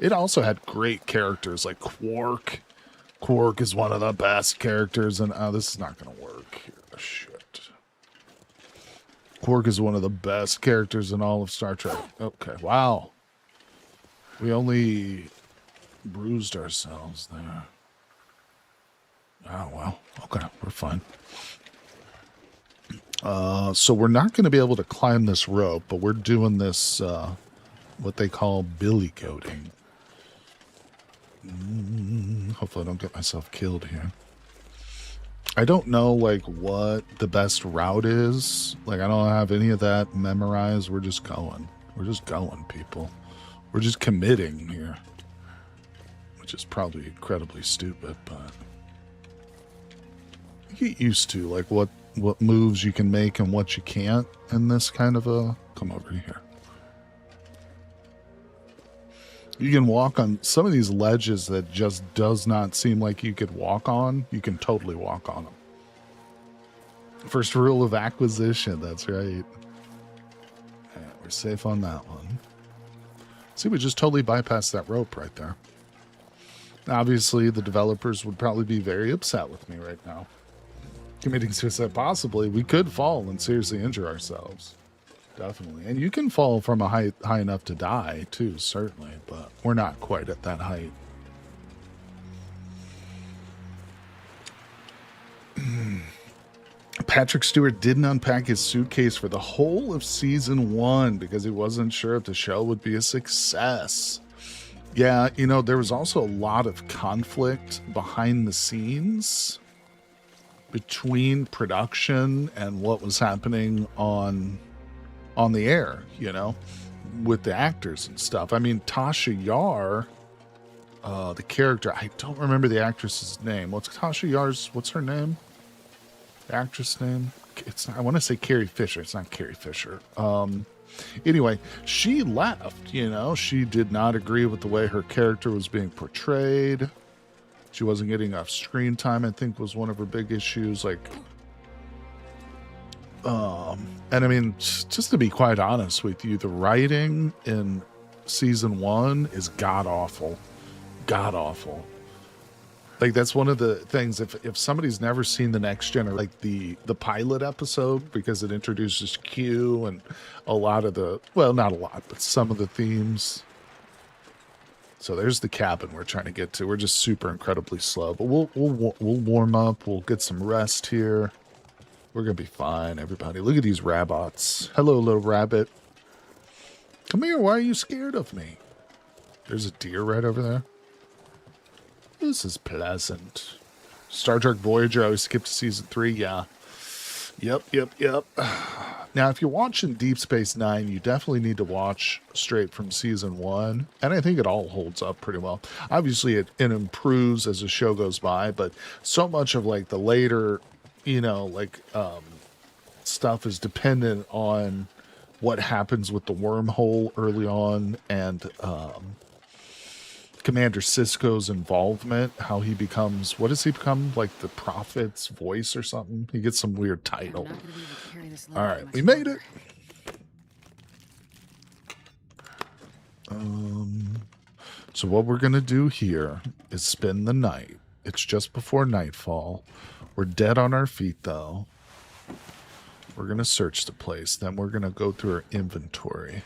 it also had great characters like Quark. Quark is one of the best characters, and this is not going to work. Shit. Quark is one of the best characters in all of Star Trek. Okay, wow. We only bruised ourselves there. Oh, well. Okay, we're fine. So we're not going to be able to climb this rope, but we're doing this, what they call billy goating. Hopefully I don't get myself killed here. I don't know, like, what the best route is. Like, I don't have any of that memorized. We're just going. We're just going, people. We're just committing here. Which is probably incredibly stupid, but you get used to, like, what moves you can make and what you can't in this kind of a... Come over here. You can walk on some of these ledges that just does not seem like you could walk on. You can totally walk on them. First rule of acquisition, that's right. Yeah, we're safe on that one. See, we just totally bypassed that rope right there. Obviously, the developers would probably be very upset with me right now. Committing suicide, possibly. We could fall and seriously injure ourselves. Definitely. And you can fall from a height high enough to die, too, certainly. But we're not quite at that height. Patrick Stewart didn't unpack his suitcase for the whole of season 1 because he wasn't sure if the show would be a success. Yeah, there was also a lot of conflict behind the scenes between production and what was happening on the air, with the actors and stuff. I mean, Tasha Yar, the character, I don't remember the actress's name. What's her name? The actress name? It's not, I want to say Carrie Fisher. It's not Carrie Fisher. Anyway, she left, she did not agree with the way her character was being portrayed. She wasn't getting enough screen time, I think, was one of her big issues. Like, and I mean, just to be quite honest with you, the writing in season 1 is god awful. Like, that's one of the things, if somebody's never seen the Next Gen, or like the pilot episode, because it introduces Q and a lot of the, well, not a lot, but some of the themes. So there's the cabin we're trying to get to. We're just super incredibly slow, but we'll warm up. We'll get some rest here. We're gonna be fine, everybody. Look at these rabbits. Hello, little rabbit. Come here. Why are you scared of me? There's a deer right over there. This is pleasant. Star Trek Voyager. I always skipped to season 3. Yeah. Yep. Now, if you're watching Deep Space Nine, you definitely need to watch straight from season one, and I think it all holds up pretty well. Obviously, it improves as the show goes by, but so much of like the later, stuff is dependent on what happens with the wormhole early on and Commander Sisko's involvement, how he becomes, what does he become? Like the prophet's voice or something? He gets some weird title. I'm not gonna be able to carry this All load right, for much we made longer. it. So what we're going to do here is spend the night. It's just before nightfall. We're dead on our feet, though. We're going to search the place. Then we're going to go through our inventory.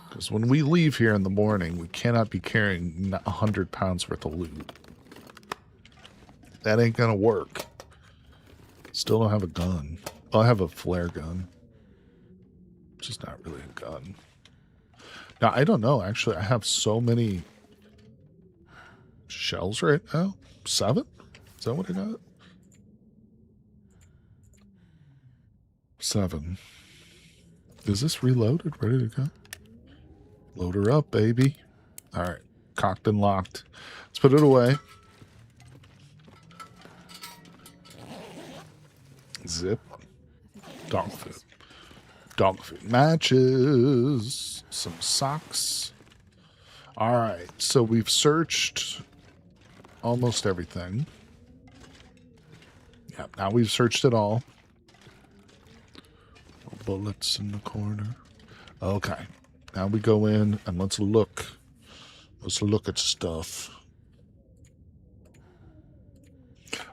Because when we leave here in the morning, we cannot be carrying 100 pounds worth of loot. That ain't going to work. Still don't have a gun. Well, I have a flare gun. Which is not really a gun. Now, I don't know. Actually, I have so many shells right now. 7? Is that what I got? 7. Is this reloaded? Ready to go? Load her up, baby. All right. Cocked and locked. Let's put it away. Zip. Dog food. Dog food. Matches. Some socks. All right. So we've searched almost everything. Yep. Now we've searched it all. Bullets in the corner. Okay. Now we go in and let's look. Let's look at stuff.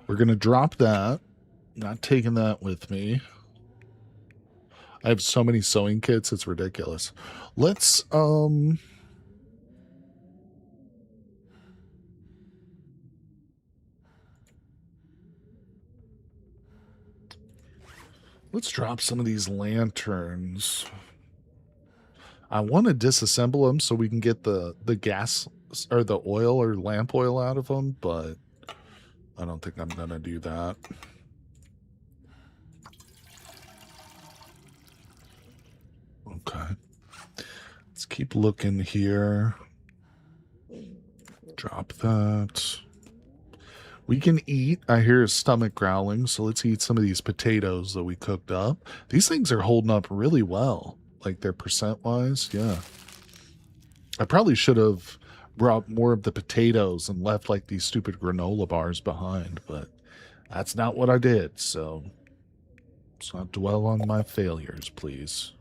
We're going to drop that. Not taking that with me. I have so many sewing kits, it's ridiculous. Let's drop some of these lanterns. I want to disassemble them so we can get the gas or the oil or lamp oil out of them, but I don't think I'm going to do that. Okay. Let's keep looking here. Drop that. We can eat. I hear his stomach growling, so let's eat some of these potatoes that we cooked up. These things are holding up really well. Like their percent-wise, yeah. I probably should have brought more of the potatoes and left like these stupid granola bars behind, but that's not what I did, so let's not dwell on my failures, please.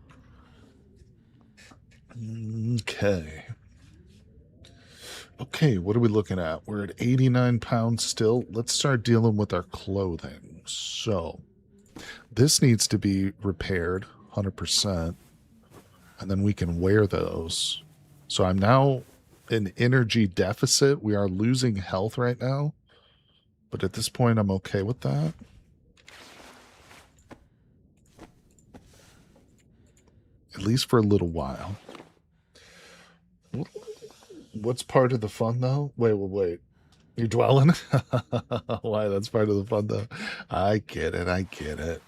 Okay. Okay, what are we looking at? We're at 89 pounds still. Let's start dealing with our clothing. So, this needs to be repaired 100%, and then we can wear those. So I'm now in energy deficit. We are losing health right now, but at this point, I'm okay with that. At least for a little while. What's part of the fun, though? Wait. You're dwelling? Why, that's part of the fun, though. I get it.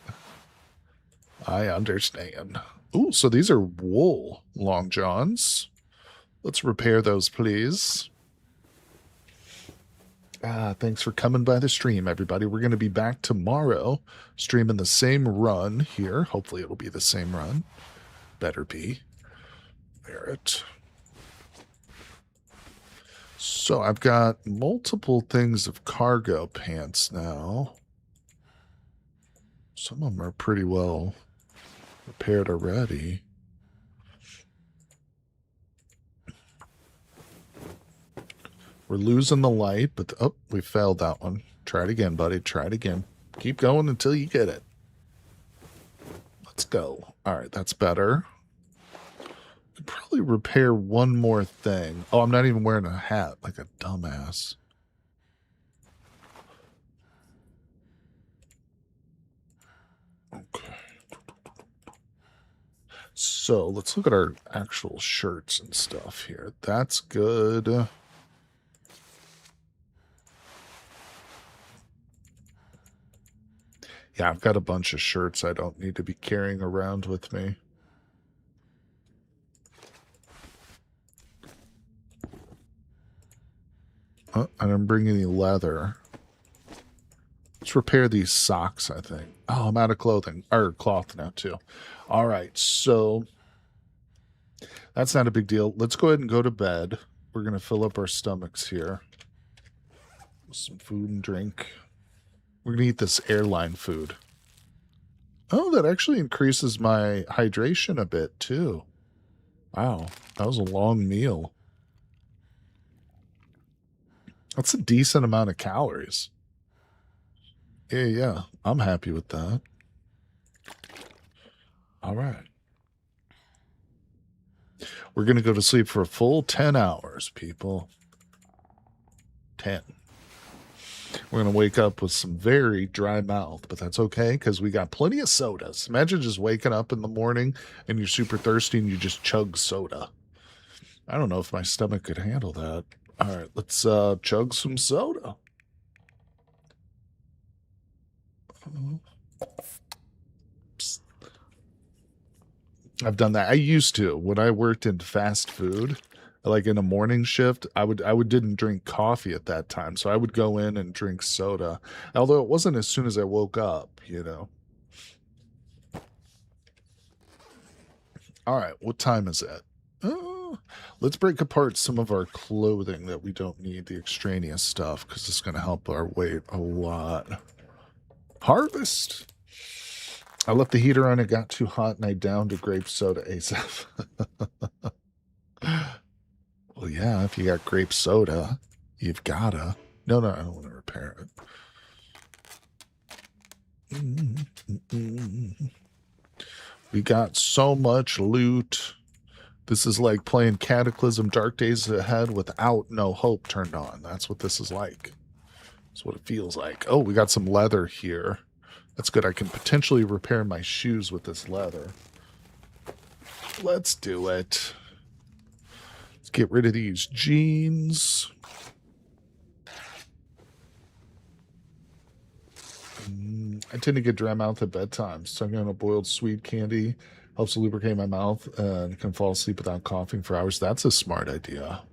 I understand. Ooh, so these are wool long johns. Let's repair those, please. Thanks for coming by the stream, everybody. We're going to be back tomorrow, streaming the same run here. Hopefully it'll be the same run. Better be. Barrett. So I've got multiple things of cargo pants now. Some of them are pretty well repaired already. We're losing the light, but oh, we failed that one. Try it again, buddy. Try it again. Keep going until you get it. Let's go. All right, that's better. Could probably repair one more thing. Oh, I'm not even wearing a hat like a dumbass. Okay. So let's look at our actual shirts and stuff here. That's good. Yeah, I've got a bunch of shirts I don't need to be carrying around with me. Oh, I didn't bring any leather. Let's repair these socks, I think. Oh, I'm out of clothing. Or cloth now, too. All right, so that's not a big deal. Let's go ahead and go to bed. We're going to fill up our stomachs here with some food and drink. We're going to eat this airline food. Oh, that actually increases my hydration a bit, too. Wow, that was a long meal. That's a decent amount of calories. Yeah, I'm happy with that. All right. We're going to go to sleep for a full 10 hours, people. 10. We're going to wake up with some very dry mouth, but that's okay because we got plenty of sodas. Imagine just waking up in the morning and you're super thirsty and you just chug soda. I don't know if my stomach could handle that. All right, let's chug some soda. Psst. I've done that. I used to when I worked in fast food, like in a morning shift. I didn't drink coffee at that time, so I would go in and drink soda. Although it wasn't as soon as I woke up, you know. All right, what time is it? Let's break apart some of our clothing that we don't need, the extraneous stuff, because it's going to help our weight a lot. Harvest. I left the heater on. It got too hot, and I downed a grape soda ASAP. Well, yeah, if you got grape soda, you've gotta. No, I don't want to repair it. We got so much loot. This is like playing Cataclysm Dark Days Ahead without No Hope turned on. That's what this is like. That's what it feels like. Oh, we got some leather here. That's good. I can potentially repair my shoes with this leather. Let's do it. Let's get rid of these jeans. I tend to get dry mouth at bedtime. Sucking on a boiled sweet candy helps lubricate my mouth and can fall asleep without coughing for hours. That's a smart idea.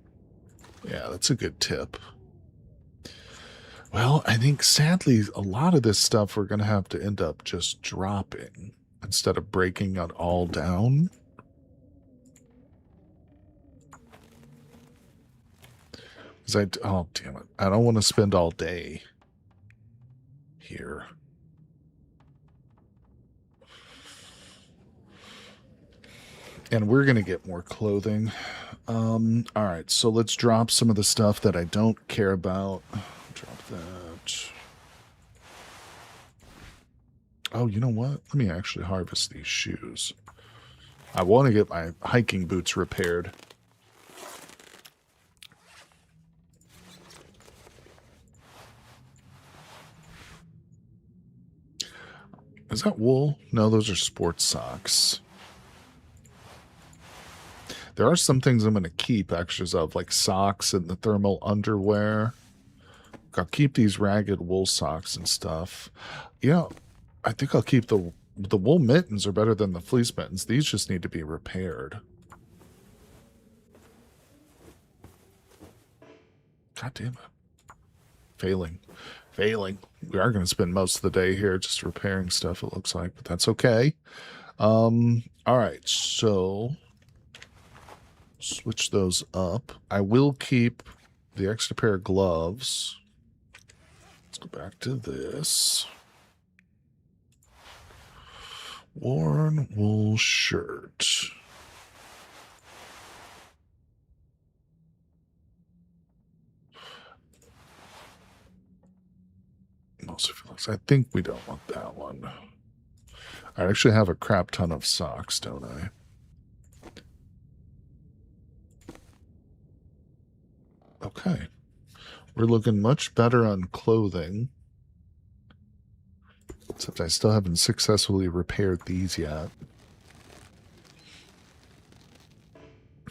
Yeah, that's a good tip. Well, I think sadly, a lot of this stuff we're going to have to end up just dropping instead of breaking it all down. Oh, damn it. I don't want to spend all day here. And we're going to get more clothing. All right, so let's drop some of the stuff that I don't care about. Drop that. Oh, you know what? Let me actually harvest these shoes. I want to get my hiking boots repaired. Is that wool? No, those are sports socks. There are some things I'm going to keep extras of, like socks and the thermal underwear. I'll keep these ragged wool socks and stuff. Yeah, I think I'll keep the wool mittens are better than the fleece mittens. These just need to be repaired. God damn it. Failing. We are going to spend most of the day here just repairing stuff, it looks like, but that's okay. All right, so switch those up. I will keep the extra pair of gloves. Let's go back to this. Worn wool shirt. I think we don't want that one. I actually have a crap ton of socks, don't I? Okay. We're looking much better on clothing. Except I still haven't successfully repaired these yet.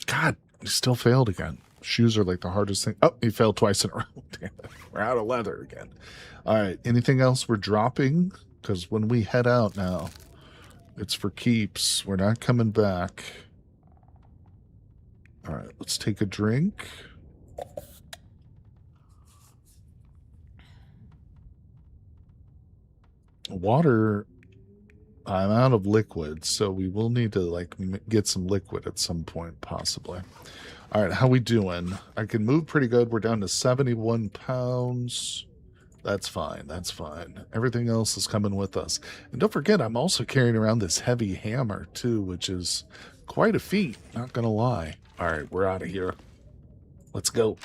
God, he still failed again. Shoes are like the hardest thing. Oh, he failed twice in a row. Damn it. We're out of leather again. All right. Anything else we're dropping? Because when we head out now, it's for keeps. We're not coming back. All right, let's take a drink. Water, I'm out of liquid, so we will need to like get some liquid at some point, possibly. All right, how we doing? I can move pretty good. We're down to 71 pounds. That's fine. That's fine. Everything else is coming with us. And don't forget, I'm also carrying around this heavy hammer, too, which is quite a feat. Not going to lie. All right, we're out of here. Let's go.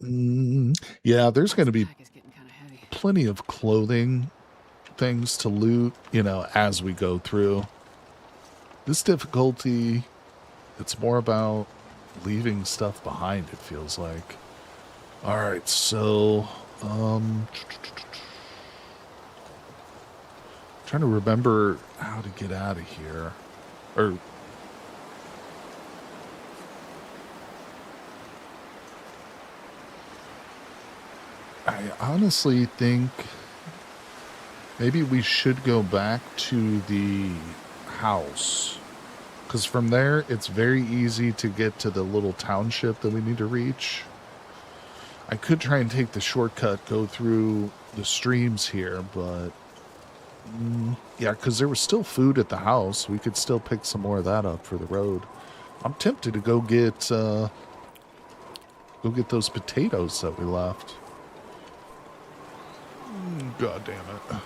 Yeah, there's going to be plenty of clothing things to loot, you know, as we go through. This difficulty, it's more about leaving stuff behind, it feels like. All right, so trying to remember how to get out of here. Or I honestly think maybe we should go back to the house. Because from there, it's very easy to get to the little township that we need to reach. I could try and take the shortcut, go through the streams here, but yeah, because there was still food at the house. We could still pick some more of that up for the road. I'm tempted to go get those potatoes that we left. God damn it.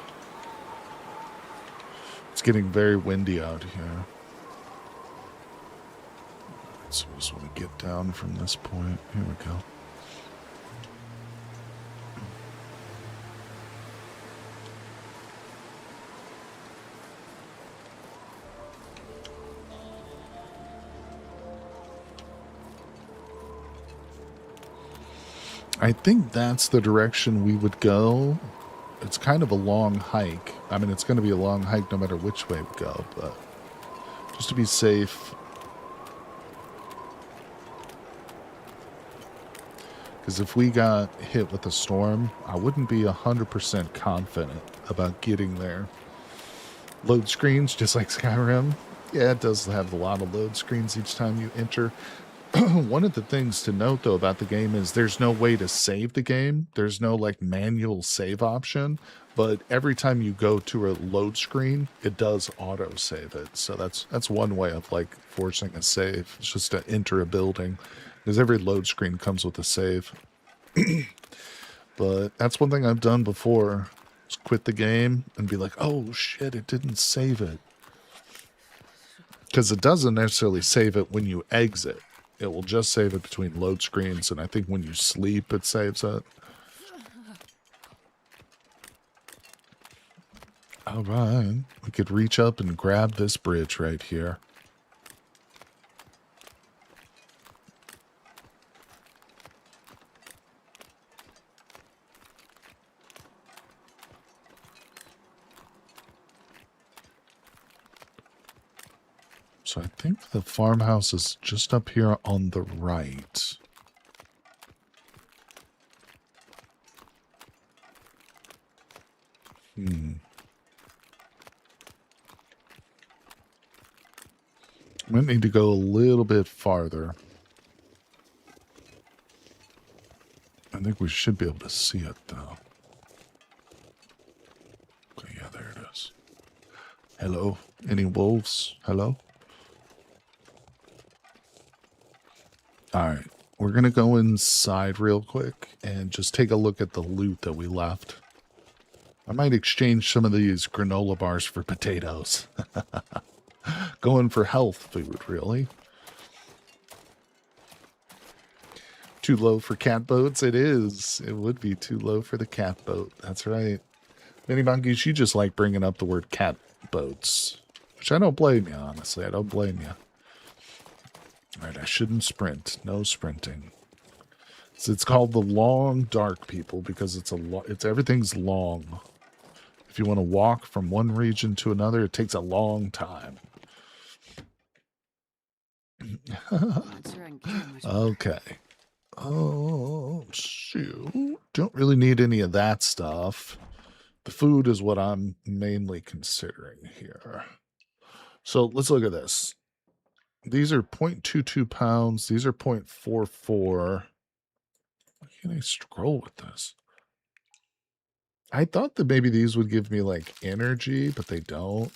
It's getting very windy out here. So we just want to get down from this point. Here we go. I think that's the direction we would go. It's kind of a long hike. I mean, it's going to be a long hike no matter which way we go, but just to be safe. Because if we got hit with a storm, I wouldn't be 100% confident about getting there. Load screens, just like Skyrim. Yeah, it does have a lot of load screens each time you enter. One of the things to note, though, about the game is there's no way to save the game. There's no, like, manual save option. But every time you go to a load screen, it does auto-save it. So that's one way of, like, forcing a save. It's just to enter a building. Because every load screen comes with a save. But that's one thing I've done before. Just quit the game and be like, oh, shit, it didn't save it. Because it doesn't necessarily save it when you exit. It will just save it between load screens, and I think when you sleep, it saves it. All right. We could reach up and grab this bridge right here. So I think the farmhouse is just up here on the right. Might need to go a little bit farther. I think we should be able to see it, though. Okay, yeah, there it is. Hello? Any wolves? Hello? Alright, we're going to go inside real quick and just take a look at the loot that we left. I might exchange some of these granola bars for potatoes. Going for health food, really. Too low for cat boats? It is. It would be too low for the cat boat. That's right. Many monkeys, you just like bringing up the word cat boats. Which I don't blame you, honestly. I don't blame you. Alright, I shouldn't sprint. No sprinting. So it's called the long dark, people, because it's everything's long. If you want to walk from one region to another, it takes a long time. Okay. Oh, shoot. Don't really need any of that stuff. The food is what I'm mainly considering here. So let's look at this. These are 0.22 pounds. These are 0.44. Why can't I scroll with this? I thought that maybe these would give me like energy, but they don't.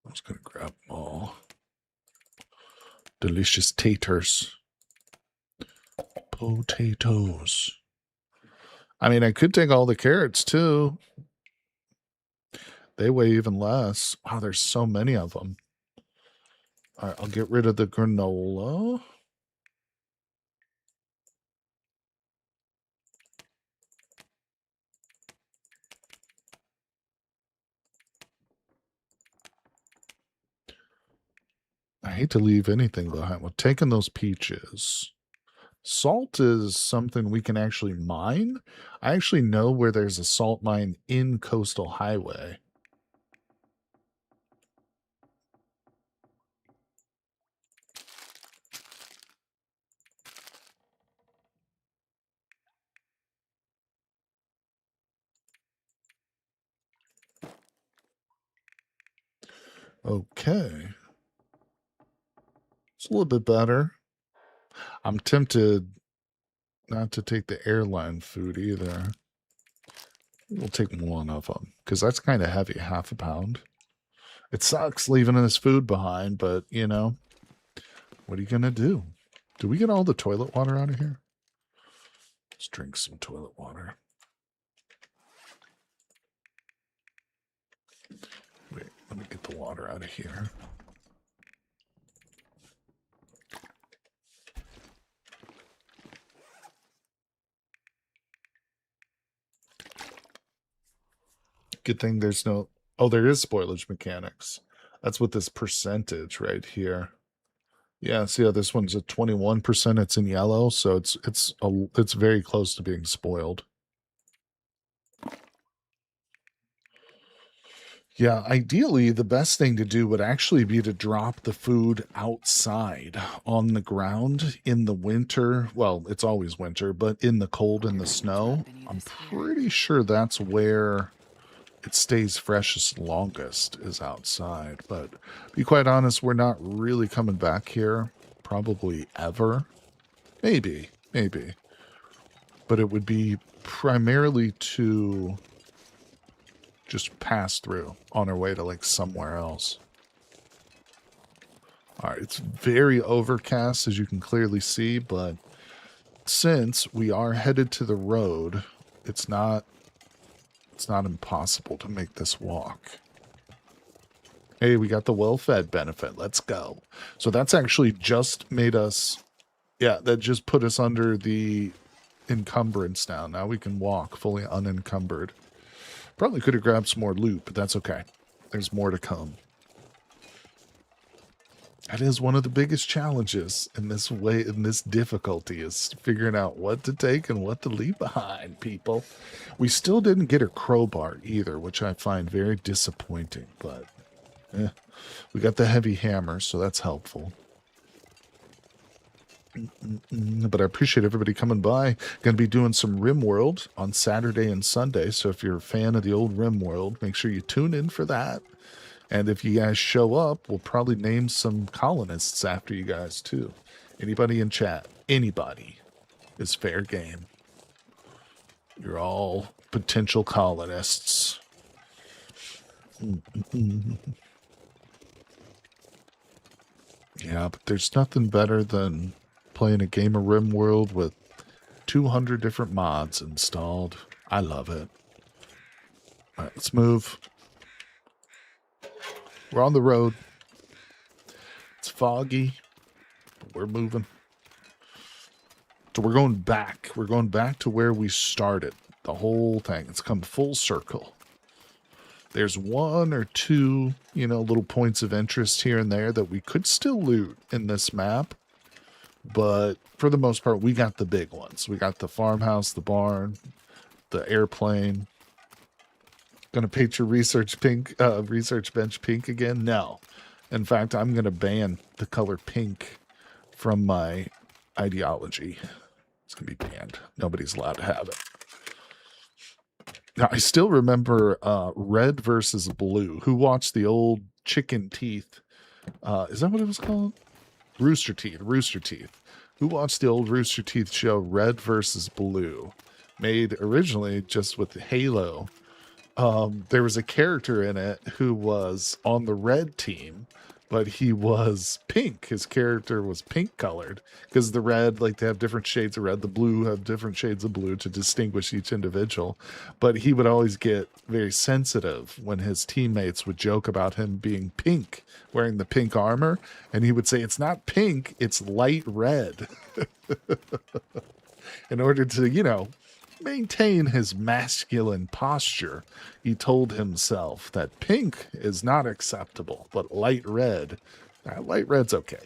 I'm just going to grab them all. Delicious taters. Potatoes. I mean, I could take all the carrots too. They weigh even less. Wow, there's so many of them. All right, I'll get rid of the granola. I hate to leave anything behind. We're taking those peaches. Salt is something we can actually mine. I actually know where there's a salt mine in Coastal Highway. Okay. It's a little bit better. I'm tempted not to take the airline food either. We'll take one of them because that's kind of heavy, half a pound. It sucks leaving this food behind, but you know, what are you going to do? Do we get all the toilet water out of here? Let's drink some toilet water. Wait, let me get the water out of here. Good thing there's no... Oh, there is spoilage mechanics. That's with this percentage right here. Yeah, see how this one's at 21%. It's in yellow, so it's very close to being spoiled. Yeah, ideally, the best thing to do would actually be to drop the food outside on the ground in the winter. Well, it's always winter, but in the cold and the snow. I'm pretty sure that's where it stays freshest longest, is outside. But to be quite honest, we're not really coming back here probably ever. Maybe. But it would be primarily to just pass through on our way to like somewhere else. All right, it's very overcast as you can clearly see, but since we are headed to the road, it's not impossible to make this walk. Hey, we got the well-fed benefit. Let's go. So that's actually just made us, yeah, that just put us under the encumbrance now. Now we can walk fully unencumbered. Probably could have grabbed some more loot, but that's okay. There's more to come. That is one of the biggest challenges in this difficulty, is figuring out what to take and what to leave behind, people. We still didn't get a crowbar either, which I find very disappointing, but we got the heavy hammer, so that's helpful. But I appreciate everybody coming by. Going to be doing some RimWorld on Saturday and Sunday, so if you're a fan of the old RimWorld, make sure you tune in for that. And if you guys show up, we'll probably name some colonists after you guys too. Anybody in chat, anybody is fair game. You're all potential colonists. Yeah, but there's nothing better than playing a game of RimWorld with 200 different mods installed. I love it. All right, let's move. We're on the road. It's foggy, but we're moving. So we're going back. We're going back to where we started. The whole thing. It's come full circle. There's one or two, little points of interest here and there that we could still loot in this map. But for the most part, we got the big ones. We got the farmhouse, the barn, the airplane. Gonna paint your research bench pink again? No. In fact, I'm gonna ban the color pink from my ideology. It's going to be banned. Nobody's allowed to have it. Now, I still remember Red versus Blue. Who watched the old Chicken Teeth? Is that what it was called? Rooster Teeth. Rooster Teeth. Who watched the old Rooster Teeth show Red versus Blue? Made originally just with Halo. There was a character in it who was on the red team, but he was pink. His character was pink colored because the red, like they have different shades of red, the blue have different shades of blue to distinguish each individual. But he would always get very sensitive when his teammates would joke about him being pink, wearing the pink armor. And he would say, it's not pink, it's light red. In order to, maintain his masculine posture, he told himself that pink is not acceptable, but light red's okay.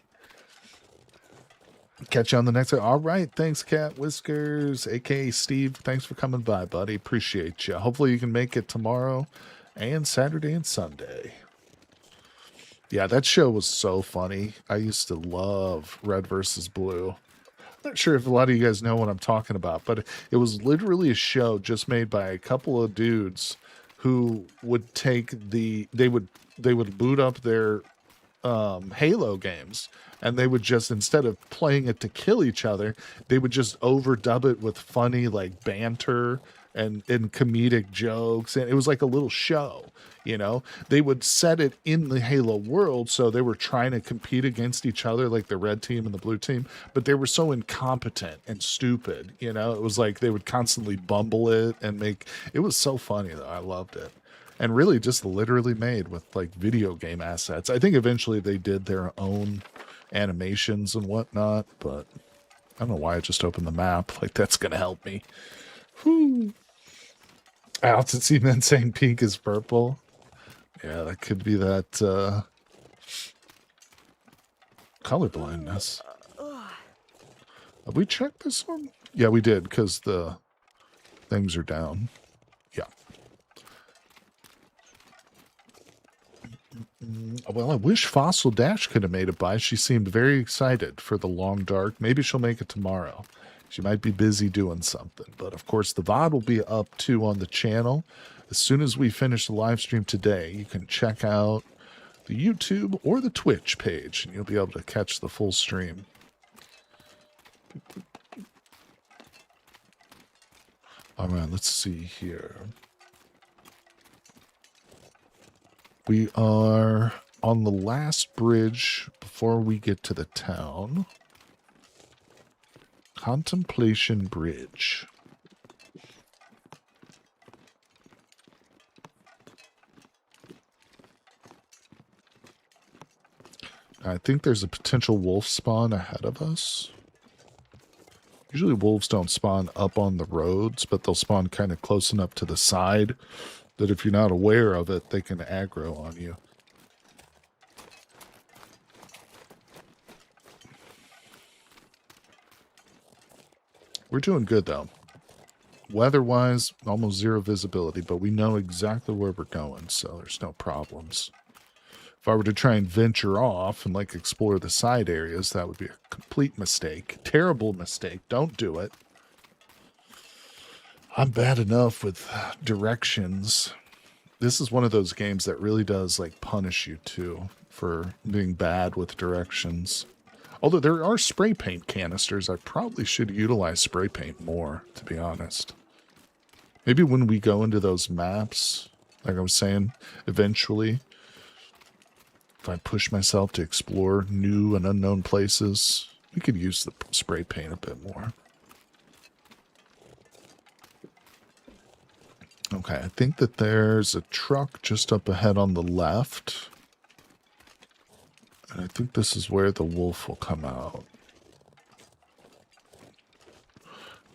Catch you on the next one. All right, thanks, Cat Whiskers, aka Steve. Thanks for coming by, buddy. Appreciate you. Hopefully you can make it tomorrow and Saturday and Sunday. Yeah, that show was so funny. I used to love Red versus Blue. Not sure if a lot of you guys know what I'm talking about, but it was literally a show just made by a couple of dudes who would take they would boot up their Halo games, and they would just, instead of playing it to kill each other, they would just overdub it with funny like banter and comedic jokes, and it was like a little show. They would set it in the Halo world, so they were trying to compete against each other, like the red team and the blue team, but they were so incompetent and stupid. It was like they would constantly bumble it it was so funny, though. I loved it. And really just literally made with like video game assets. I think eventually they did their own animations and whatnot, but I don't know why I just opened the map. Like, that's going to help me. Whew. I often see men saying pink is purple. Yeah, that could be that color blindness. Have we checked this one? Yeah, we did, because the things are down. Yeah. Well, I wish Fossil Dash could have made it by. She seemed very excited for the long dark. Maybe she'll make it tomorrow. She might be busy doing something. But, of course, the VOD will be up, too, on the channel. As soon as we finish the live stream today, you can check out the YouTube or the Twitch page, and you'll be able to catch the full stream. All right, let's see here. We are on the last bridge before we get to the town. Contemplation Bridge. I think there's a potential wolf spawn ahead of us. Usually wolves don't spawn up on the roads, but they'll spawn kind of close enough to the side that if you're not aware of it, they can aggro on you. We're doing good, though. Weather-wise, almost zero visibility, but we know exactly where we're going, so there's no problems. If I were to try and venture off and, like, explore the side areas, that would be a complete mistake. Terrible mistake. Don't do it. I'm bad enough with directions. This is one of those games that really does, like, punish you, too, for being bad with directions. Although there are spray paint canisters, I probably should utilize spray paint more, to be honest. Maybe when we go into those maps, like I was saying, eventually, if I push myself to explore new and unknown places, we could use the spray paint a bit more. Okay, I think that there's a truck just up ahead on the left. And I think this is where the wolf will come out.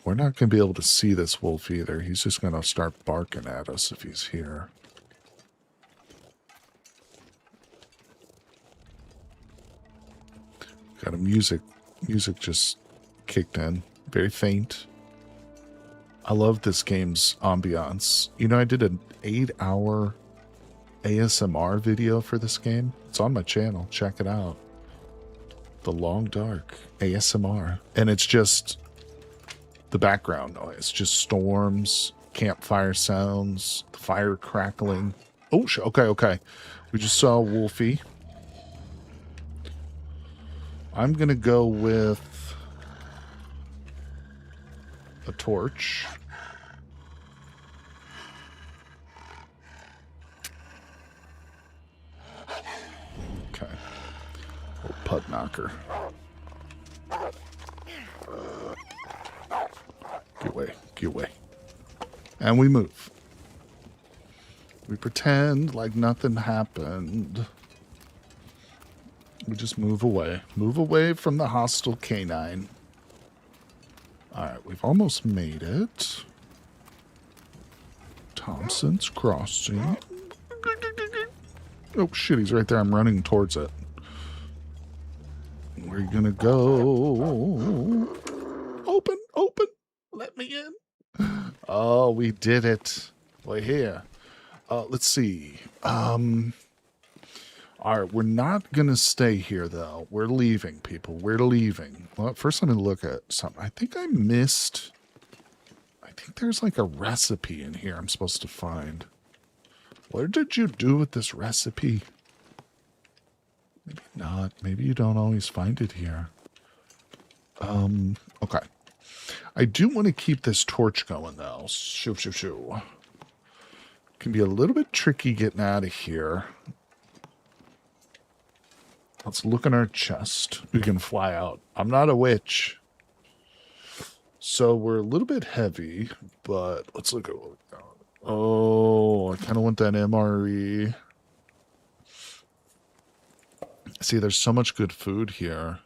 We're not going to be able to see this wolf either. He's just going to start barking at us if he's here. Got a music just kicked in. Very faint. I love this game's ambiance. I did an 8-hour ASMR video for this game. It's on my channel. Check it out. The long dark ASMR. And it's just the background noise. Just storms, campfire sounds, the fire crackling. Oh, okay, okay. We just saw Wolfie. I'm going to go with a torch. Okay. Oh, pud knocker. Get away. Get away. And we move. We pretend like nothing happened. We just move away. Move away from the hostile canine. Alright, we've almost made it. Thompson's Crossing. Oh shit, he's right there. I'm running towards it. We're gonna go. Open, open. Let me in. Oh, we did it. We're here. Let's see. Alright, we're not gonna stay here though. We're leaving, people. We're leaving. Well, first I'm gonna look at something. I think I missed. I think there's like a recipe in here I'm supposed to find. What did you do with this recipe? Maybe not. Maybe you don't always find it here. Okay. I do want to keep this torch going though. Shoo, shoo, shoo. Can be a little bit tricky getting out of here. Let's look in our chest. We can fly out. I'm not a witch. So we're a little bit heavy, but let's look at what we got. Oh, I kind of want that MRE. See, there's so much good food here.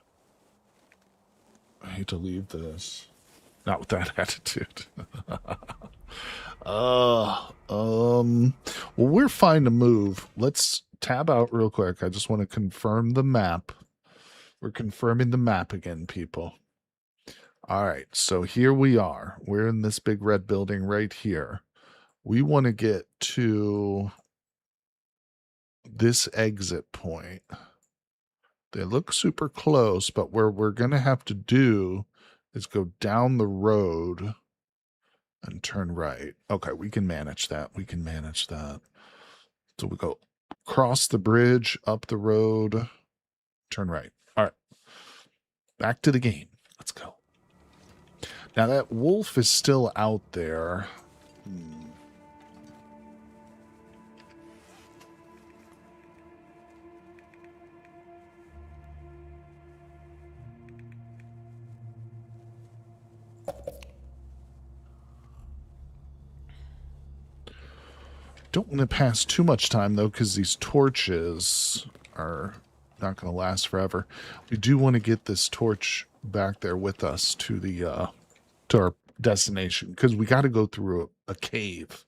I hate to leave this. Not with that attitude. Well, we're fine to move. Let's tab out real quick. I just want to confirm the map. We're confirming the map again, people. All right, so here we are. We're in this big red building right here. We want to get to this exit point. They look super close, but where we're going to have to do is go down the road and turn right. Okay, we can manage that. We can manage that. So we go cross the bridge, up the road, turn right. All right. Back to the game. Let's go. Now that wolf is still out there. Don't want to pass too much time, though, because these torches are not going to last forever. We do want to get this torch back there with us to the to our destination, because we got to go through a cave.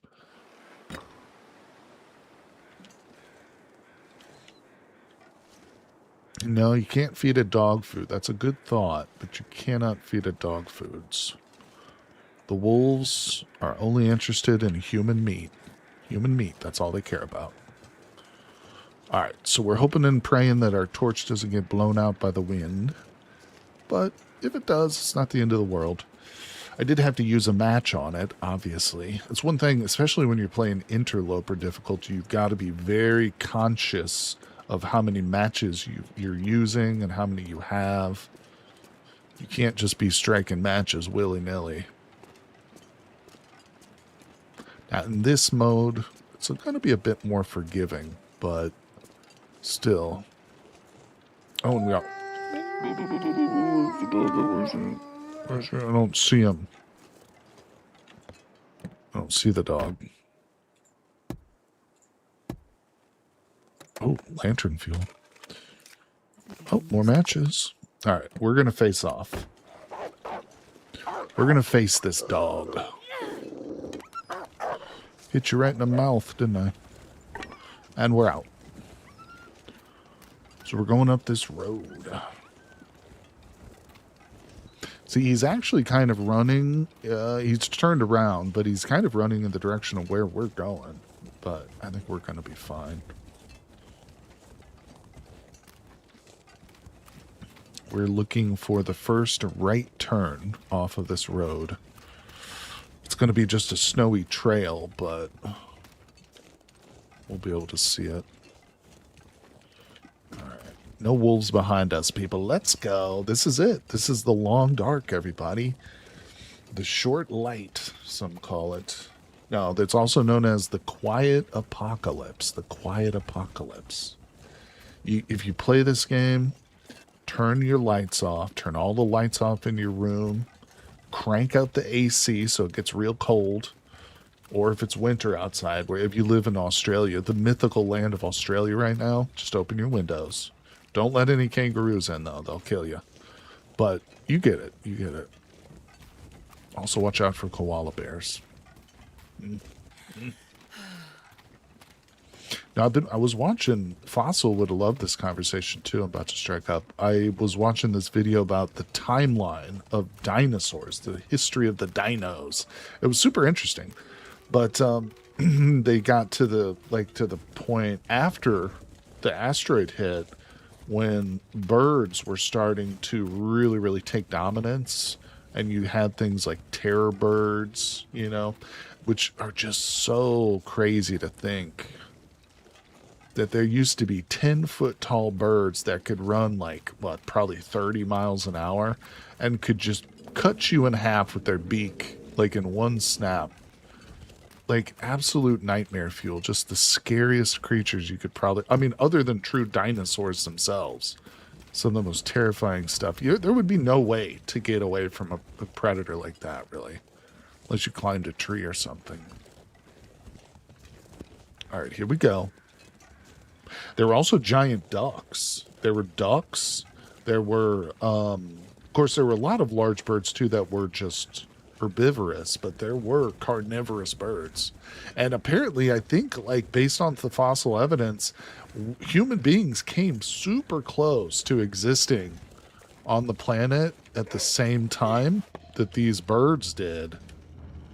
No, you can't feed a dog food. That's a good thought, but you cannot feed a dog foods. The wolves are only interested in human meat. Human meat, that's all they care about. Alright, so we're hoping and praying that our torch doesn't get blown out by the wind. But if it does, it's not the end of the world. I did have to use a match on it, obviously. It's one thing, especially when you're playing interloper difficulty, you've got to be very conscious of how many matches you're using and how many you have. You can't just be striking matches willy-nilly. Now, in this mode, it's going to be a bit more forgiving, but still. Oh, and we got... I don't see him. I don't see the dog. Oh, lantern fuel. Oh, more matches. All right, we're going to face off. We're going to face this dog. Hit you right in the mouth, didn't I? And we're out. So we're going up this road. See, he's actually kind of running. He's turned around, but he's kind of running in the direction of where we're going. But I think we're going to be fine. We're looking for the first right turn off of this road. It's going to be just a snowy trail, but we'll be able to see it. All right. No wolves behind us, people. Let's go. This is it. This is the long dark, everybody. The short light, some call it. No, that's also known as the quiet apocalypse. The quiet apocalypse. If you play this game, turn your lights off. Turn all the lights off in your room. Crank out the AC so it gets real cold. Or if it's winter outside, where if you live in Australia, the mythical land of Australia right now, just open your windows. Don't let any kangaroos in, though. They'll kill you. But you get it. You get it. Also, watch out for koala bears. Now, I was watching, Fossil would have loved this conversation too. I'm about to strike up. I was watching this video about the timeline of dinosaurs, the history of the dinos. It was super interesting. But they got to the point after the asteroid hit when birds were starting to really, really take dominance. And you had things like terror birds, you know, which are just so crazy to think that there used to be 10-foot tall birds that could run like, what, probably 30 miles an hour and could just cut you in half with their beak, like in one snap. Like absolute nightmare fuel, just the scariest creatures you could probably, I mean, other than true dinosaurs themselves. Some of the most terrifying stuff. There would be no way to get away from a predator like that, really. Unless you climbed a tree or something. All right, here we go. There were also giant ducks. There were ducks. There were, of course, there were a lot of large birds, too, that were just herbivorous. But there were carnivorous birds. And apparently, I think, like, based on the fossil evidence, human beings came super close to existing on the planet at the same time that these birds did,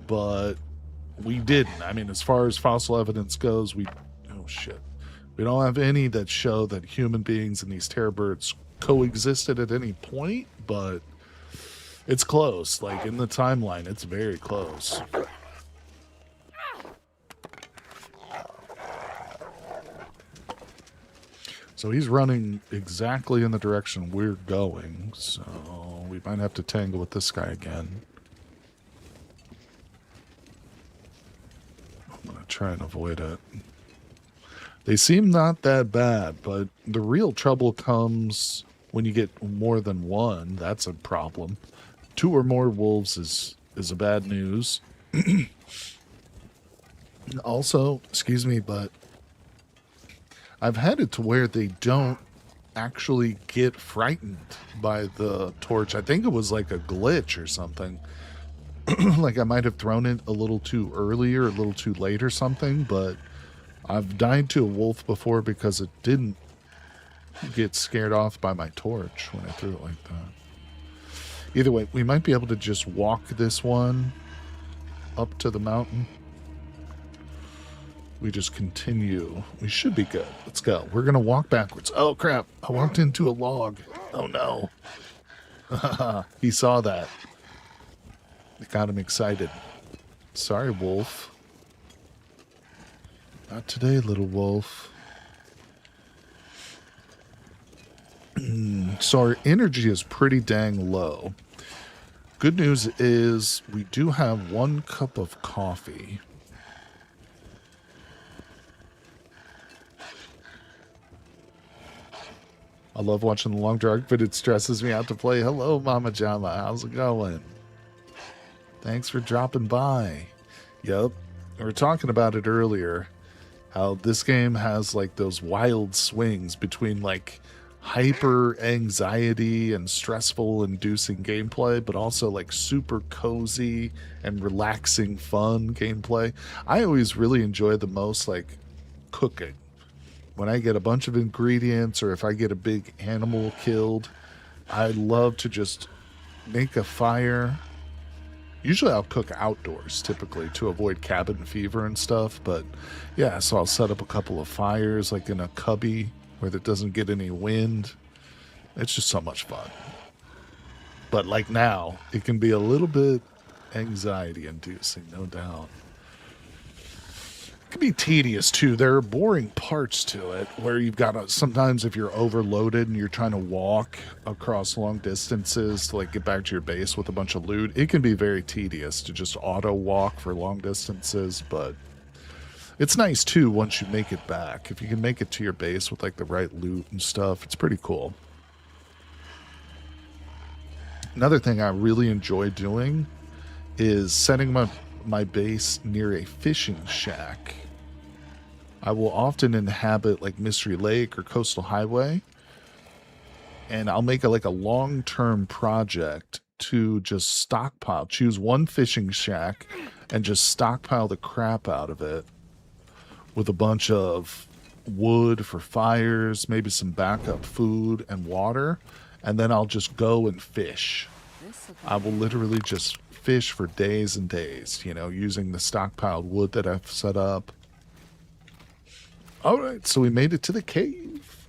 but we didn't. I mean, as far as fossil evidence goes, we don't have any that show that human beings and these terror birds coexisted at any point, but it's close. Like in the timeline, it's very close. So he's running exactly in the direction we're going, so we might have to tangle with this guy again. I'm going to try and avoid it. They seem not that bad, but the real trouble comes when you get more than one. That's a problem. 2 or more wolves is a bad news. Also, excuse me, but I've had it to where they don't actually get frightened by the torch. I think it was like a glitch or something. Like I might have thrown it a little too early or a little too late or something, but I've died to a wolf before because it didn't get scared off by my torch when I threw it like that. Either way, we might be able to just walk this one up to the mountain. We just continue. We should be good. Let's go. We're going to walk backwards. Oh, crap. I walked into a log. Oh, no. He saw that. It got him excited. Sorry, wolf. Not today, little wolf. So our energy is pretty dang low. Good news is we do have 1 cup of coffee. I love watching the long dark, but it stresses me out to play. Hello, Mama Jama. How's it going? Thanks for dropping by. Yep. We were talking about it earlier. How this game has like those wild swings between like hyper anxiety and stressful inducing gameplay, but also like super cozy and relaxing fun gameplay. I always really enjoy the most like cooking. When I get a bunch of ingredients or if I get a big animal killed, I love to just make a fire. Usually I'll cook outdoors typically to avoid cabin fever and stuff. But yeah, so I'll set up a couple of fires like in a cubby where it doesn't get any wind. It's just so much fun. But like now, it can be a little bit anxiety inducing, no doubt. It can be tedious too. There are boring parts to it where you've got to, sometimes if you're overloaded and you're trying to walk across long distances to like get back to your base with a bunch of loot, it can be very tedious to just auto walk for long distances, but it's nice too once you make it back. If you can make it to your base with like the right loot and stuff, it's pretty cool. Another thing I really enjoy doing is setting my base near a fishing shack. I will often inhabit like Mystery Lake or Coastal Highway, and I'll make like a long-term project to just stockpile, choose one fishing shack and just stockpile the crap out of it with a bunch of wood for fires, maybe some backup food and water, and then I'll just go and fish. I will literally just fish for days and days, using the stockpiled wood that I've set up. All right, so we made it to the cave.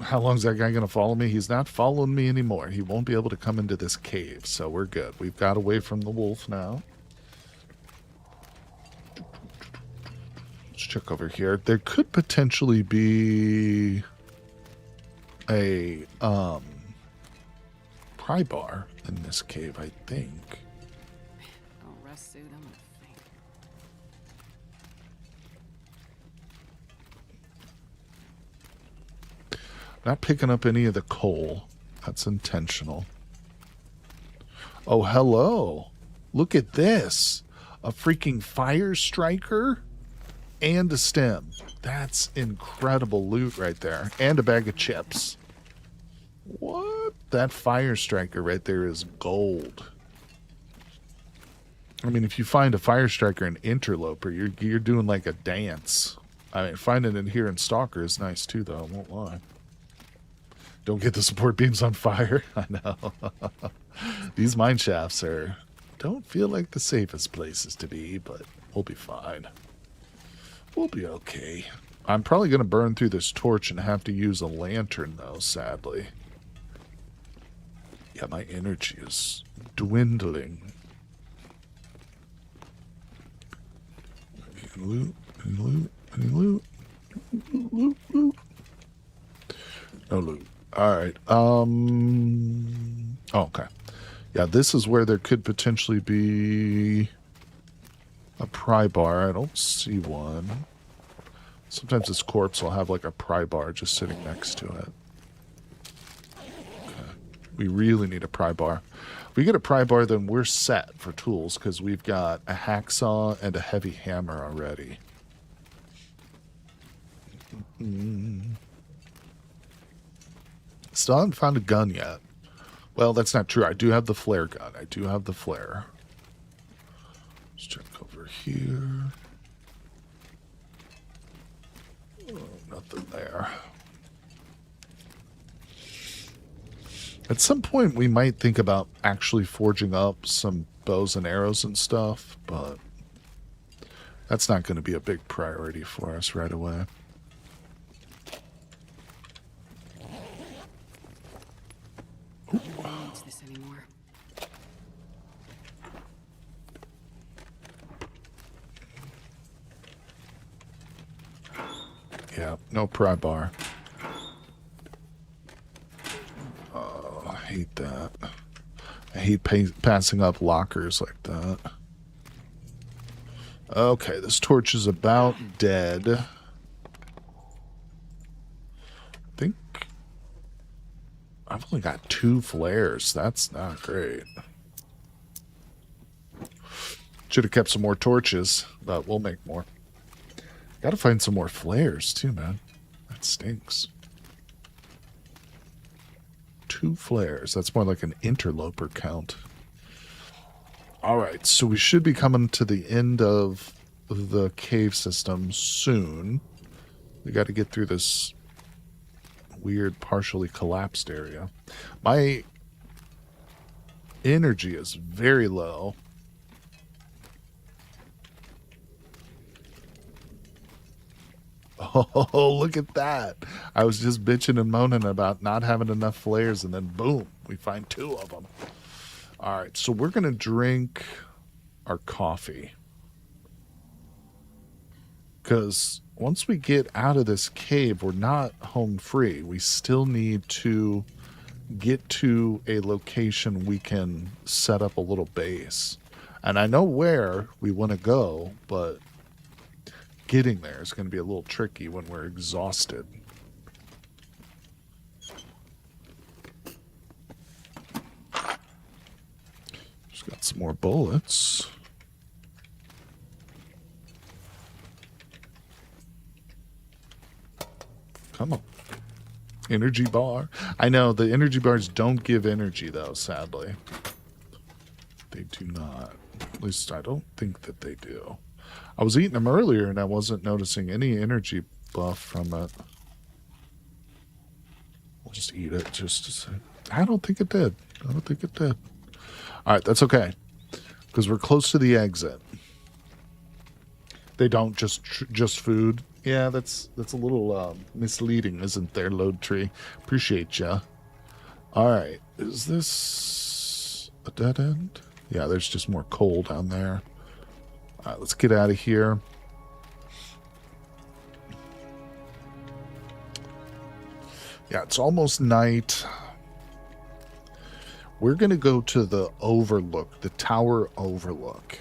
How long is that guy going to follow me? He's not following me anymore. He won't be able to come into this cave, so we're good. We've got away from the wolf now. Let's check over here. There could potentially be a pry bar in this cave, I think. I'll rest suit him. Not picking up any of the coal. That's intentional. Oh, hello. Look at this. A freaking fire striker and a stem. That's incredible loot right there. And a bag of chips. What? That fire striker right there is gold. I mean, if you find a fire striker and interloper, you're doing like a dance. I mean, finding it here in Stalker is nice too, though. I won't lie. Don't get the support beams on fire. I know. These mine shafts don't feel like the safest places to be, but we'll be fine. We'll be okay. I'm probably going to burn through this torch and have to use a lantern, though, sadly. Yeah, my energy is dwindling. Any loot? Any loot? Any loot? Loot. No loot. Alright, oh, okay. Yeah, this is where there could potentially be a pry bar. I don't see one. Sometimes this corpse will have like a pry bar just sitting next to it. Okay. We really need a pry bar. If we get a pry bar, then we're set for tools because we've got a hacksaw and a heavy hammer already. Still haven't found a gun yet. Well, that's not true. I do have the flare gun. I do have the flare. Let's check over here. Oh, nothing there. At some point, we might think about actually forging up some bows and arrows and stuff, but that's not going to be a big priority for us right away. This anymore. Yeah, no pry bar. Oh, I hate that. I hate passing up lockers like that. Okay, this torch is about dead. I think I've only got 2 flares. That's not great. Should have kept some more torches, but we'll make more. Gotta find some more flares too, man. That stinks. 2 flares. That's more like an interloper count. Alright, so we should be coming to the end of the cave system soon. We got to get through this weird partially collapsed area. My energy is very low. Oh, look at that. I was just bitching and moaning about not having enough flares, and then boom, we find two of them. All right, so we're going to drink our coffee. Because once we get out of this cave, we're not home free. We still need to get to a location we can set up a little base. And I know where we want to go, but getting there is going to be a little tricky when we're exhausted. Just got some more bullets. Come on. Energy bar. I know the energy bars don't give energy, though, sadly. They do not. At least I don't think that they do. I was eating them earlier and I wasn't noticing any energy buff from it. We'll just eat it just to say. I don't think it did. I don't think it did. All right, that's okay. Because we're close to the exit. They don't just food. Yeah, that's a little misleading, isn't there, Load Tree? Appreciate ya. All right, is this a dead end? Yeah, there's just more coal down there. All right, let's get out of here. Yeah, it's almost night. We're going to go to the overlook, the tower overlook.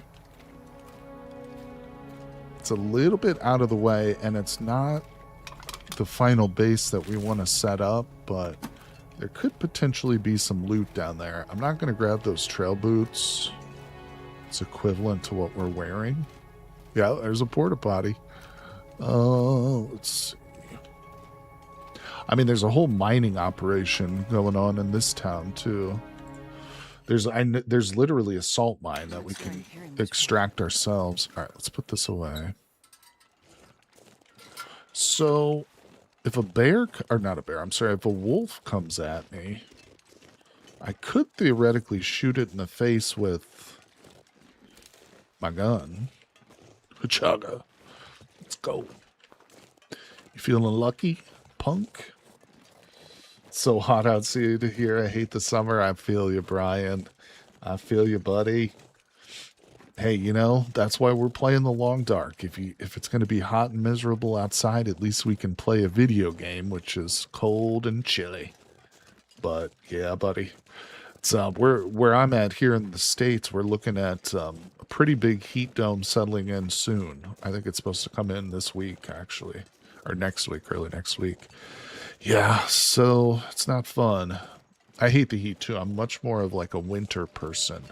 It's a little bit out of the way, and it's not the final base that we want to set up, but there could potentially be some loot down there. I'm not going to grab those trail boots. It's equivalent to what we're wearing. Yeah, there's a porta potty. Let's see. I mean, there's a whole mining operation going on in this town, too. There's literally a salt mine that we can extract ourselves. All right, let's put this away. So, if a bear, or not a bear, I'm sorry, if a wolf comes at me, I could theoretically shoot it in the face with my gun. Chugga. Let's go. You feeling lucky, punk? It's so hot outside here. I hate the summer. I feel you, Brian. I feel you, buddy. Hey, you know, that's why we're playing the long dark. If it's going to be hot and miserable outside, at least we can play a video game, which is cold and chilly. But yeah, buddy. It's where I'm at here in the States, we're looking at a pretty big heat dome settling in soon. I think it's supposed to come in this week, actually. Or next week, early next week. Yeah, so it's not fun. I hate the heat, too. I'm much more of like a winter person.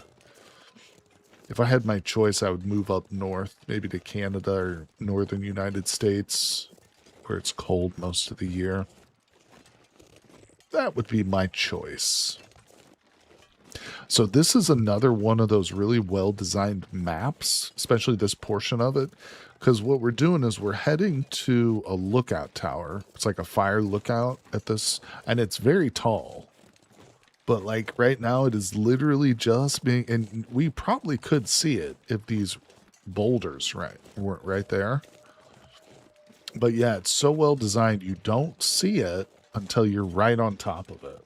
If I had my choice, I would move up north, maybe to Canada or northern United States, where it's cold most of the year. That would be my choice. So this is another one of those really well-designed maps, especially this portion of it, because what we're doing is we're heading to a lookout tower. It's like a fire lookout at this, and it's very tall. But like right now, it is literally just being, and we probably could see it if these boulders weren't right there. But yeah, it's so well designed, you don't see it until you're right on top of it.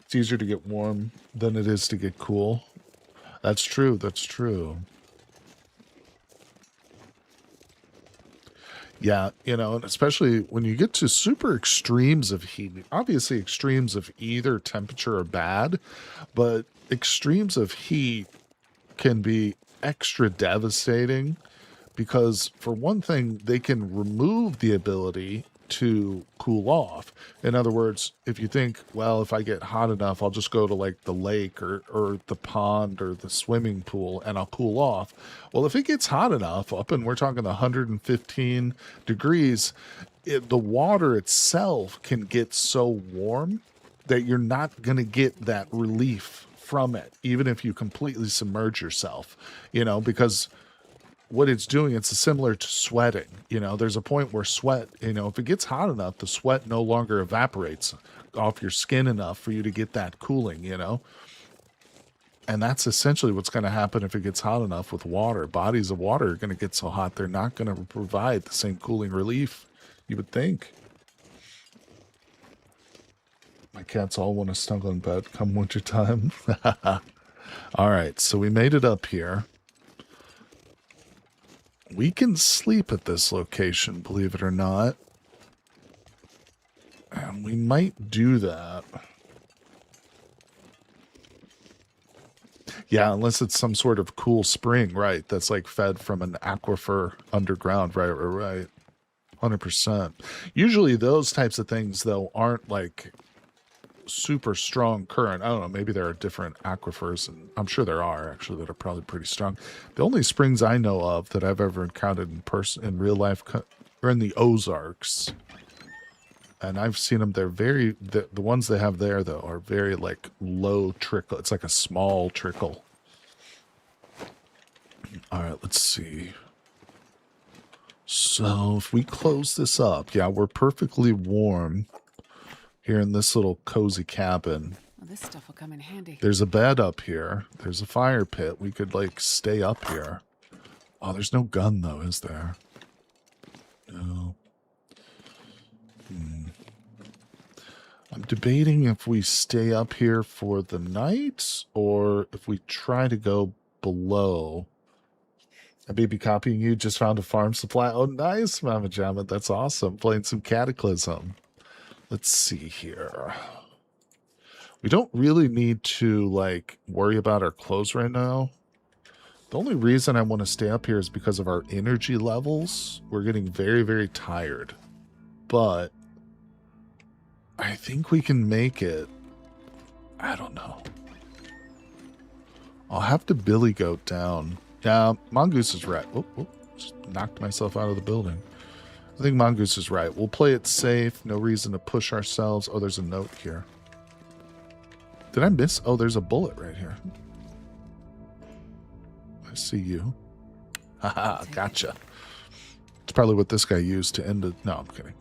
It's easier to get warm than it is to get cool. That's true. That's true. Yeah, you know, and especially when you get to super extremes of heat, obviously extremes of either temperature are bad, but extremes of heat can be extra devastating because, for one thing, they can remove the ability to cool off. In other words, if you think, well, if I get hot enough, I'll just go to like the lake or the pond or the swimming pool and I'll cool off. Well, if it gets hot enough, up and we're talking 115 degrees, the water itself can get so warm that you're not going to get that relief from it, even if you completely submerge yourself, you know, because what it's doing, it's similar to sweating. You know, there's a point where sweat, you know, if it gets hot enough, the sweat no longer evaporates off your skin enough for you to get that cooling, you know. And that's essentially what's going to happen if it gets hot enough with water. Bodies of water are going to get so hot they're not going to provide the same cooling relief you would think. My cats all want to snuggle in bed come winter time. All right, so we made it up here. We can sleep at this location, believe it or not. And we might do that. Yeah, unless it's some sort of cool spring, right? That's like fed from an aquifer underground, right. 100%. Usually those types of things, though, aren't like super strong current. I don't know, maybe there are different aquifers, and I'm sure there are actually that are probably pretty strong. The only springs I know of that I've ever encountered in person in real life are in the Ozarks. And I've seen them. They're very, the ones they have there, though, are very, like, low trickle. It's like a small trickle. All right, let's see. So if we close this up, yeah, we're perfectly warm here in this little cozy cabin. Well, this stuff will come in handy. There's a bed up here. There's a fire pit. We could, like, stay up here. Oh, there's no gun, though, is there? No. I'm debating if we stay up here for the night or if we try to go below. A baby copying you just found a farm supply. Oh, nice, Mama Jamma. That's awesome. Playing some Cataclysm. Let's see here. We don't really need to, like, worry about our clothes right now. The only reason I want to stay up here is because of our energy levels. We're getting very, very tired. But I think we can make it. I don't know. I'll have to billy goat down. Yeah, Mongoose is right. Oh, just knocked myself out of the building. I think Mongoose is right. We'll play it safe. No reason to push ourselves. Oh, there's a note here. Did I miss? Oh, there's a bullet right here. I see you. Haha, gotcha. It's probably what this guy used to end it. No, I'm kidding.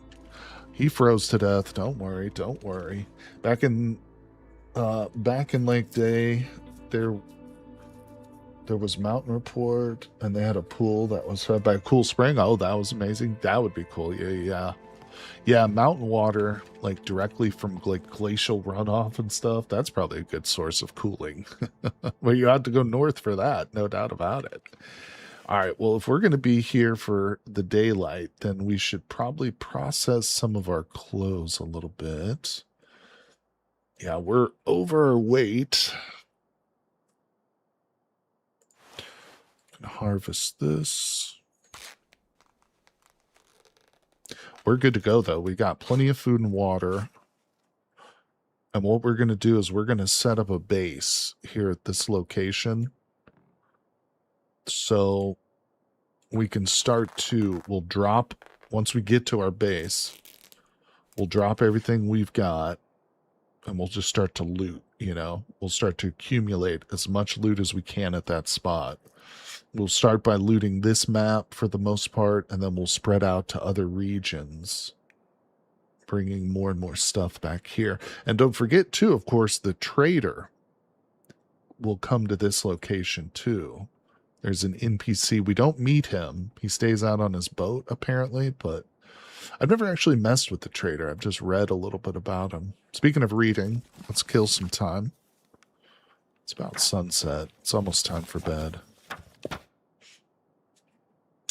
He froze to death. Don't worry. Don't worry. Back in Lake Day, there was Mountain Report, and they had a pool that was fed by a cool spring. Oh, that was amazing. That would be cool. Yeah, mountain water, like directly from like glacial runoff and stuff. That's probably a good source of cooling. Well, you have to go north for that, no doubt about it. All right, well, if we're going to be here for the daylight, then we should probably process some of our clothes a little bit. Yeah, we're over our weight. Gonna harvest this. We're good to go, though. We got plenty of food and water. And what we're going to do is we're going to set up a base here at this location. So we can start to, we'll drop, once we get to our base, we'll drop everything we've got, and we'll just start to loot, you know? We'll start to accumulate as much loot as we can at that spot. We'll start by looting this map for the most part, and then we'll spread out to other regions, bringing more and more stuff back here. And don't forget, too, of course, the trader will come to this location, too. There's an NPC. We don't meet him. He stays out on his boat, apparently, but I've never actually messed with the trader. I've just read a little bit about him. Speaking of reading, let's kill some time. It's about sunset. It's almost time for bed.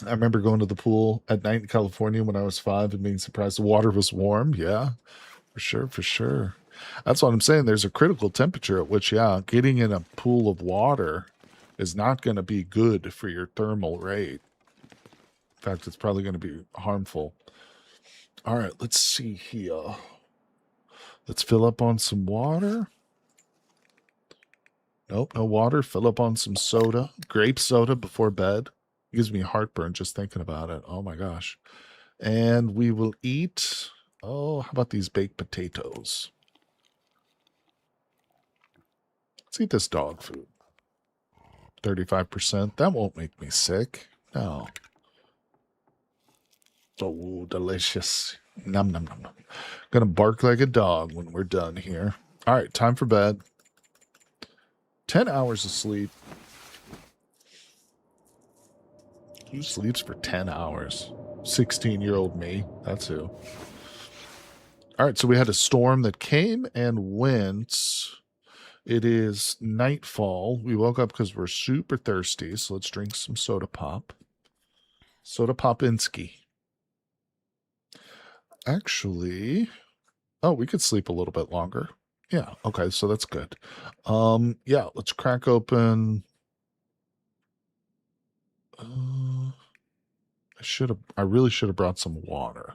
I remember going to the pool at night in California when I was 5 and being surprised the water was warm. Yeah, for sure. That's what I'm saying. There's a critical temperature at which, yeah, getting in a pool of water is not going to be good for your thermal rate. In fact, it's probably going to be harmful. All right, let's see here. Let's fill up on some water. Nope, no water. Fill up on some soda. Grape soda before bed. It gives me heartburn just thinking about it. Oh my gosh. And we will eat, oh, how about these baked potatoes? Let's eat this dog food. 35%. That won't make me sick. No. Oh, delicious. Nom, nom, nom, nom. Gonna bark like a dog when we're done here. All right, time for bed. 10 hours of sleep. Who sleeps for 10 hours? 16-year-old me. That's who. All right, so we had a storm that came and went. It is nightfall. We woke up because we're super thirsty, so let's drink some soda pop. Soda Popinski. Actually, oh, we could sleep a little bit longer. Yeah, okay, so that's good. Yeah, let's crack open. I really should have brought some water.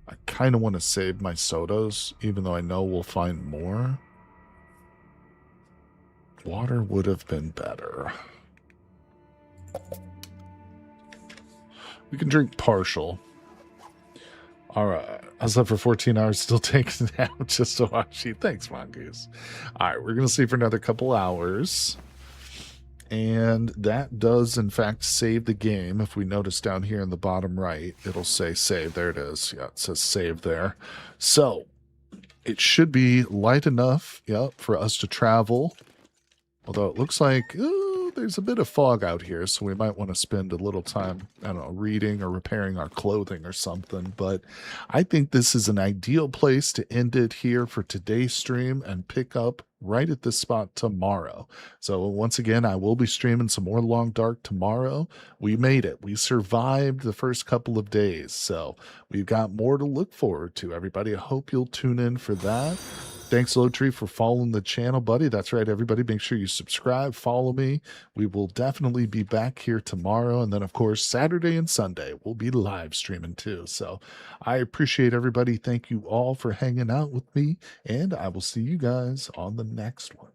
I kind of want to save my sodas, even though I know we'll find more. Water would have been better. We can drink partial. All right. I slept for 14 hours, still taking a nap just to watch you. Thanks, Mongoose. All right, we're going to sleep for another couple hours. And that does, in fact, save the game. If we notice down here in the bottom right, it'll say save. There it is. Yeah, it says save there. So it should be light enough, for us to travel. Although it looks like there's a bit of fog out here, so we might want to spend a little time, I don't know, reading or repairing our clothing or something. But I think this is an ideal place to end it here for today's stream and pick up right at this spot tomorrow. So once again, I will be streaming some more Long Dark tomorrow. We made it. We survived the first couple of days. So we've got more to look forward to, everybody. I hope you'll tune in for that. Thanks, Lowtree, for following the channel, buddy. That's right, everybody. Make sure you subscribe, follow me. We will definitely be back here tomorrow. And then, of course, Saturday and Sunday, we'll be live streaming too. So I appreciate everybody. Thank you all for hanging out with me. And I will see you guys on the next one.